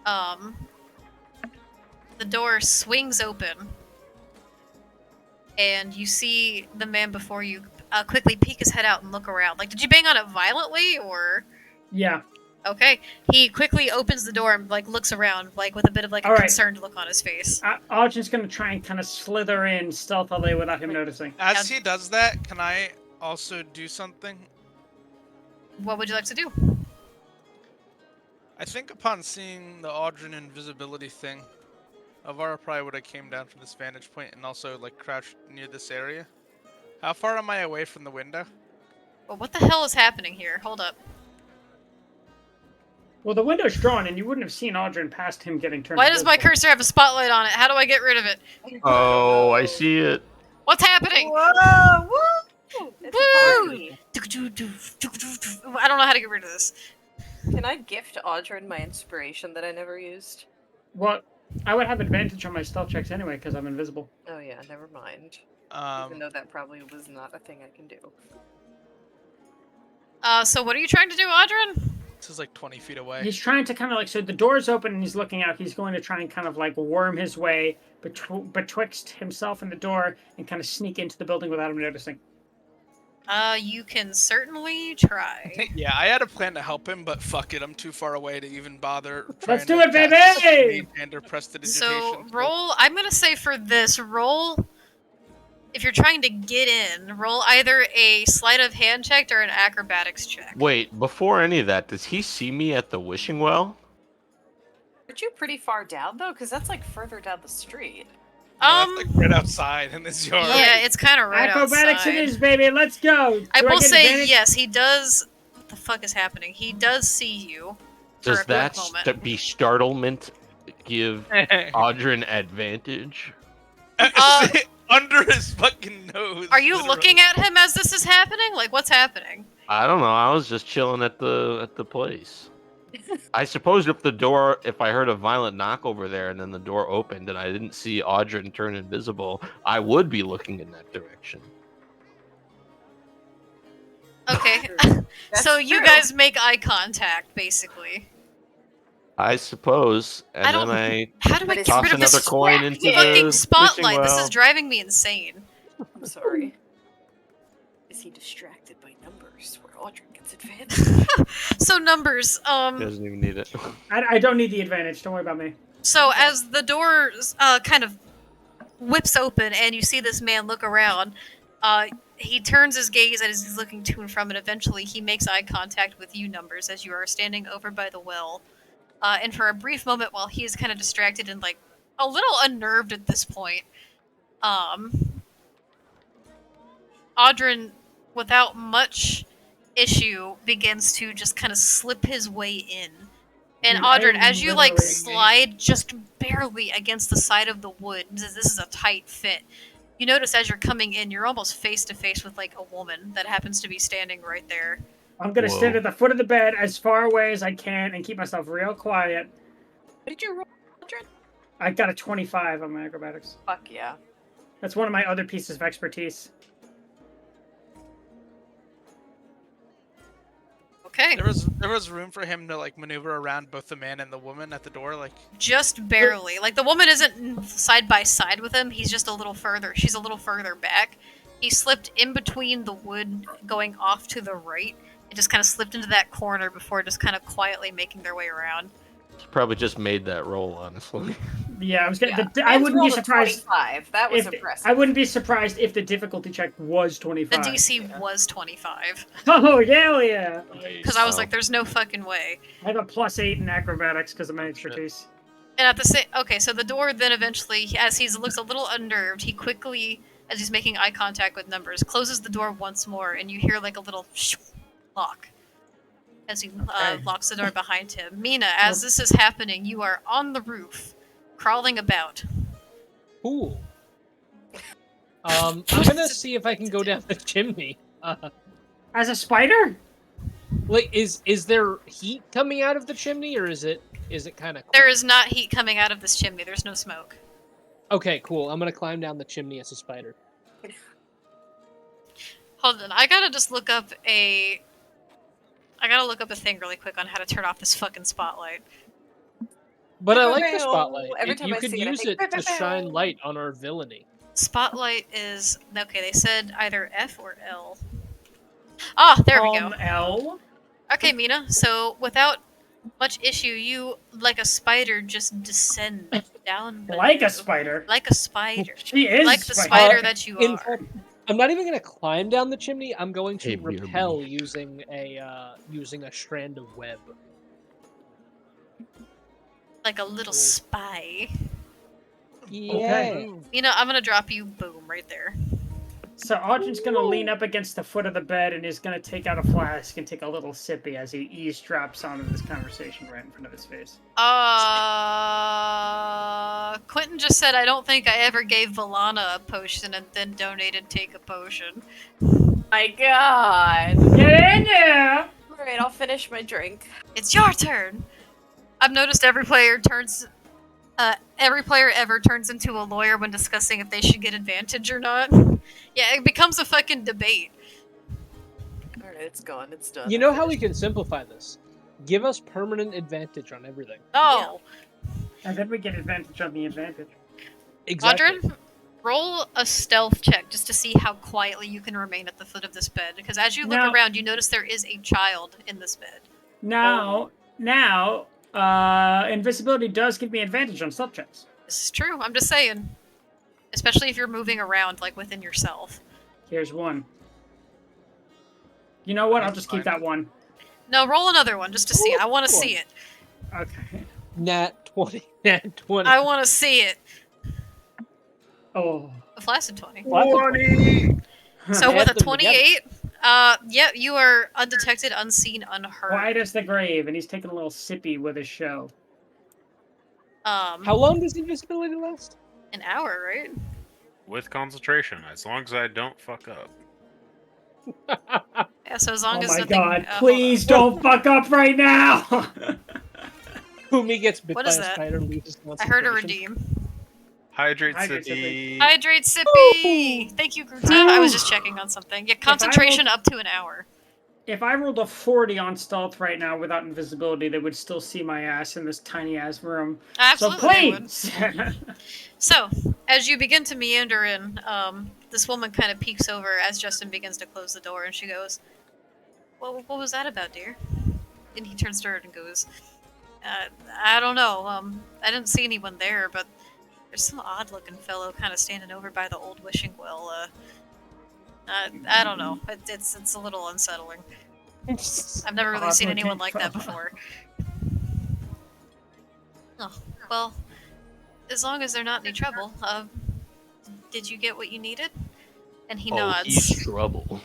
Speaker 1: the door swings open, and you see the man before you quickly peek his head out and look around. Like, did you bang on it violently, or?
Speaker 2: Yeah.
Speaker 1: Okay. He quickly opens the door and like looks around, like with a bit of like a
Speaker 2: All right.
Speaker 1: concerned look on his face.
Speaker 2: Arjun's gonna try and kind of slither in stealthily without him noticing.
Speaker 4: As he does that, can I also do something?
Speaker 1: What would you like to do?
Speaker 4: I think upon seeing the Audrin invisibility thing, Alvaro probably would have came down from this vantage point and also like crouched near this area. How far am I away from the window?
Speaker 1: Well, what the hell is happening here? Hold up.
Speaker 2: Well, the window's drawn, and you wouldn't have seen Audrin past him getting turned.
Speaker 1: Why does my
Speaker 2: invisible.
Speaker 1: cursor have a spotlight on it? How do I get rid of it?
Speaker 3: Oh, I see it.
Speaker 1: What's happening?
Speaker 7: Whoa! Woo! It's a
Speaker 1: Woo!
Speaker 7: party.
Speaker 1: I don't know how to get rid of this.
Speaker 7: Can I gift Audrin my inspiration that I never used?
Speaker 2: Well, I would have advantage on my stealth checks anyway because I'm invisible.
Speaker 7: Oh yeah, never mind. Even though that probably was not a thing I can do.
Speaker 1: So what are you trying to do, Audrin?
Speaker 4: This is like 20 feet away.
Speaker 2: He's trying to kind of like, so the door's open and he's looking out. He's going to try and kind of like worm his way betwixt himself and the door and kind of sneak into the building without him noticing.
Speaker 1: You can certainly try.
Speaker 4: Yeah, I had a plan to help him, but fuck it, I'm too far away to even bother.
Speaker 2: Let's
Speaker 4: trying
Speaker 2: do
Speaker 4: to
Speaker 2: it,
Speaker 4: cast
Speaker 2: baby!
Speaker 4: And or prestidigitation.
Speaker 1: So roll. I'm gonna say for this roll, if you're trying to get in, roll either a sleight of hand check or an acrobatics check.
Speaker 3: Wait, before any of that, does he see me at the wishing well?
Speaker 7: Aren't you pretty far down though? Because that's like further down the street.
Speaker 4: That's like right outside in this yard.
Speaker 1: Yeah, it's kind of right
Speaker 2: Acrobatics
Speaker 1: outside.
Speaker 2: it is, baby. Let's go.
Speaker 1: I
Speaker 2: Do
Speaker 1: will
Speaker 2: get
Speaker 1: say
Speaker 2: advantage?
Speaker 1: yes, he does. What the fuck is happening? He does see you. For
Speaker 3: Does
Speaker 1: a quick
Speaker 3: that
Speaker 1: moment.
Speaker 3: be startlement give Audrin advantage?
Speaker 4: Under his fucking nose.
Speaker 1: Are you
Speaker 4: literally.
Speaker 1: looking at him as this is happening? Like, what's happening?
Speaker 3: I don't know. I was just chilling at the place. I suppose if I heard a violent knock over there and then the door opened and I didn't see Audrin turn invisible, I would be looking in that direction.
Speaker 1: Okay.
Speaker 7: That's
Speaker 1: So you
Speaker 7: true.
Speaker 1: guys make eye contact, basically.
Speaker 3: I suppose, and
Speaker 1: I don't-
Speaker 3: then I
Speaker 1: How do I
Speaker 7: But
Speaker 1: get
Speaker 7: it's
Speaker 3: toss
Speaker 1: rid of
Speaker 3: another
Speaker 1: this
Speaker 3: coin into the
Speaker 1: fucking
Speaker 3: wishing
Speaker 1: spotlight? This
Speaker 3: well.
Speaker 1: is driving me insane.
Speaker 7: I'm sorry. Is he distracted by numbers where Audrin gets advantage?
Speaker 1: So numbers.
Speaker 3: He doesn't even need it.
Speaker 2: I don't need the advantage. Don't worry about me.
Speaker 1: So as the door kind of whips open and you see this man look around, he turns his gaze as he's looking to and from, and eventually he makes eye contact with you, Numbers, as you are standing over by the well. And for a brief moment, while he is kind of distracted and like a little unnerved at this point, Audrin, without much issue, begins to just kind of slip his way in. And
Speaker 2: Dude, I
Speaker 1: Audrin, as you like
Speaker 2: literally-
Speaker 1: slide just barely against the side of the wood, this is a tight fit. You notice as you're coming in, you're almost face to face with like a woman that happens to be standing right there.
Speaker 2: I'm gonna
Speaker 3: Whoa.
Speaker 2: stand at the foot of the bed as far away as I can and keep myself real quiet.
Speaker 7: What did you roll, Audrin?
Speaker 2: I got a 25 on my acrobatics.
Speaker 7: Fuck yeah.
Speaker 2: That's one of my other pieces of expertise.
Speaker 1: Okay.
Speaker 4: There was room for him to like maneuver around both the man and the woman at the door, like.
Speaker 1: Just barely. Like the woman isn't side by side with him. He's just a little further. She's a little further back. He slipped in between the wood going off to the right. It just kind of slipped into that corner before just kind of quietly making their way around.
Speaker 3: He probably just made that roll, honestly.
Speaker 2: Yeah, I was gonna.
Speaker 7: Yeah.
Speaker 2: I
Speaker 7: Man's
Speaker 2: wouldn't be
Speaker 7: rolled a
Speaker 2: surprised
Speaker 7: 25. That was
Speaker 2: if
Speaker 7: impressive.
Speaker 2: I wouldn't be surprised if the difficulty check was
Speaker 1: The
Speaker 2: 25.
Speaker 1: DC was 25.
Speaker 2: Oh hell yeah!
Speaker 1: Because I was like, there's no fucking way.
Speaker 2: I have a +8 in acrobatics because of my expertise.
Speaker 1: And at the same, okay, so the door then eventually, as he looks a little unnerved, he quickly, as he's making eye contact with Numbers, closes the door once more, and you hear like a little lock as he locks the door behind him. Mina, as this is happening, you are on the roof, crawling about.
Speaker 5: Cool. I'm gonna see if I can go down the chimney.
Speaker 2: As a spider?
Speaker 5: Like, is there heat coming out of the chimney, or is it kind of?
Speaker 1: There is not heat coming out of this chimney. There's no smoke.
Speaker 5: Okay, cool. I'm gonna climb down the chimney as a spider.
Speaker 1: Hold on, I gotta look up a thing really quick on how to turn off this fucking spotlight.
Speaker 5: But I like the
Speaker 7: Bow-bow-bow.
Speaker 5: spotlight.
Speaker 7: Every time
Speaker 5: You
Speaker 7: I
Speaker 5: could
Speaker 7: see it, I
Speaker 5: use
Speaker 7: think,
Speaker 5: it to
Speaker 7: "Bow-bow-bow."
Speaker 5: shine light on our villainy.
Speaker 1: Spotlight is okay. They said either F or L. Ah, there we go.
Speaker 2: L.
Speaker 1: Okay, Mina. So without much issue, you like a spider just descend down.
Speaker 2: Like
Speaker 1: below.
Speaker 2: a spider.
Speaker 1: Like a spider.
Speaker 2: She is
Speaker 1: Like the
Speaker 2: spider.
Speaker 1: spider that you
Speaker 5: In
Speaker 1: are.
Speaker 5: fact, I'm not even going to climb down the chimney. I'm going to
Speaker 3: Hey,
Speaker 5: rappel
Speaker 3: BRB.
Speaker 5: using a strand of web.
Speaker 1: Like a little spy.
Speaker 5: Yeah.
Speaker 1: Mina, I'm gonna drop you. Boom, right there.
Speaker 2: So Audrey's gonna lean up against the foot of the bed and is gonna take out a flask and take a little sippy as he eavesdrops onto this conversation right in front of his face.
Speaker 1: Quentin just said, I don't think I ever gave Valana a potion and then donated take a potion.
Speaker 7: My God.
Speaker 2: Get in there!
Speaker 7: All right, I'll finish my drink.
Speaker 1: It's your turn! I've noticed every player ever turns into a lawyer when discussing if they should get advantage or not. Yeah, it becomes a fucking debate.
Speaker 7: All right, it's gone. It's done.
Speaker 5: You know how we can simplify this? Give us permanent advantage on everything.
Speaker 1: Oh,
Speaker 2: And then we get advantage on the advantage.
Speaker 5: Exactly.
Speaker 1: Audrin, roll a stealth check just to see how quietly you can remain at the foot of this bed. Because as you look
Speaker 2: Now-
Speaker 1: around, you notice there is a child in this bed.
Speaker 2: Now, invisibility does give me advantage on stealth checks.
Speaker 1: This is true, I'm just saying. Especially if you're moving around, like, within yourself.
Speaker 2: Here's one. You know what? I'll
Speaker 4: That's
Speaker 2: just keep
Speaker 4: fine.
Speaker 2: that one.
Speaker 1: No, roll another one just to see. I want to
Speaker 2: Cool.
Speaker 1: see it.
Speaker 2: Okay.
Speaker 5: Nat 20. Nat 20.
Speaker 1: I want to see it.
Speaker 2: Oh.
Speaker 1: A flaccid 20.
Speaker 2: Add
Speaker 1: So with a
Speaker 5: them together.
Speaker 1: 28, yeah, you are undetected, unseen, unheard.
Speaker 2: Quiet as the grave, and he's taking a little sippy with his show.
Speaker 5: How long does invisibility last?
Speaker 1: An hour, right?
Speaker 6: With concentration, as long as I don't fuck up.
Speaker 1: Yeah, so as long
Speaker 2: Oh
Speaker 1: as
Speaker 2: my
Speaker 1: nothing...
Speaker 2: god,
Speaker 1: hold
Speaker 2: please don't fuck up right now!
Speaker 5: Kumi gets bit
Speaker 1: What
Speaker 5: by
Speaker 1: is
Speaker 5: a
Speaker 1: that?
Speaker 5: spider, loses
Speaker 1: on. I heard a
Speaker 5: concentration.
Speaker 1: redeem.
Speaker 6: Hydrate
Speaker 2: Hydrate
Speaker 6: Sippy.
Speaker 1: Hydrate Sippy! Thank you, Gruta. I was just checking on something. Yeah, concentration up to an hour.
Speaker 2: If I rolled a 40 on stealth right now without invisibility, they would still see my ass in this tiny ass room.
Speaker 1: Absolutely,
Speaker 2: So
Speaker 1: they would.
Speaker 2: please!
Speaker 1: So, as you begin to meander in, this woman kind of peeks over as Justin begins to close the door, and she goes, "Well, what was that about, dear?" And he turns to her and goes, "I don't know. I didn't see anyone there, but there's some odd-looking fellow kind of standing over by the old wishing well. I don't know. It's a little unsettling. I've never really seen anyone like that before." Oh, well, as long as they're not any trouble. Did you get what you needed? And he
Speaker 3: Oh,
Speaker 1: nods.
Speaker 3: he's trouble.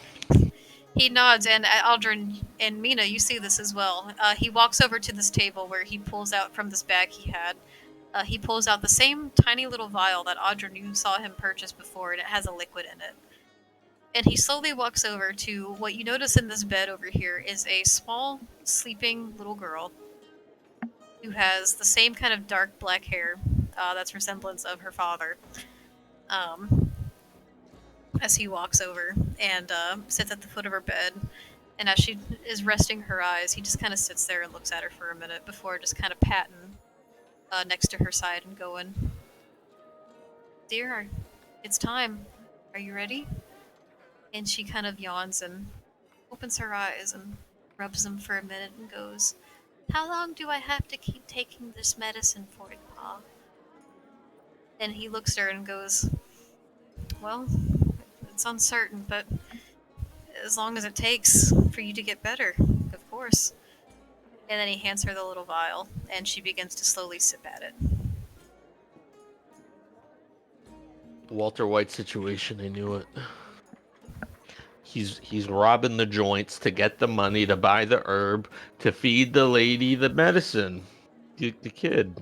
Speaker 1: He nods, and Aldrin and Mina, you see this as well. He walks over to this table where he pulls out from this bag he had. He pulls out the same tiny little vial that Audrin, you saw him purchase before, and it has a liquid in it. And he slowly walks over to what you notice in this bed over here is a small, sleeping little girl who has the same kind of dark black hair that's resemblance of her father. As he walks over and sits at the foot of her bed, and as she is resting her eyes, he just kind of sits there and looks at her for a minute before just kind of patting next to her side and going, "Dear, it's time. Are you ready?" And she kind of yawns and opens her eyes and rubs them for a minute and goes, "How long do I have to keep taking this medicine for it, Pa?" And he looks at her and goes, "Well, it's uncertain, but as long as it takes for you to get better, of course." And then he hands her the little vial, and she begins to slowly sip at it.
Speaker 3: Walter White situation, I knew it. He's robbing the joints to get the money to buy the herb to feed the lady the medicine. The kid.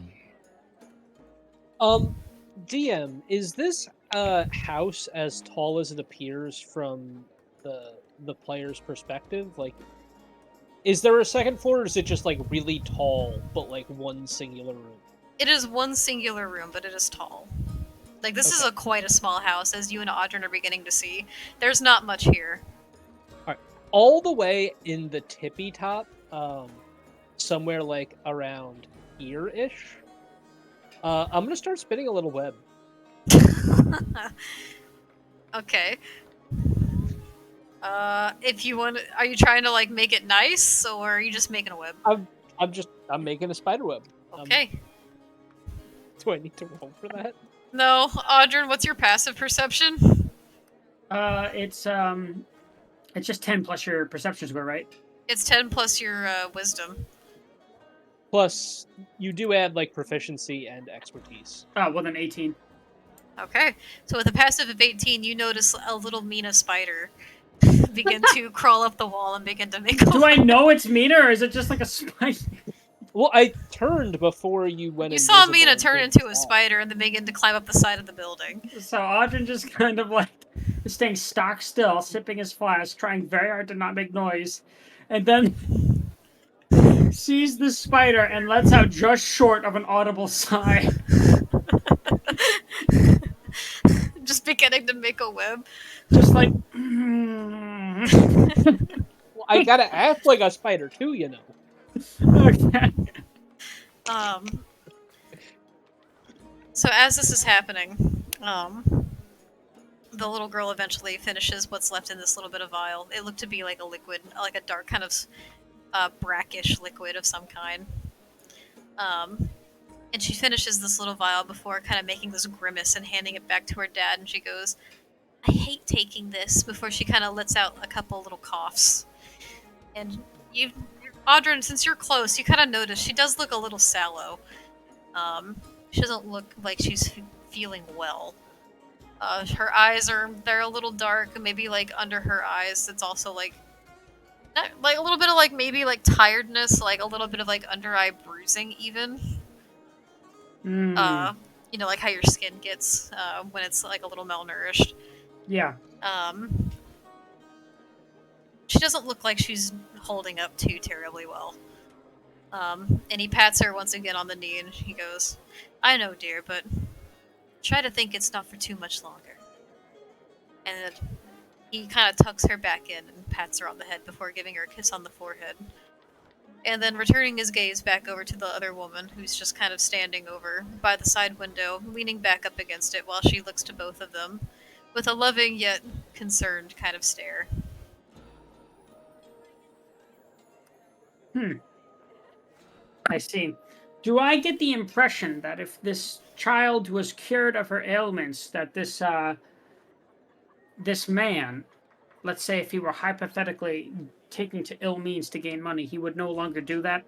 Speaker 5: DM, is this house as tall as it appears from the player's perspective? Like, is there a second floor, or is it just like really tall, but like one singular room?
Speaker 1: It is one singular room, but it is tall. Like, this is
Speaker 5: Okay.
Speaker 1: quite a small house, as you and Audrin are beginning to see. There's not much here.
Speaker 5: all the way in the tippy top, somewhere like around here-ish, I'm gonna start spinning a little web.
Speaker 1: Okay. If you want, are you trying to like make it nice, or are you just making a web?
Speaker 5: I'm making a spider web.
Speaker 1: Okay.
Speaker 5: Do I need to roll for that?
Speaker 1: No, Audrey, what's your passive perception?
Speaker 2: It's just 10 plus your perception score, right?
Speaker 1: It's 10 plus your wisdom.
Speaker 5: Plus, you do add like proficiency and expertise.
Speaker 2: Oh, well then 18.
Speaker 1: Okay. So with a passive of 18, you notice a little Mina spider begin to crawl up the wall and begin to make a
Speaker 2: Do I know it's Mina, or is it just like a spider?
Speaker 5: Well, I turned before you went.
Speaker 1: You saw
Speaker 5: invisible
Speaker 1: Mina
Speaker 5: and
Speaker 1: turn
Speaker 5: came
Speaker 1: into a
Speaker 5: back.
Speaker 1: spider and then begin to climb up the side of the building.
Speaker 2: So Audrey just kind of like staying stock still, sipping his flask, trying very hard to not make noise, and then sees the spider and lets out just short of an audible sigh.
Speaker 1: Just beginning to make a web.
Speaker 2: Just like.
Speaker 5: Well, I gotta act like a spider too, you know.
Speaker 2: Okay.
Speaker 1: So as this is happening, the little girl eventually finishes what's left in this little bit of vial. It looked to be like a liquid, like a dark kind of brackish liquid of some kind. And she finishes this little vial before kind of making this grimace and handing it back to her dad, and she goes, I hate taking this, before she kind of lets out a couple little coughs. And you, Audrey, since you're close, you kind of notice she does look a little sallow. She doesn't look like she's feeling well. Her eyes they're a little dark, maybe like under her eyes it's also like a little bit of like maybe like tiredness, like a little bit of like under eye bruising even. You know, like how your skin gets when it's like a little malnourished.
Speaker 2: Yeah.
Speaker 1: She doesn't look like she's holding up too terribly well. And he pats her once again on the knee and he goes, I know, dear, but try to think it's not for too much longer. And then he kind of tucks her back in and pats her on the head before giving her a kiss on the forehead. And then returning his gaze back over to the other woman, who's just kind of standing over by the side window, leaning back up against it while she looks to both of them with a loving yet concerned kind of stare.
Speaker 2: I see. Do I get the impression that if this child was cured of her ailments, that this man, let's say if he were hypothetically taking to ill means to gain money, he would no longer do that?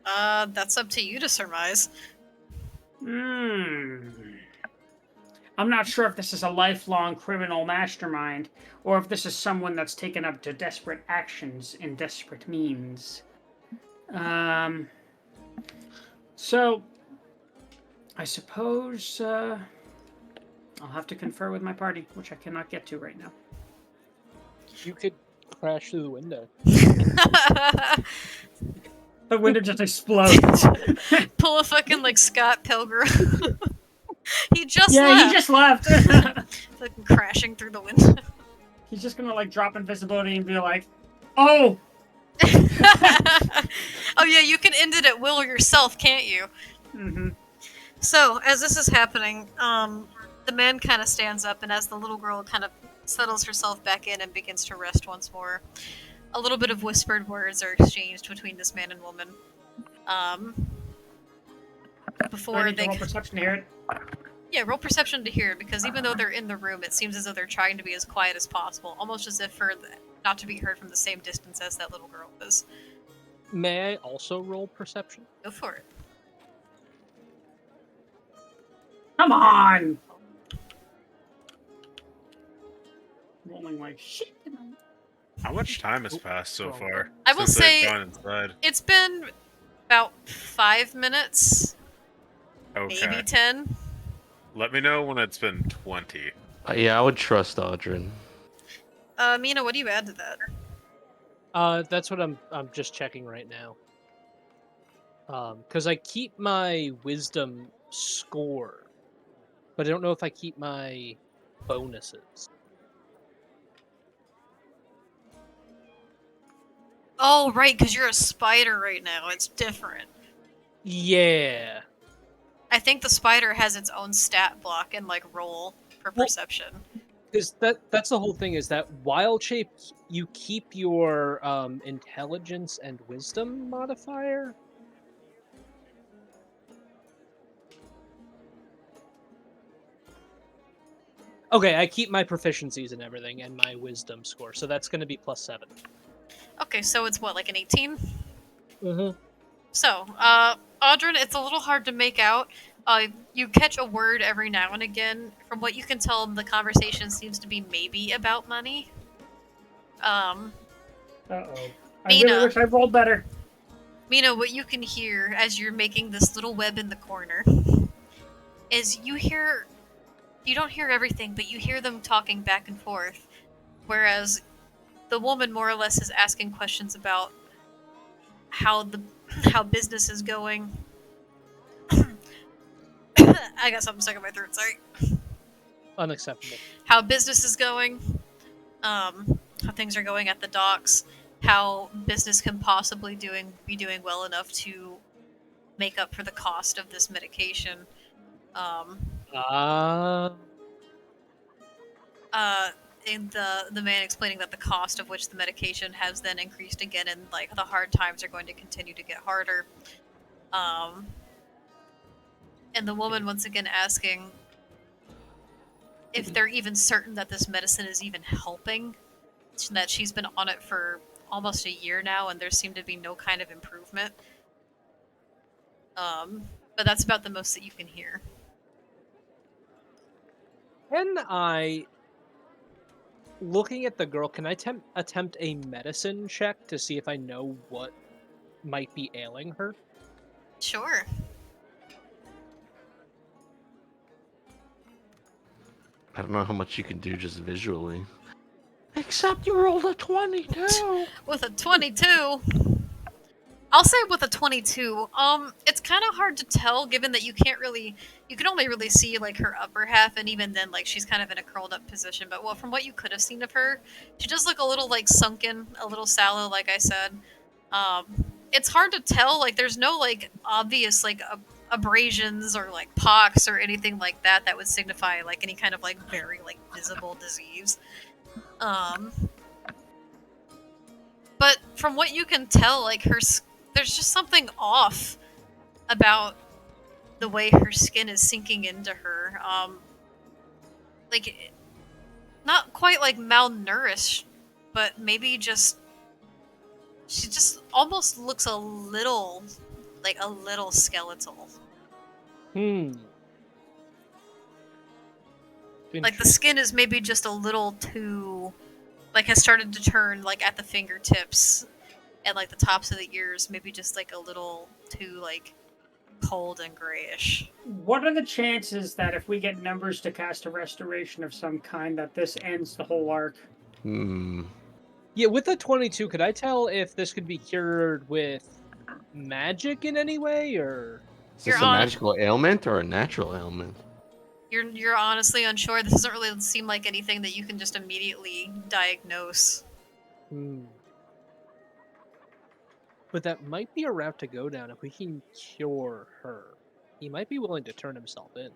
Speaker 1: That's up to you to surmise.
Speaker 2: I'm not sure if this is a lifelong criminal mastermind, or if this is someone that's taken up to desperate actions in desperate means. So, I suppose, I'll have to confer with my party, which I cannot get to right now.
Speaker 5: You could crash through the window.
Speaker 2: The window just explodes.
Speaker 1: Pull a fucking, like, Scott Pilgrim. He just
Speaker 2: Yeah,
Speaker 1: left.
Speaker 2: he just left.
Speaker 1: Fucking crashing through the window.
Speaker 2: He's just gonna, like, drop invisibility and be like, oh!
Speaker 1: Oh yeah, you can end it at will yourself, can't you?
Speaker 2: Mm-hmm.
Speaker 1: So, as this is happening, the man kind of stands up, and as the little girl kind of settles herself back in and begins to rest once more, a little bit of whispered words are exchanged between this man and woman. Before
Speaker 2: I need to
Speaker 1: they...
Speaker 2: roll perception to hear it.
Speaker 1: Yeah, roll perception to hear it, because even though they're in the room, it seems as though they're trying to be as quiet as possible, almost as if not to be heard from the same distance as that little girl was.
Speaker 5: May I also roll perception?
Speaker 1: Go for it.
Speaker 2: Come on! Rolling like shit.
Speaker 6: How much time has passed so far?
Speaker 1: I will
Speaker 6: since they've
Speaker 1: say
Speaker 6: gone inside?
Speaker 1: it's been about 5 minutes,
Speaker 6: Okay.
Speaker 1: maybe 10.
Speaker 6: Let me know when it's been 20.
Speaker 3: Yeah, I would trust Audrin.
Speaker 1: Mina, what do you add to that?
Speaker 5: That's what I'm just checking right now. Because I keep my wisdom score, but I don't know if I keep my bonuses.
Speaker 1: Oh, right, because you're a spider right now. It's different.
Speaker 5: Yeah.
Speaker 1: I think the spider has its own stat block and like roll for
Speaker 5: Well-
Speaker 1: perception.
Speaker 5: Because that's the whole thing is that wild shape you keep your intelligence and wisdom modifier. Okay, I keep my proficiencies and everything and my wisdom score, so that's going to be +7.
Speaker 1: Okay, so it's what, like an 18?
Speaker 5: Mm-hmm.
Speaker 1: So, Audrin, it's a little hard to make out. You catch a word every now and again. From what you can tell, the conversation seems to be maybe about money.
Speaker 2: Uh-oh. I
Speaker 1: Mina.
Speaker 2: really wish I rolled better.
Speaker 1: Mina, what you can hear as you're making this little web in the corner is you don't hear everything, but you hear them talking back and forth. Whereas the woman more or less is asking questions about how business is going. I got something stuck in my throat, sorry.
Speaker 5: Unacceptable.
Speaker 1: How business is going, how things are going at the docks, how business can possibly be doing well enough to make up for the cost of this medication. And the man explaining that the cost of which the medication has then increased again, and like the hard times are going to continue to get harder. And the woman once again asking if they're even certain that this medicine is even helping, that she's been on it for almost a year now and there seemed to be no kind of improvement. But that's about the most that you can hear.
Speaker 5: Can I, looking at the girl, can I attempt a medicine check to see if I know what might be ailing her?
Speaker 1: Sure.
Speaker 3: I don't know how much you can do just visually. Except you rolled a 22.
Speaker 1: With a 22. I'll say with a 22. It's kind of hard to tell given that you can only really see like her upper half, and even then like she's kind of in a curled up position, but well, from what you could have seen of her, she does look a little like sunken, a little sallow like I said. It's hard to tell, like there's no like obvious like abrasions or like pocks or anything like that that would signify like any kind of like very like visible disease. But from what you can tell, like there's just something off about the way her skin is sinking into her. Like not quite like malnourished, but maybe just she just almost looks a little skeletal. Like the skin is maybe just a little too like has started to turn like at the fingertips and like the tops of the ears, maybe just like a little too like cold and grayish.
Speaker 2: What are the chances that if we get numbers to cast a restoration of some kind that this ends the whole arc?
Speaker 5: Yeah, with the 22, could I tell if this could be cured with magic in any way, or
Speaker 3: Is this a magical ailment or a natural ailment?
Speaker 1: You're honestly unsure. This doesn't really seem like anything that you can just immediately diagnose.
Speaker 5: But that might be a route to go down if we can cure her. He might be willing to turn himself in.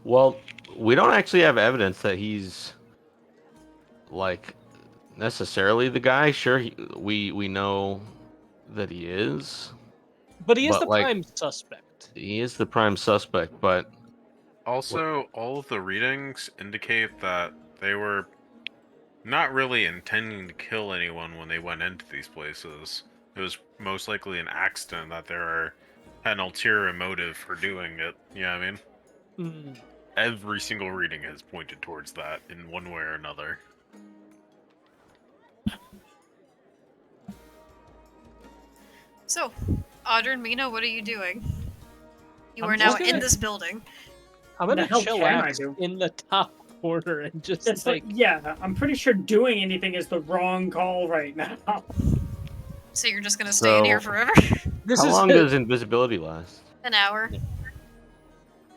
Speaker 3: Well, we don't actually have evidence that he's like necessarily the guy. Sure, we know that he is.
Speaker 5: But he is the prime suspect.
Speaker 3: He is the prime suspect, but
Speaker 6: also all of the readings indicate that they were not really intending to kill anyone when they went into these places. It was most likely an accident that there had an ulterior motive for doing it. You know what I mean? Every single reading has pointed towards that in one way or another.
Speaker 1: So, Audra and Mina, what are you doing? You are now in this building.
Speaker 5: I'm gonna chill out in the top corner and just
Speaker 2: it's like yeah, I'm pretty sure doing anything is the wrong call right now.
Speaker 1: So you're just gonna stay in here forever?
Speaker 3: How long does invisibility last?
Speaker 1: An hour.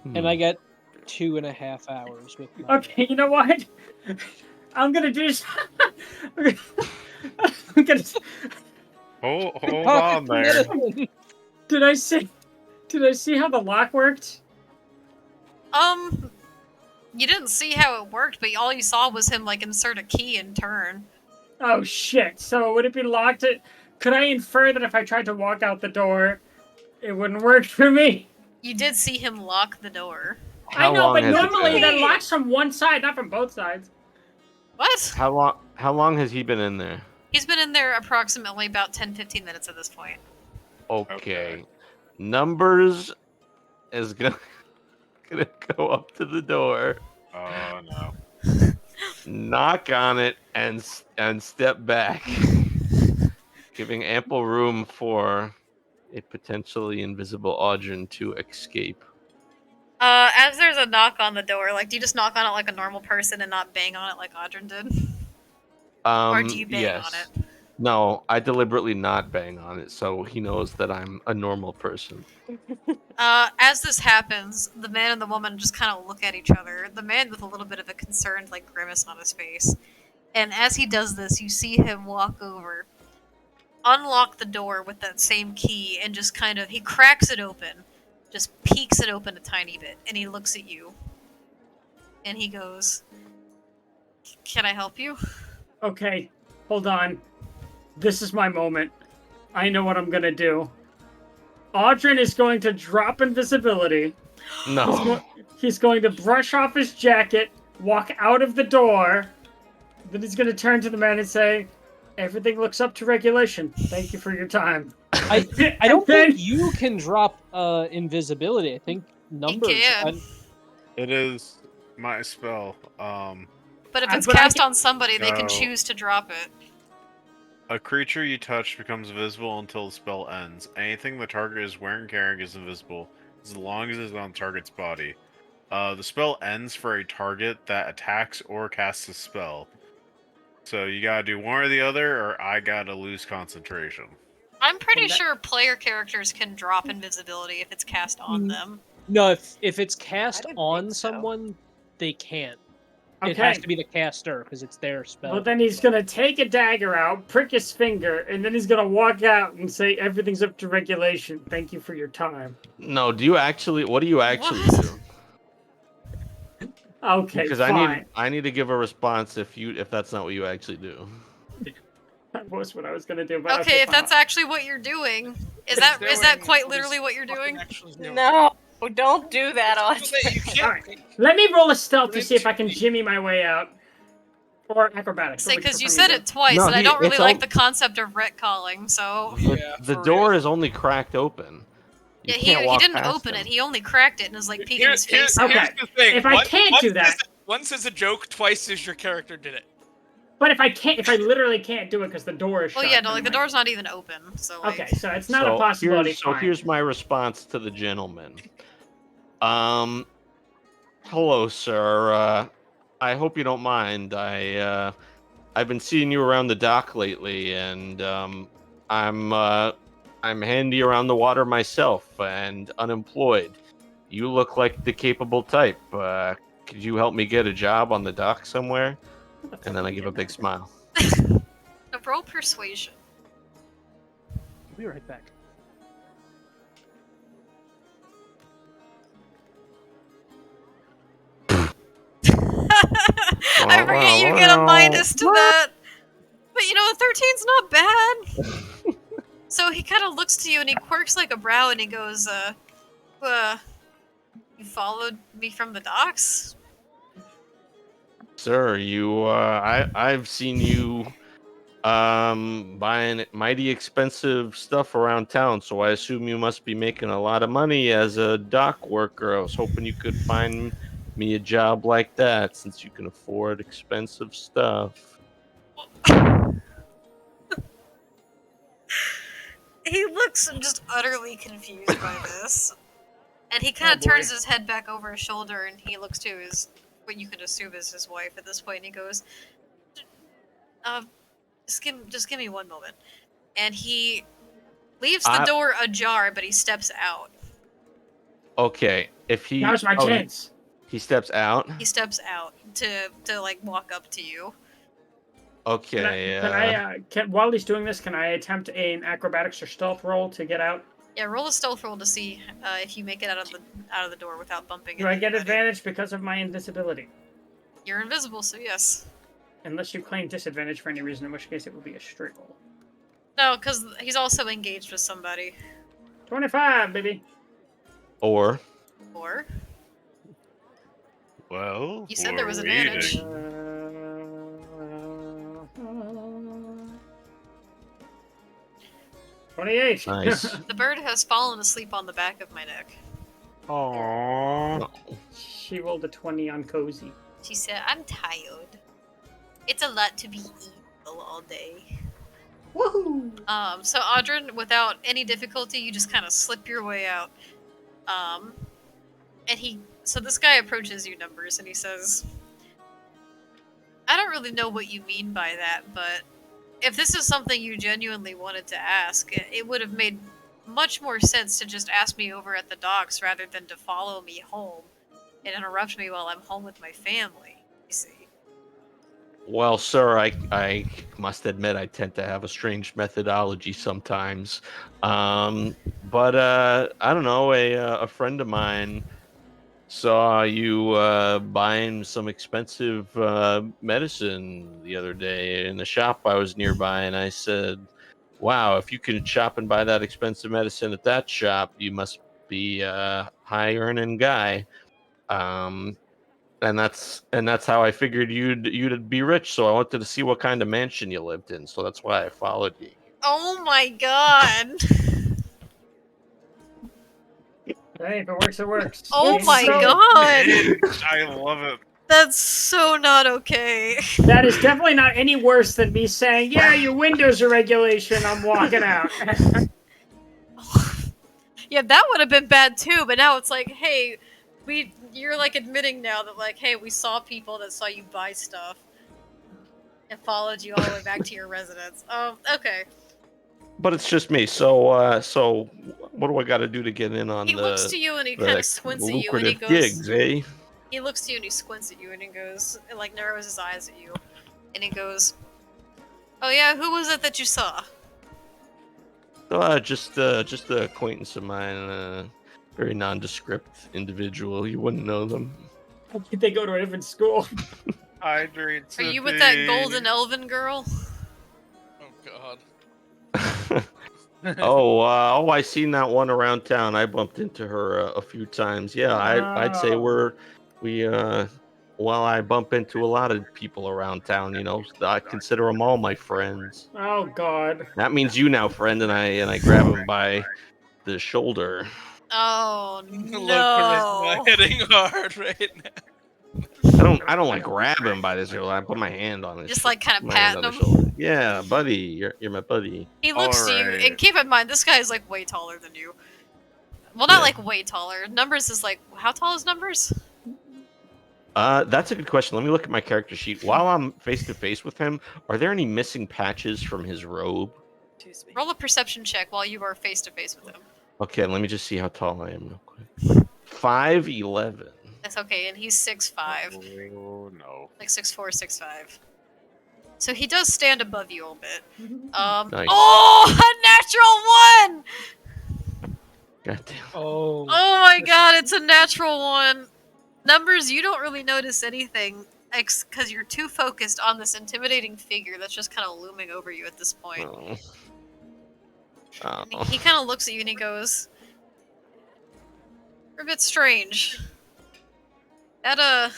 Speaker 5: And I get 2.5 hours with my...
Speaker 2: Okay, you know what? I'm gonna do I'm gonna,
Speaker 6: Hold
Speaker 5: Oh,
Speaker 6: on there.
Speaker 5: medicine.
Speaker 2: did I see how the lock worked?
Speaker 1: You didn't see how it worked, but all you saw was him like insert a key and turn.
Speaker 2: Oh shit! So would it be locked? Could I infer that if I tried to walk out the door, it wouldn't work for me?
Speaker 1: You did see him lock the door.
Speaker 2: I
Speaker 3: How
Speaker 2: know,
Speaker 3: long
Speaker 2: but
Speaker 3: has it
Speaker 2: normally
Speaker 3: been?
Speaker 2: that locks from one side, not from both sides.
Speaker 1: What?
Speaker 3: How long has he been in there?
Speaker 1: He's been in there approximately about 10-15 minutes at this point.
Speaker 3: Okay. Numbers is gonna go up to the door,
Speaker 6: Oh no.
Speaker 3: knock on it, and step back, giving ample room for a potentially invisible Audrey to escape.
Speaker 1: As there's a knock on the door, like, do you just knock on it like a normal person and not bang on it like Audrey did? Or do you bang
Speaker 3: Yes.
Speaker 1: on it?
Speaker 3: No, I deliberately not bang on it, so he knows that I'm a normal person.
Speaker 1: As this happens, the man and the woman just kind of look at each other. The man with a little bit of a concerned, like, grimace on his face. And as he does this, you see him walk over, unlock the door with that same key, and just kind of, he cracks it open, just peeks it open a tiny bit, and he looks at you. And he goes, "Can I help you?"
Speaker 2: Okay, hold on. This is my moment. I know what I'm gonna do. Audrey is going to drop invisibility.
Speaker 3: No.
Speaker 2: He's going to brush off his jacket, walk out of the door. Then he's going to turn to the man and say, "Everything looks up to regulation. Thank you for your time."
Speaker 5: I don't think you can drop invisibility. I think numbers.
Speaker 1: can.
Speaker 6: It is my spell.
Speaker 1: But if it's
Speaker 2: But I
Speaker 1: cast
Speaker 2: can-
Speaker 1: on somebody, they can
Speaker 6: No.
Speaker 1: choose to drop it.
Speaker 6: A creature you touch becomes visible until the spell ends. Anything the target is wearing carrying is invisible, as long as it is on the target's body. The spell ends for a target that attacks or casts a spell. So you gotta do one or the other, or I gotta lose concentration.
Speaker 1: I'm pretty
Speaker 2: And that-
Speaker 1: sure player characters can drop invisibility if it's cast on them.
Speaker 5: No, if it's cast
Speaker 7: didn't
Speaker 5: on
Speaker 7: think so.
Speaker 5: someone, they can't.
Speaker 2: Okay.
Speaker 5: It has to be the caster because it's their spell.
Speaker 2: Well, then he's going to take a dagger out, prick his finger, and then he's going to walk out and say, "Everything's up to regulation. Thank you for your time."
Speaker 3: No, what do you actually
Speaker 1: What?
Speaker 3: do?
Speaker 2: Okay,
Speaker 3: Because
Speaker 2: fine.
Speaker 3: I need to give a response if that's not what you actually do.
Speaker 2: That was what I was going to do. But
Speaker 1: Okay, if
Speaker 2: fine.
Speaker 1: that's actually what you're doing, is that quite literally what you're doing?
Speaker 7: No, don't do that,
Speaker 4: You
Speaker 7: Audrey.
Speaker 4: can't.
Speaker 2: Alright. Let me roll a stealth to see if I can jimmy my way out. Or acrobatics. what would
Speaker 1: Because you
Speaker 2: prefer me
Speaker 1: said
Speaker 2: to
Speaker 1: it twice,
Speaker 3: No,
Speaker 1: and I don't really
Speaker 3: it's
Speaker 1: like
Speaker 3: all-
Speaker 1: the concept of retcalling, so...
Speaker 3: The door is only cracked open. You
Speaker 1: Yeah,
Speaker 3: can't
Speaker 1: he
Speaker 3: walk
Speaker 1: didn't
Speaker 3: past
Speaker 1: open
Speaker 3: him.
Speaker 1: it, he only cracked it and was like peeking his face
Speaker 2: Okay.
Speaker 1: out.
Speaker 4: Here's the thing.
Speaker 2: If I can't do that-
Speaker 4: Once is a joke, twice is your character did it.
Speaker 2: But if I literally can't do it because the door is
Speaker 1: Well,
Speaker 2: shut.
Speaker 1: yeah, no, like, the
Speaker 2: then,
Speaker 1: door's not even open, so, like...
Speaker 2: Okay, so it's not a possibility.
Speaker 3: So here's my response to the gentleman. Hello, sir. I hope you don't mind. I've been seeing you around the dock lately, and I'm handy around the water myself and unemployed. You look like the capable type. Could you help me get a job on the dock somewhere? And then I give a big smile.
Speaker 1: No, roll persuasion.
Speaker 5: I'll be right back.
Speaker 1: I forget you get a minus to that. But you know, 13's not bad. So he kind of looks to you and he quirks like a brow and he goes, you followed me from the docks?
Speaker 3: Sir, I've seen you buying mighty expensive stuff around town, so I assume you must be making a lot of money as a dock worker. I was hoping you could find me a job like that since you can afford expensive stuff.
Speaker 1: He looks just utterly confused by this. And he kind of turns his head back over his shoulder and he looks to his, what you can assume is his wife at this point, and he goes, just give me one moment. And he leaves the door ajar, but he steps out.
Speaker 3: Okay, if he
Speaker 2: Now's my chance.
Speaker 3: He steps out.
Speaker 1: He steps out to like walk up to you.
Speaker 3: Okay.
Speaker 2: While he's doing this, can I attempt an acrobatics or stealth roll to get out?
Speaker 1: Yeah, roll a stealth roll to see if you make it out of the door without bumping
Speaker 2: Do
Speaker 1: into
Speaker 2: I get
Speaker 1: anybody.
Speaker 2: advantage because of my invisibility?
Speaker 1: You're invisible, so yes.
Speaker 2: Unless you claim disadvantage for any reason, in which case it would be a straight roll.
Speaker 1: No, because he's also engaged with somebody.
Speaker 2: 25, baby.
Speaker 3: Or
Speaker 1: Or
Speaker 6: Well,
Speaker 1: You said
Speaker 6: we're
Speaker 1: there was advantage.
Speaker 6: waiting.
Speaker 2: 28.
Speaker 3: nice.
Speaker 1: the bird has fallen asleep on the back of my neck.
Speaker 6: Aww.
Speaker 2: She rolled a 20 on cozy.
Speaker 1: She said, "I'm tired. It's a lot to be evil all day."
Speaker 2: Woohoo!
Speaker 1: So Audrin, without any difficulty, you just kind of slip your way out. So this guy approaches you, Numbers, and he says, "I don't really know what you mean by that, but if this is something you genuinely wanted to ask, it would have made much more sense to just ask me over at the docks rather than to follow me home and interrupt me while I'm home with my family, you see."
Speaker 3: Well, sir, I must admit I tend to have a strange methodology sometimes. But I don't know. A friend of mine saw you buying some expensive medicine the other day in the shop I was nearby, and I said, "Wow, if you can shop and buy that expensive medicine at that shop, you must be a high earning guy." Um, and that's how I figured you'd be rich. So I wanted to see what kind of mansion you lived in. So that's why I followed you.
Speaker 1: Oh my god!
Speaker 2: Hey, if it works, it works.
Speaker 1: Oh
Speaker 2: It's
Speaker 1: my
Speaker 2: so-
Speaker 1: god!
Speaker 6: I love it.
Speaker 1: That's so not okay.
Speaker 2: That is definitely not any worse than me saying, "Yeah, your windows are regulation. I'm walking out."
Speaker 1: Yeah, that would have been bad too, but now it's like, hey, you're like admitting now that like, hey, we saw people that saw you buy stuff and followed you all the way back to your residence. Oh, okay.
Speaker 3: But it's just me. So what do I got to do to get in on
Speaker 1: He looks to you and he kind
Speaker 3: the
Speaker 1: of squints at you and he
Speaker 3: lucrative
Speaker 1: goes,
Speaker 3: gigs, eh?
Speaker 1: he looks to you and he squints at you and he goes, and like narrows his eyes at you, and he goes, "Oh yeah, who was it that you saw?"
Speaker 3: Just an acquaintance of mine, very nondescript individual. You wouldn't know them.
Speaker 2: They go to a different school.
Speaker 6: Hydrate.
Speaker 1: Are you with that golden elven girl?
Speaker 4: Oh god.
Speaker 3: Oh, I seen that one around town. I bumped into her a few times. Yeah, I'd say
Speaker 2: Oh.
Speaker 3: well, I bump into a lot of people around town. You know, I consider them all my friends.
Speaker 2: Oh God.
Speaker 3: That means you now, friend. And I grab him by the shoulder.
Speaker 1: Oh
Speaker 4: Low
Speaker 1: no!
Speaker 4: charisma hitting hard right now.
Speaker 3: I don't like grab him by the shoulder. I put my hand on his.
Speaker 1: Just like kind of
Speaker 3: my hand on
Speaker 1: patting
Speaker 3: his
Speaker 1: him.
Speaker 3: shoulder. Yeah, buddy, you're my buddy.
Speaker 1: He looks to you,
Speaker 6: Alright.
Speaker 1: and keep in mind, this guy is like way taller than you. Well, not
Speaker 3: Yeah.
Speaker 1: like way taller. Numbers is like, how tall is Numbers?
Speaker 3: That's a good question. Let me look at my character sheet. While I'm face to face with him, are there any missing patches from his robe?
Speaker 7: Excuse me.
Speaker 1: Roll a perception check while you are face to face with him.
Speaker 3: Okay, let me just see how tall I am real quick. 5'11".
Speaker 1: That's okay, and he's 6'5",
Speaker 6: Oh no.
Speaker 1: like 6'4", 6'5". So he does stand above you a little bit.
Speaker 3: Nice.
Speaker 1: Oh, a natural one!
Speaker 3: Goddamn.
Speaker 5: Oh.
Speaker 1: Oh my god, it's a natural one. Numbers, you don't really notice anything because you're too focused on this intimidating figure that's just kind of looming over you at this point.
Speaker 3: Oh.
Speaker 1: And
Speaker 3: Oh.
Speaker 1: he kind of looks at you and he goes, "You're a bit strange. I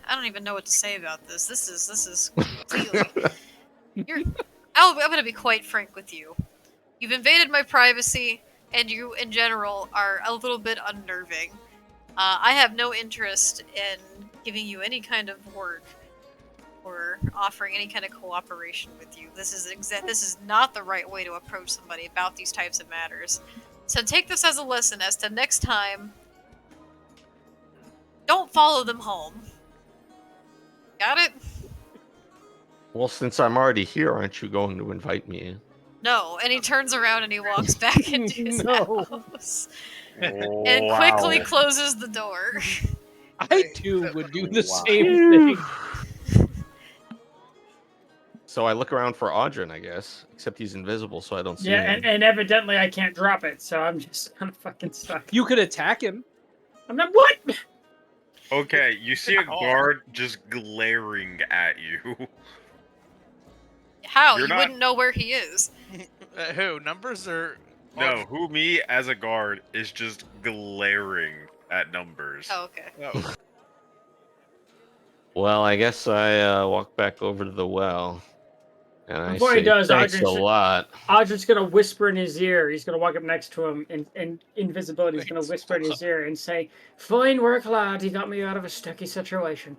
Speaker 1: don't even know what to say about this. This is completely. I'm gonna be quite frank with you. You've invaded my privacy, and you, in general, are a little bit unnerving. I have no interest in giving you any kind of work or offering any kind of cooperation with you. This is not the right way to approach somebody about these types of matters. So take this as a lesson as to next time, don't follow them home. Got it?
Speaker 3: Well, since I'm already here, aren't you going to invite me in?
Speaker 1: No." And he turns around and he walks back into his
Speaker 5: No.
Speaker 1: house and quickly closes the door.
Speaker 5: I too would do the same thing.
Speaker 3: So I look around for Audrin, I guess. Except he's invisible, so I don't see
Speaker 2: Yeah,
Speaker 3: him.
Speaker 2: and evidently I can't drop it, so I'm just kind of fucking stuck.
Speaker 5: You could attack him.
Speaker 2: I'm not what?
Speaker 6: Okay, you see a
Speaker 4: call.
Speaker 6: guard just glaring at you.
Speaker 1: How?
Speaker 6: You're
Speaker 1: You
Speaker 6: not-
Speaker 1: wouldn't know where he is.
Speaker 4: Who? Numbers or?
Speaker 6: No, who me as a guard is just glaring at Numbers.
Speaker 1: Oh, okay.
Speaker 4: Oh.
Speaker 3: Well, I guess I walk back over to the well. And I
Speaker 2: Before he
Speaker 3: say,
Speaker 2: does,
Speaker 3: thanks a
Speaker 2: Audrin should-
Speaker 3: lot.
Speaker 2: Audrin's gonna whisper in his ear. He's gonna walk up next to him, and invisibility's gonna
Speaker 4: Thanks
Speaker 2: whisper in
Speaker 4: a
Speaker 2: his ear and say, "Fine work, lad. You got me out of a sticky situation."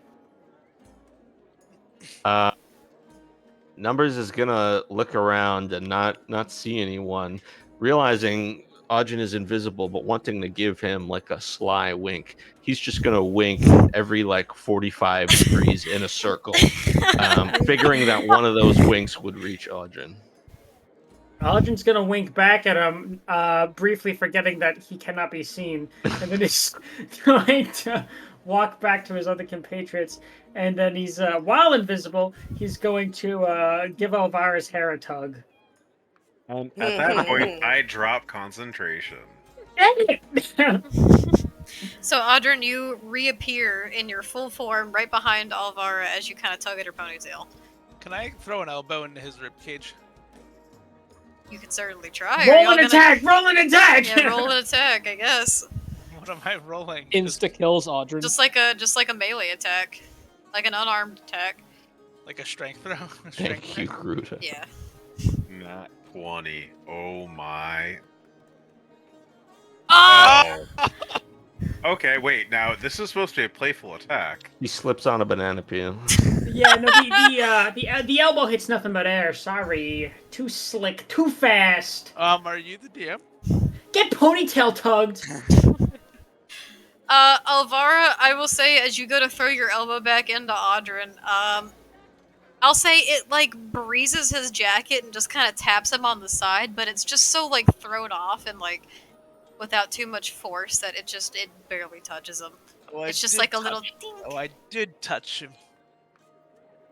Speaker 3: Numbers is gonna look around and not see anyone, realizing Audrin is invisible, but wanting to give him like a sly wink. He's just gonna wink every like 45 degrees in a circle, figuring that one of those winks would reach Audrin.
Speaker 2: Audrin's gonna wink back at him, briefly forgetting that he cannot be seen, and then he's going to walk back to his other compatriots. And then he's, while invisible, he's going to give Elvira's hair a tug.
Speaker 6: At that point, I drop concentration.
Speaker 1: So, Audrin, you reappear in your full form right behind Alvara as you kind of tug at her ponytail.
Speaker 4: Can I throw an elbow into his rib cage?
Speaker 1: You can certainly try. Are
Speaker 2: Roll
Speaker 1: y'all
Speaker 2: an
Speaker 1: gonna-
Speaker 2: attack! Roll an attack!
Speaker 1: Yeah, roll an attack, I guess.
Speaker 4: What am I rolling?
Speaker 5: Insta kills Audrin.
Speaker 1: Just like a melee attack, like an unarmed attack.
Speaker 4: Like a strength throw? A strength
Speaker 3: Thank you,
Speaker 4: throw?
Speaker 3: Gruta.
Speaker 1: Yeah.
Speaker 6: Not 20. Oh my.
Speaker 1: Oh!
Speaker 6: Okay, wait. Now this is supposed to be a playful attack.
Speaker 3: He slips on a banana peel.
Speaker 2: Yeah, no, the elbow hits nothing but air. Sorry. Too slick, too fast.
Speaker 4: Are you the DM?
Speaker 2: Get ponytail tugged.
Speaker 1: Alvara, I will say, as you go to throw your elbow back into Audrin, I'll say it, like, breezes his jacket and just kind of taps him on the side, but it's just so, like, thrown off and, like, without too much force that it barely touches him.
Speaker 4: Oh, I
Speaker 1: It's just
Speaker 4: did
Speaker 1: like a
Speaker 4: touch-
Speaker 1: little ding.
Speaker 4: Oh, I did touch him.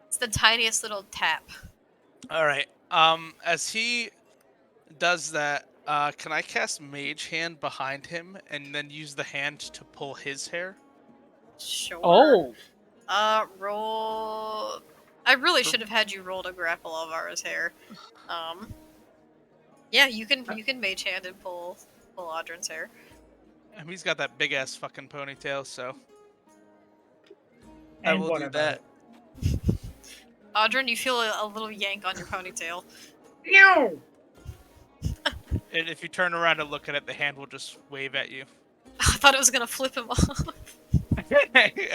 Speaker 1: It's the tiniest little tap.
Speaker 4: Alright, as he does that, can I cast Mage Hand behind him and then use the hand to pull his hair?
Speaker 1: Sure.
Speaker 5: Oh,
Speaker 1: Roll... I really should have had you roll to grapple Alvara's hair. Yeah, you can mage hand and pull Audrin's hair.
Speaker 4: He's got that big ass fucking ponytail, so I
Speaker 2: And
Speaker 4: will
Speaker 2: what
Speaker 4: do
Speaker 2: about
Speaker 4: that.
Speaker 1: Audrin, you feel a little yank on your ponytail.
Speaker 2: No!
Speaker 4: And if you turn around and look at it, the hand will just wave at you.
Speaker 1: I thought it was gonna flip him off.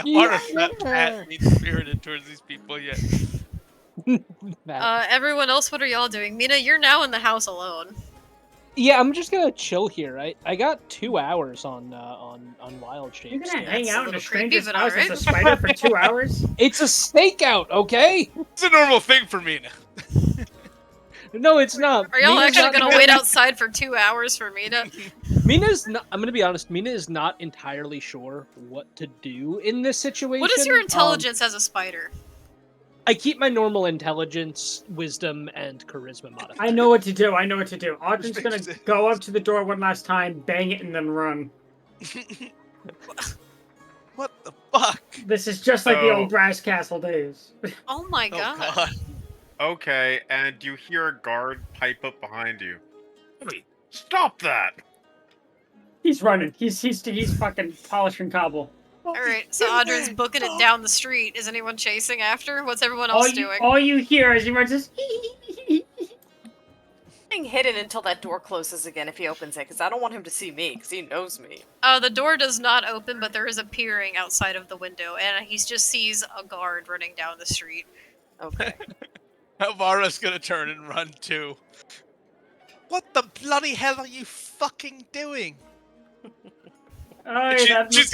Speaker 4: Marta's not that mean-spirited towards these people yet.
Speaker 5: Matt.
Speaker 1: Everyone else, what are y'all doing? Mina, you're now in the house alone.
Speaker 5: Yeah, I'm just gonna chill here. I got 2 hours on Wild Shapes.
Speaker 2: You're gonna
Speaker 5: so-
Speaker 2: hang
Speaker 1: That's
Speaker 2: out
Speaker 1: a
Speaker 2: in a
Speaker 1: little creepy,
Speaker 2: stranger's
Speaker 1: but
Speaker 2: house as
Speaker 1: alright.
Speaker 2: a spider for 2 hours?
Speaker 5: It's a stakeout, okay?
Speaker 4: It's a normal thing for Mina.
Speaker 5: No, it's not.
Speaker 1: Are y'all
Speaker 5: Mina's
Speaker 1: actually
Speaker 5: not
Speaker 1: gonna wait outside for 2 hours for Mina?
Speaker 5: Mina's not. I'm gonna be honest. Mina is not entirely sure what to do in this situation.
Speaker 1: What is your intelligence as a spider?
Speaker 5: I keep my normal intelligence, wisdom, and charisma modifier.
Speaker 2: I know what to do. Audrin's gonna go up to the door one last time, bang it, and then run.
Speaker 4: What the fuck?
Speaker 2: This is just like the
Speaker 6: Oh.
Speaker 2: old Brass Castle days.
Speaker 1: Oh my
Speaker 4: Oh
Speaker 1: god.
Speaker 4: god.
Speaker 6: Okay, and you hear a guard pipe up behind you. Wait, stop that!
Speaker 2: He's running. He's fucking polishing cobble.
Speaker 1: Alright, so Audrin's booking it down the street. Is anyone chasing after? What's everyone else doing?
Speaker 2: All you hear is he runs this.
Speaker 7: Being hidden until that door closes again if he opens it, because I don't want him to see me, because he knows me.
Speaker 1: The door does not open, but there is a peering outside of the window, and he just sees a guard running down the street.
Speaker 7: Okay.
Speaker 4: Elvara's gonna turn and run too. What the bloody hell are you fucking doing? She's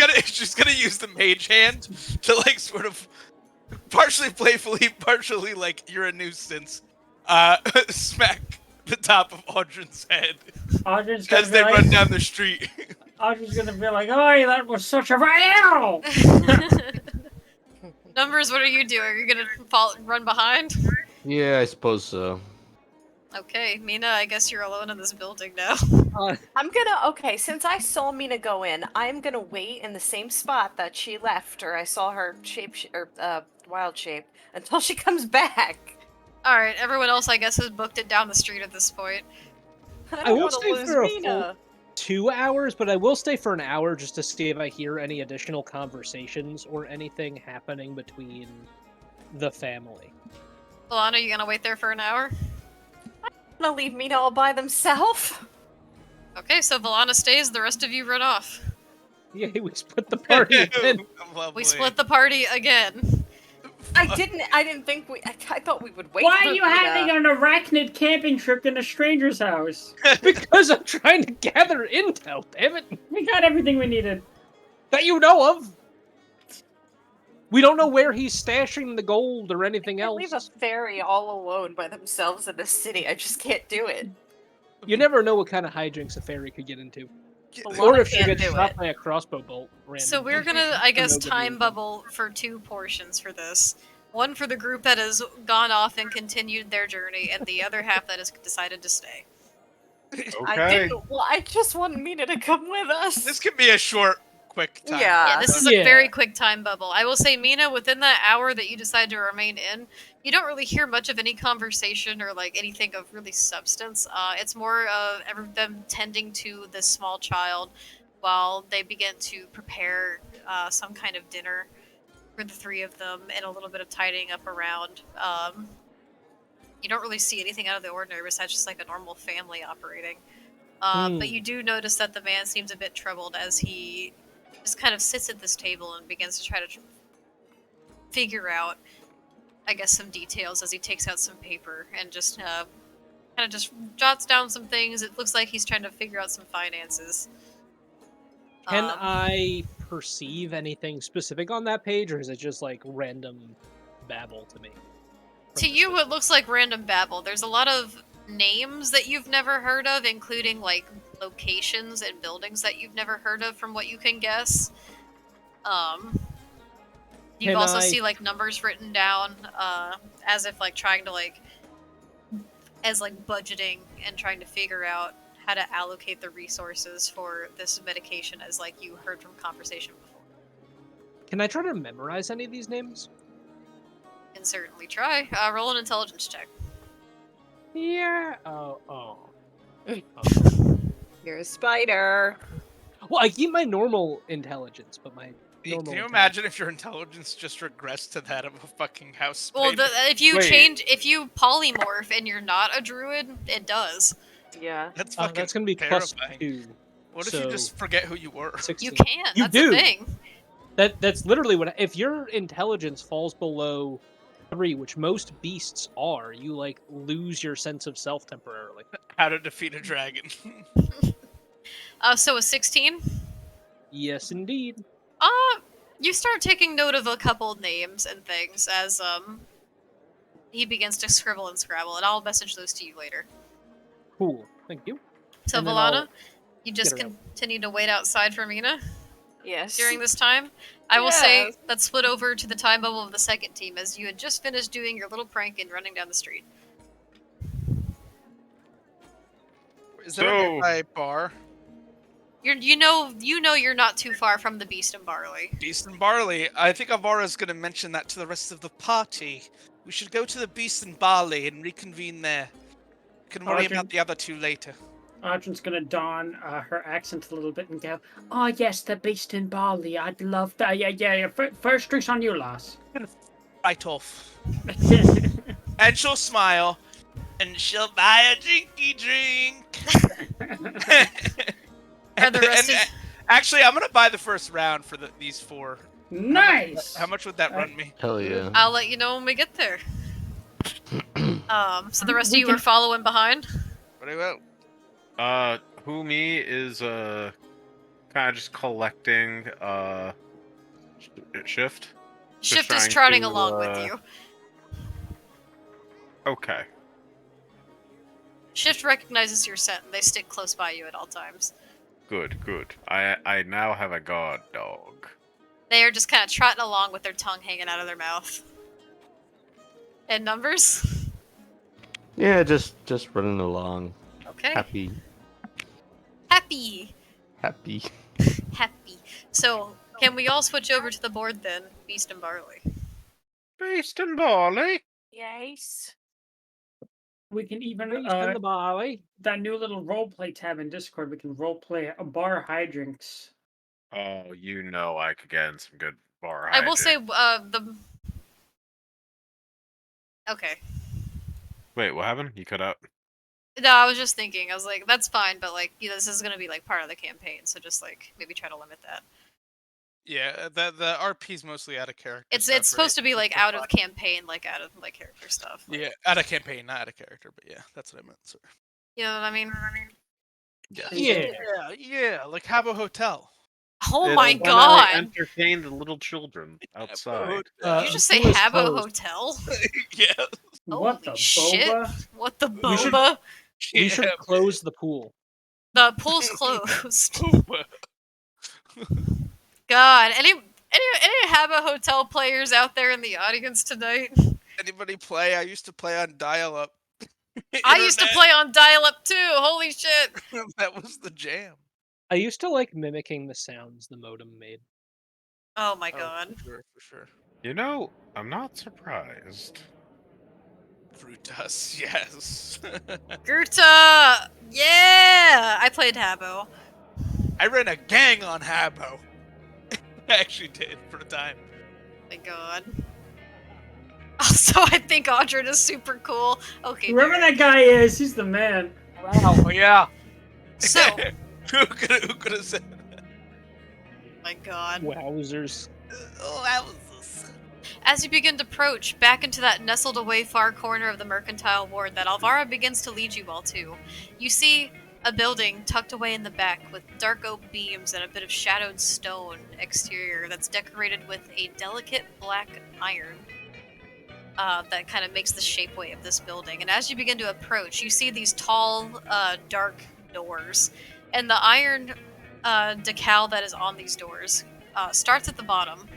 Speaker 4: gonna use the mage hand to like sort of partially playfully, partially like you're a nuisance. Smack the top of Audrin's head
Speaker 2: Audrin's
Speaker 4: as they run down the street.
Speaker 2: Audrin's gonna be like, "Oh, that was such a ow!"
Speaker 1: Numbers, what are you doing? Are you gonna run behind?
Speaker 3: Yeah, I suppose so.
Speaker 1: Okay, Mina, I guess you're alone in this building now.
Speaker 7: I'm gonna since I saw Mina go in, I'm gonna wait in the same spot that she left, or I saw her wild shape, until she comes back.
Speaker 1: Alright, everyone else, I guess, has booked it down the street at this point.
Speaker 7: I
Speaker 5: I
Speaker 7: don't
Speaker 5: will
Speaker 7: want to
Speaker 5: stay
Speaker 7: lose
Speaker 5: for a full
Speaker 7: Mina.
Speaker 5: 2 hours, but I will stay for an hour just to see if I hear any additional conversations or anything happening between the family.
Speaker 1: Alana, you gonna wait there for an hour?
Speaker 7: I'm gonna leave Mina all by themselves.
Speaker 1: Okay, so Valana stays, the rest of you run off.
Speaker 5: Yay, we split the party again.
Speaker 1: We split the party again.
Speaker 7: I didn't think I thought we would wait.
Speaker 2: Why
Speaker 7: for
Speaker 2: are you
Speaker 7: Mina.
Speaker 2: having an arachnid camping trip in a stranger's house?
Speaker 5: Because I'm trying to gather intel, damn it.
Speaker 2: We got everything we needed.
Speaker 5: That you know of. We don't know where he's stashing the gold or anything
Speaker 7: Can't
Speaker 5: else.
Speaker 7: leave a fairy all alone by themselves in this city. I just can't do it.
Speaker 5: You never know what kind of hijinks a fairy could get into.
Speaker 7: Alana
Speaker 5: Or if she
Speaker 7: can't
Speaker 5: gets
Speaker 7: do
Speaker 5: shot
Speaker 7: it.
Speaker 5: by a crossbow bolt.
Speaker 1: So
Speaker 5: randomly.
Speaker 1: we're gonna, I guess,
Speaker 5: no good
Speaker 1: time
Speaker 5: reason.
Speaker 1: bubble for 2 portions for this. One for the group that has gone off and continued their journey, and the other half that has decided to stay.
Speaker 7: I
Speaker 6: Okay.
Speaker 7: didn't. Well, I just want Mina to come with us.
Speaker 4: This could be a short, quick time.
Speaker 1: Yeah, this is a
Speaker 5: Yeah.
Speaker 1: very quick time bubble. I will say, Mina, within that hour that you decide to remain in, you don't really hear much of any conversation or like anything of really substance. It's more of them tending to this small child while they begin to prepare some kind of dinner for the 3 of them and a little bit of tidying up around. You don't really see anything out of the ordinary besides just like a normal family operating. But you do notice that the man seems a bit troubled as he just kind of sits at this table and begins to try to figure out, I guess, some details as he takes out some paper and just kind of just jots down some things. It looks like he's trying to figure out some finances.
Speaker 5: Can I perceive anything specific on that page, or is it just like random babble to me?
Speaker 1: To you, it looks like random babble. There's a lot of names that you've never heard of, including like locations and buildings that you've never heard of, from what you can guess. You
Speaker 5: Can
Speaker 1: also
Speaker 5: I-
Speaker 1: see like numbers written down, as if like trying to like, as like budgeting and trying to figure out how to allocate the resources for this medication, as like you heard from conversation before.
Speaker 5: Can I try to memorize any of these names?
Speaker 1: Can certainly try. Roll an intelligence check.
Speaker 5: Yeah. Oh.
Speaker 7: You're a spider.
Speaker 5: Well, I keep my normal intelligence, but my normal.
Speaker 4: Can you
Speaker 5: intelligence-
Speaker 4: imagine if your intelligence just regressed to that of a fucking house
Speaker 1: Well,
Speaker 4: spider?
Speaker 1: if you
Speaker 6: Wait.
Speaker 1: if you polymorph and you're not a druid, it does.
Speaker 7: Yeah.
Speaker 4: That's fucking
Speaker 5: that's gonna be
Speaker 4: terrifying.
Speaker 5: +2.
Speaker 4: What if you
Speaker 5: so
Speaker 4: just forget who you were?
Speaker 5: 16.
Speaker 1: You can.
Speaker 5: You
Speaker 1: That's
Speaker 5: do.
Speaker 1: the thing.
Speaker 5: That's literally what. If your intelligence falls below 3, which most beasts are, you like lose your sense of self temporarily.
Speaker 4: How to defeat a dragon.
Speaker 1: So a 16.
Speaker 5: Yes, indeed.
Speaker 1: You start taking note of a couple names and things as he begins to scribble and scrabble, and I'll message those to you later.
Speaker 5: Cool. Thank you.
Speaker 1: So
Speaker 5: And then
Speaker 1: Valana,
Speaker 5: I'll
Speaker 1: you just
Speaker 5: get around.
Speaker 1: continue to wait outside for Mina
Speaker 7: Yes.
Speaker 1: during this time. I will say
Speaker 7: Yes.
Speaker 1: let's split over to the time bubble of the second team as you had just finished doing your little prank and running down the street.
Speaker 4: Is there a
Speaker 6: So-
Speaker 4: nearby bar?
Speaker 1: You know you're not too far from the Beast and Barley.
Speaker 4: Beast and Barley. I think Avara's going to mention that to the rest of the party. We should go to the Beast and Barley and reconvene there. We can worry
Speaker 2: Okay.
Speaker 4: about the other 2 later.
Speaker 2: Audrey's gonna don her accent a little bit and go, "Oh yes, the beast in barley. I'd love that. Yeah. First drinks on you, lass."
Speaker 4: Right off. And she'll smile. And she'll buy a drinky drink.
Speaker 1: Are the rest of
Speaker 4: Actually, I'm going to buy the first round for these 4.
Speaker 2: Nice.
Speaker 4: How much would that run me?
Speaker 3: Hell yeah.
Speaker 1: I'll let you know when we get there. So the rest of
Speaker 2: We
Speaker 1: you
Speaker 2: can-
Speaker 1: are following behind.
Speaker 4: Very well.
Speaker 6: Who me is kind of just collecting shift.
Speaker 1: Shift is
Speaker 6: trying
Speaker 1: trotting
Speaker 6: to,
Speaker 1: along with you.
Speaker 6: Okay.
Speaker 1: Shift recognizes your scent, and they stick close by you at all times.
Speaker 6: Good. I now have a guard dog.
Speaker 1: They are just kind of trotting along with their tongue hanging out of their mouth. And numbers?
Speaker 3: Yeah, just running along.
Speaker 1: Okay.
Speaker 3: Happy.
Speaker 1: Happy.
Speaker 3: Happy.
Speaker 1: Happy. So, can we all switch over to the board then, Beast and Barley?
Speaker 6: Beast and barley.
Speaker 7: Yes.
Speaker 2: We can even
Speaker 5: Beast and the barley.
Speaker 2: that new little roleplay tab in Discord. We can roleplay a bar hijinks.
Speaker 6: Oh, you know I could get in some good bar
Speaker 1: I will say,
Speaker 6: hijinks.
Speaker 1: Okay.
Speaker 6: Wait, what happened? You cut out.
Speaker 1: No, I was just thinking. I was like, that's fine, but like, this is gonna be like part of the campaign, so just like maybe try to limit that.
Speaker 4: Yeah, the RP's mostly out of character.
Speaker 1: It's
Speaker 4: stuff,
Speaker 1: supposed to be
Speaker 4: right?
Speaker 1: like out of campaign, like out of like character stuff. Like,
Speaker 4: Yeah, out of campaign, not out of character, but yeah, that's what I meant. Sorry.
Speaker 1: you know what I mean?
Speaker 4: Yeah, like Habbo Hotel.
Speaker 1: Oh
Speaker 6: It's
Speaker 1: my
Speaker 6: when
Speaker 1: god!
Speaker 6: I entertain the little children outside.
Speaker 1: Did you just say
Speaker 5: Pool is
Speaker 1: Habbo
Speaker 5: closed.
Speaker 1: Hotel?
Speaker 4: Yeah.
Speaker 2: What the
Speaker 1: Holy shit!
Speaker 2: boba?
Speaker 1: What the
Speaker 5: We should-
Speaker 1: boba?
Speaker 5: We should close the pool.
Speaker 1: The pool's closed. God, any Habbo Hotel players out there in the audience tonight?
Speaker 4: Anybody play? I used to play on dial-up.
Speaker 1: I used to play on dial-up too. Holy shit!
Speaker 4: That was the jam.
Speaker 5: I used to like mimicking the sounds the modem made.
Speaker 1: Oh my god.
Speaker 4: For sure.
Speaker 6: You know, I'm not surprised.
Speaker 4: Frutas, yes.
Speaker 1: Gerta! Yeah! I played Habbo.
Speaker 4: I ran a gang on Habbo. I actually did for a time.
Speaker 1: My god. Also, I think Audrin is super cool. Okay.
Speaker 2: Whoever
Speaker 1: Derek.
Speaker 2: that guy is, he's the man.
Speaker 5: Wow, yeah.
Speaker 1: So,
Speaker 4: who could have said that?
Speaker 1: my god.
Speaker 5: Wowzers.
Speaker 4: Oh, that was
Speaker 1: As you begin to approach back into that nestled away far corner of the mercantile ward that Alvara begins to lead you all to, you see a building tucked away in the back with dark oak beams and a bit of shadowed stone exterior that's decorated with a delicate black iron that kind of makes the shapeway of this building. And as you begin to approach, you see these tall, dark doors. And the iron decal that is on these doors starts at the bottom.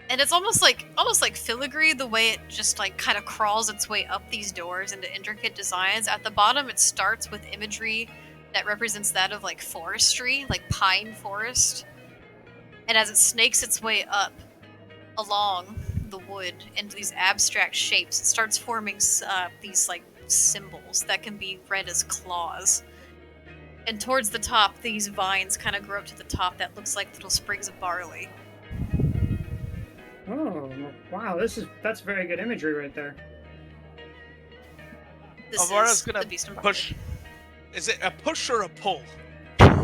Speaker 1: And it's almost like filigree, the way it just like kind of crawls its way up these doors into intricate designs. At the bottom, it starts with imagery that represents that of like forestry, like pine forest. And as it snakes its way up along the wood into these abstract shapes, it starts forming these like symbols that can be read as claws. And towards the top, these vines kind of grow up to the top that looks like little sprigs of barley.
Speaker 2: Oh wow, that's very good imagery right there.
Speaker 1: This
Speaker 4: Alvara's
Speaker 1: is
Speaker 4: gonna
Speaker 1: the Beast and
Speaker 4: push. Is it a push or a pull?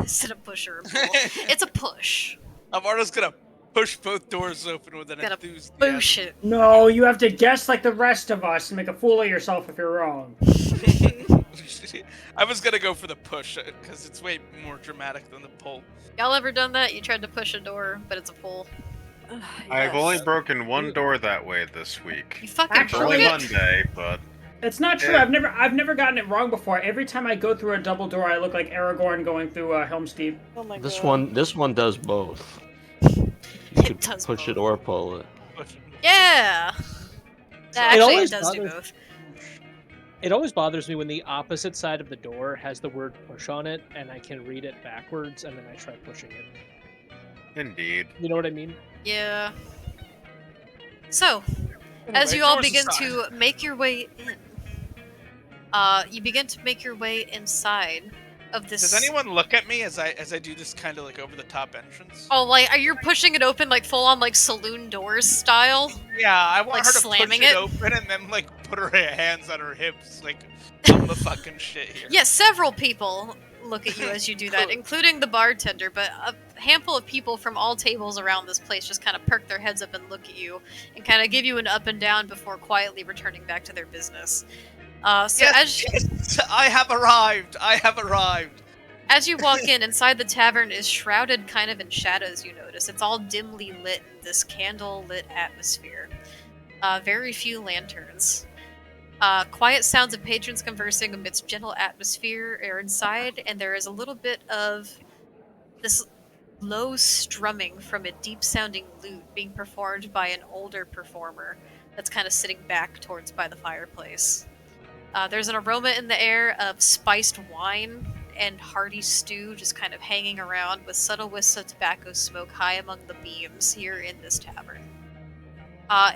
Speaker 1: Is it a push or a pull? It's a push.
Speaker 4: Alvara's gonna push both doors open with an
Speaker 1: Gotta
Speaker 4: enthusiasm.
Speaker 1: Boosh it.
Speaker 2: No, you have to guess like the rest of us and make a fool of yourself if you're wrong.
Speaker 4: I was gonna go for the push because it's way more dramatic than the pull.
Speaker 1: Y'all ever done that? You tried to push a door, but it's a pull.
Speaker 6: I've only broken one door that way this week.
Speaker 1: You fucking
Speaker 2: Actually-
Speaker 1: broke
Speaker 6: Only
Speaker 1: it?
Speaker 6: Monday, but
Speaker 2: It's not true.
Speaker 6: Yeah.
Speaker 2: I've never gotten it wrong before. Every time I go through a double door, I look like Aragorn going through Helm's Deep.
Speaker 7: Oh my
Speaker 3: This
Speaker 7: god.
Speaker 3: one does both. You
Speaker 1: It
Speaker 3: could
Speaker 1: does
Speaker 3: push it
Speaker 1: both.
Speaker 3: or pull it.
Speaker 1: Yeah! Actually, it
Speaker 5: always
Speaker 1: does do
Speaker 5: bothers-
Speaker 1: both.
Speaker 5: It always bothers me when the opposite side of the door has the word push on it and I can read it backwards and then I try pushing it.
Speaker 6: indeed.
Speaker 5: You know what I mean?
Speaker 1: Yeah. So,
Speaker 4: Anyway,
Speaker 1: as you all
Speaker 4: doors
Speaker 1: begin
Speaker 4: aside.
Speaker 1: to make your way in, you begin to make your way inside of this.
Speaker 4: Does anyone look at me as I do this kind of like over the top entrance?
Speaker 1: Oh, like, are you pushing it open like full on like saloon doors style?
Speaker 4: Yeah, I want
Speaker 1: Like
Speaker 4: her to
Speaker 1: slamming
Speaker 4: push it
Speaker 1: it?
Speaker 4: open and then like put her hands on her hips, like I'm the fucking shit here.
Speaker 1: Yes, several people look at you as you do that, including the bartender, but a handful of people from all tables around this place just kind of perk their heads up and look at you and kind of give you an up and down before quietly returning back to their business. So
Speaker 4: Yes, I have arrived. I have arrived.
Speaker 1: as you walk in, inside the tavern is shrouded kind of in shadows, you notice. It's all dimly lit in this candle-lit atmosphere. Very few lanterns. Quiet sounds of patrons conversing amidst gentle atmosphere are inside, and there is a little bit of this low strumming from a deep-sounding lute being performed by an older performer. that's kind of sitting back towards by the fireplace. There's an aroma in the air of spiced wine and hearty stew just kind of hanging around with subtle whiffs of tobacco smoke high among the beams here in this tavern.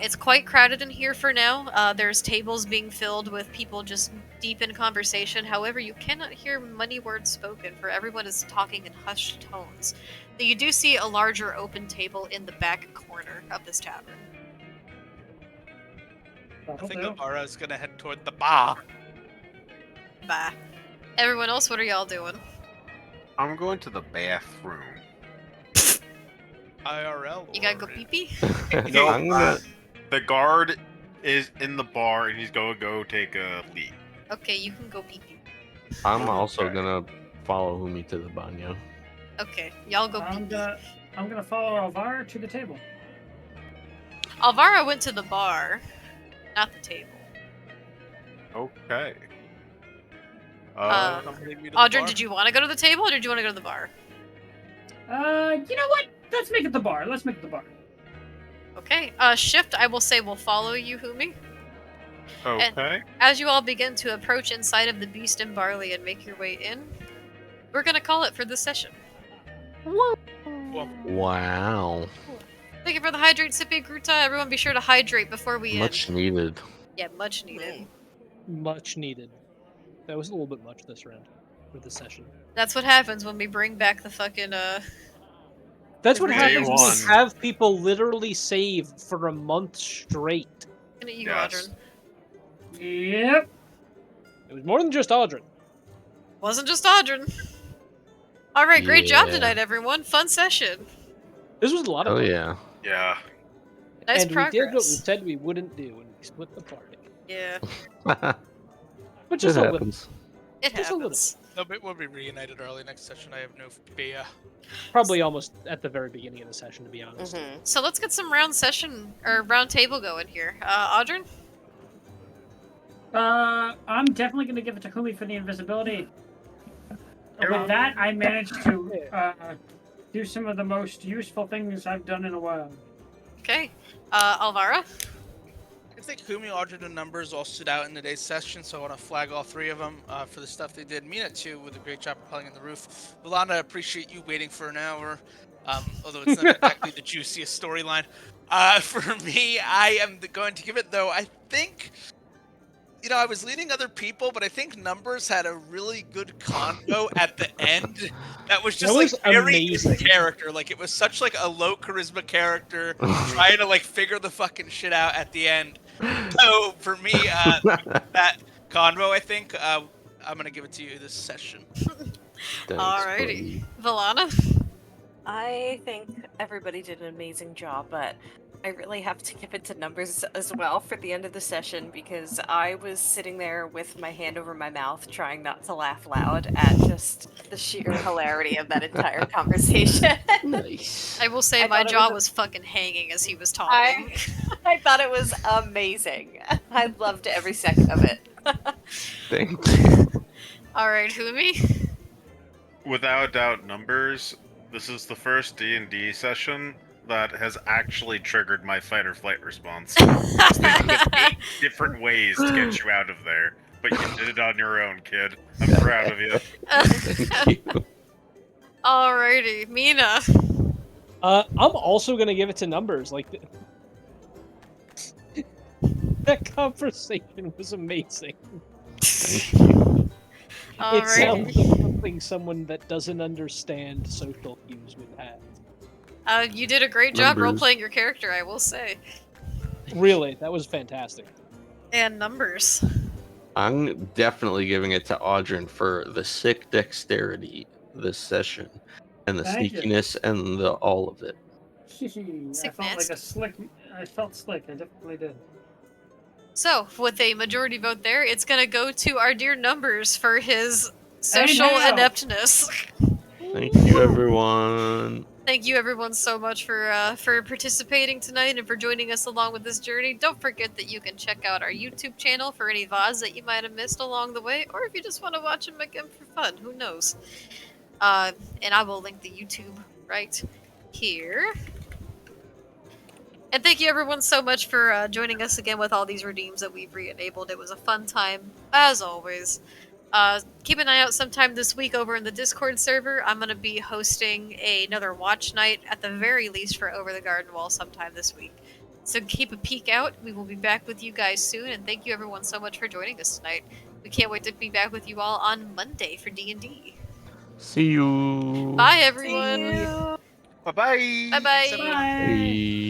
Speaker 1: It's quite crowded in here for now. There's tables being filled with people just deep in conversation. However, you cannot hear many words spoken, for everyone is talking in hushed tones. Though you do see a larger open table in the back corner of this tavern.
Speaker 4: I think Amara is gonna head toward the bar.
Speaker 1: Bye. Everyone else, what are y'all doing?
Speaker 6: I'm going to the bathroom.
Speaker 4: IRL.
Speaker 1: You gotta go
Speaker 4: or-
Speaker 1: pee-pee?
Speaker 6: No,
Speaker 3: I'm gonna.
Speaker 6: the guard is in the bar and he's going to go take a leak.
Speaker 1: Okay, you can go pee-pee.
Speaker 3: I'm also
Speaker 6: Okay.
Speaker 3: gonna follow Humi to the banyo.
Speaker 1: Okay, y'all go
Speaker 2: I'm
Speaker 1: pee-pee.
Speaker 2: gonna follow Alvaro to the table.
Speaker 1: Alvaro went to the bar, not the table.
Speaker 6: Okay.
Speaker 4: Somebody meet at the
Speaker 1: Audrey,
Speaker 4: bar?
Speaker 1: did you want to go to the table or did you want to go to the bar?
Speaker 2: You know what? Let's make it the bar. Let's make it the bar.
Speaker 1: Okay, Shift, I will say, will follow you, Humi.
Speaker 6: Okay.
Speaker 1: As you all begin to approach inside of the Beast and Barley and make your way in, we're gonna call it for this session.
Speaker 3: Wow.
Speaker 1: Thank you for the hydrate, Sippy Gruta. Everyone be sure to hydrate before we
Speaker 3: Much
Speaker 1: end.
Speaker 3: needed.
Speaker 1: Yeah, much needed.
Speaker 5: Much needed. That was a little bit much this round for this session.
Speaker 1: That's what happens when we bring back the fucking,
Speaker 5: That's what
Speaker 1: Day
Speaker 5: happens when
Speaker 6: one.
Speaker 5: you have people literally save for a month straight.
Speaker 1: Looking at you,
Speaker 6: Yes.
Speaker 1: Audrin.
Speaker 2: Yep.
Speaker 5: It was more than just Audrin.
Speaker 1: Wasn't just Audrin. Alright, great job
Speaker 3: Yeah.
Speaker 1: tonight, everyone. Fun session.
Speaker 5: This was a lot of
Speaker 3: Oh
Speaker 5: fun.
Speaker 3: yeah.
Speaker 6: Yeah.
Speaker 1: Nice
Speaker 5: and
Speaker 1: progress.
Speaker 5: we did what we said we wouldn't do, and we split the party.
Speaker 1: Yeah,
Speaker 5: But
Speaker 3: it
Speaker 5: just a little.
Speaker 3: happens.
Speaker 1: it
Speaker 5: Just a little.
Speaker 1: happens.
Speaker 4: We'll be reunited early next session. I have no fear.
Speaker 5: Probably almost at the very beginning of the session, to be honest.
Speaker 7: Mm-hmm.
Speaker 1: So let's get some round session, or round table going here. Audrin?
Speaker 2: I'm definitely gonna give it to Humi for the invisibility. With that, I managed to do some of the most useful things I've done in a while.
Speaker 1: Okay. Alvara?
Speaker 4: I think Kumi, Audrey, and Numbers all stood out in today's session, so I want to flag all three of them for the stuff they did. Mina, too, with a great job propelling in the roof. Valana, I appreciate you waiting for an hour, although it's not exactly the juiciest storyline. For me, I am going to give it, though, I think... You know, I was leading other people, but I think Numbers had a really good convo at the end. That was just
Speaker 5: That was
Speaker 4: very
Speaker 5: amazing.
Speaker 4: his character. Like it was such like a low charisma character trying to like figure the fucking shit out at the end. So for me, that convo, I think I'm gonna give it to you this session.
Speaker 3: Thanks,
Speaker 1: Alrighty.
Speaker 3: buddy.
Speaker 1: Valana?
Speaker 7: I think everybody did an amazing job, but I really have to give it to Numbers as well for the end of the session because I was sitting there with my hand over my mouth trying not to laugh loud at just the sheer hilarity of that entire conversation.
Speaker 3: Nice.
Speaker 1: I will say
Speaker 7: I
Speaker 1: my
Speaker 7: thought it
Speaker 1: jaw
Speaker 7: was a-
Speaker 1: was fucking hanging as he was talking.
Speaker 7: I thought it was amazing. I loved every second of it.
Speaker 3: Thank you.
Speaker 1: Alright, Humi?
Speaker 6: Without a doubt, Numbers. This is the first D&D session that has actually triggered my fight or flight response. Thinking of 8 different ways to get you out of there, but you did it on your own, kid. I'm proud of you.
Speaker 3: Thank you.
Speaker 1: Alrighty, Mina.
Speaker 5: I'm also gonna give it to Numbers. Like, that conversation was amazing. It
Speaker 1: Alrighty.
Speaker 5: sounds like something someone that doesn't understand social cues would have.
Speaker 1: You did a great job
Speaker 3: Numbers.
Speaker 1: role-playing your character, I will say.
Speaker 5: Really, that was fantastic.
Speaker 1: And numbers.
Speaker 3: I'm definitely giving it to Audrin for the sick dexterity this session, and the
Speaker 2: Thank you.
Speaker 3: sneakiness and the all of it.
Speaker 2: I felt like
Speaker 1: nasty.
Speaker 2: a slick. I felt slick. I definitely did.
Speaker 1: So, with a majority vote there, it's gonna go to our dear Numbers for his social
Speaker 2: now.
Speaker 1: ineptness.
Speaker 3: Thank you, everyone.
Speaker 1: Thank you everyone so much for participating tonight and for joining us along with this journey. Don't forget that you can check out our YouTube channel for any VODs that you might have missed along the way, or if you just want to watch them again for fun, who knows. And I will link the YouTube right here. And thank you everyone so much for joining us again with all these redeems that we've re-enabled. It was a fun time, as always. Keep an eye out sometime this week over in the Discord server. I'm going to be hosting another watch night, at the very least, for Over the Garden Wall sometime this week. So keep a peek out. We will be back with you guys soon, and thank you everyone so much for joining us tonight. We can't wait to be back with you all on Monday for D&D.
Speaker 3: See you.
Speaker 1: Bye,
Speaker 7: See
Speaker 1: everyone.
Speaker 7: you.
Speaker 6: Bye bye.
Speaker 1: Bye-bye.
Speaker 2: Bye.
Speaker 3: Bye.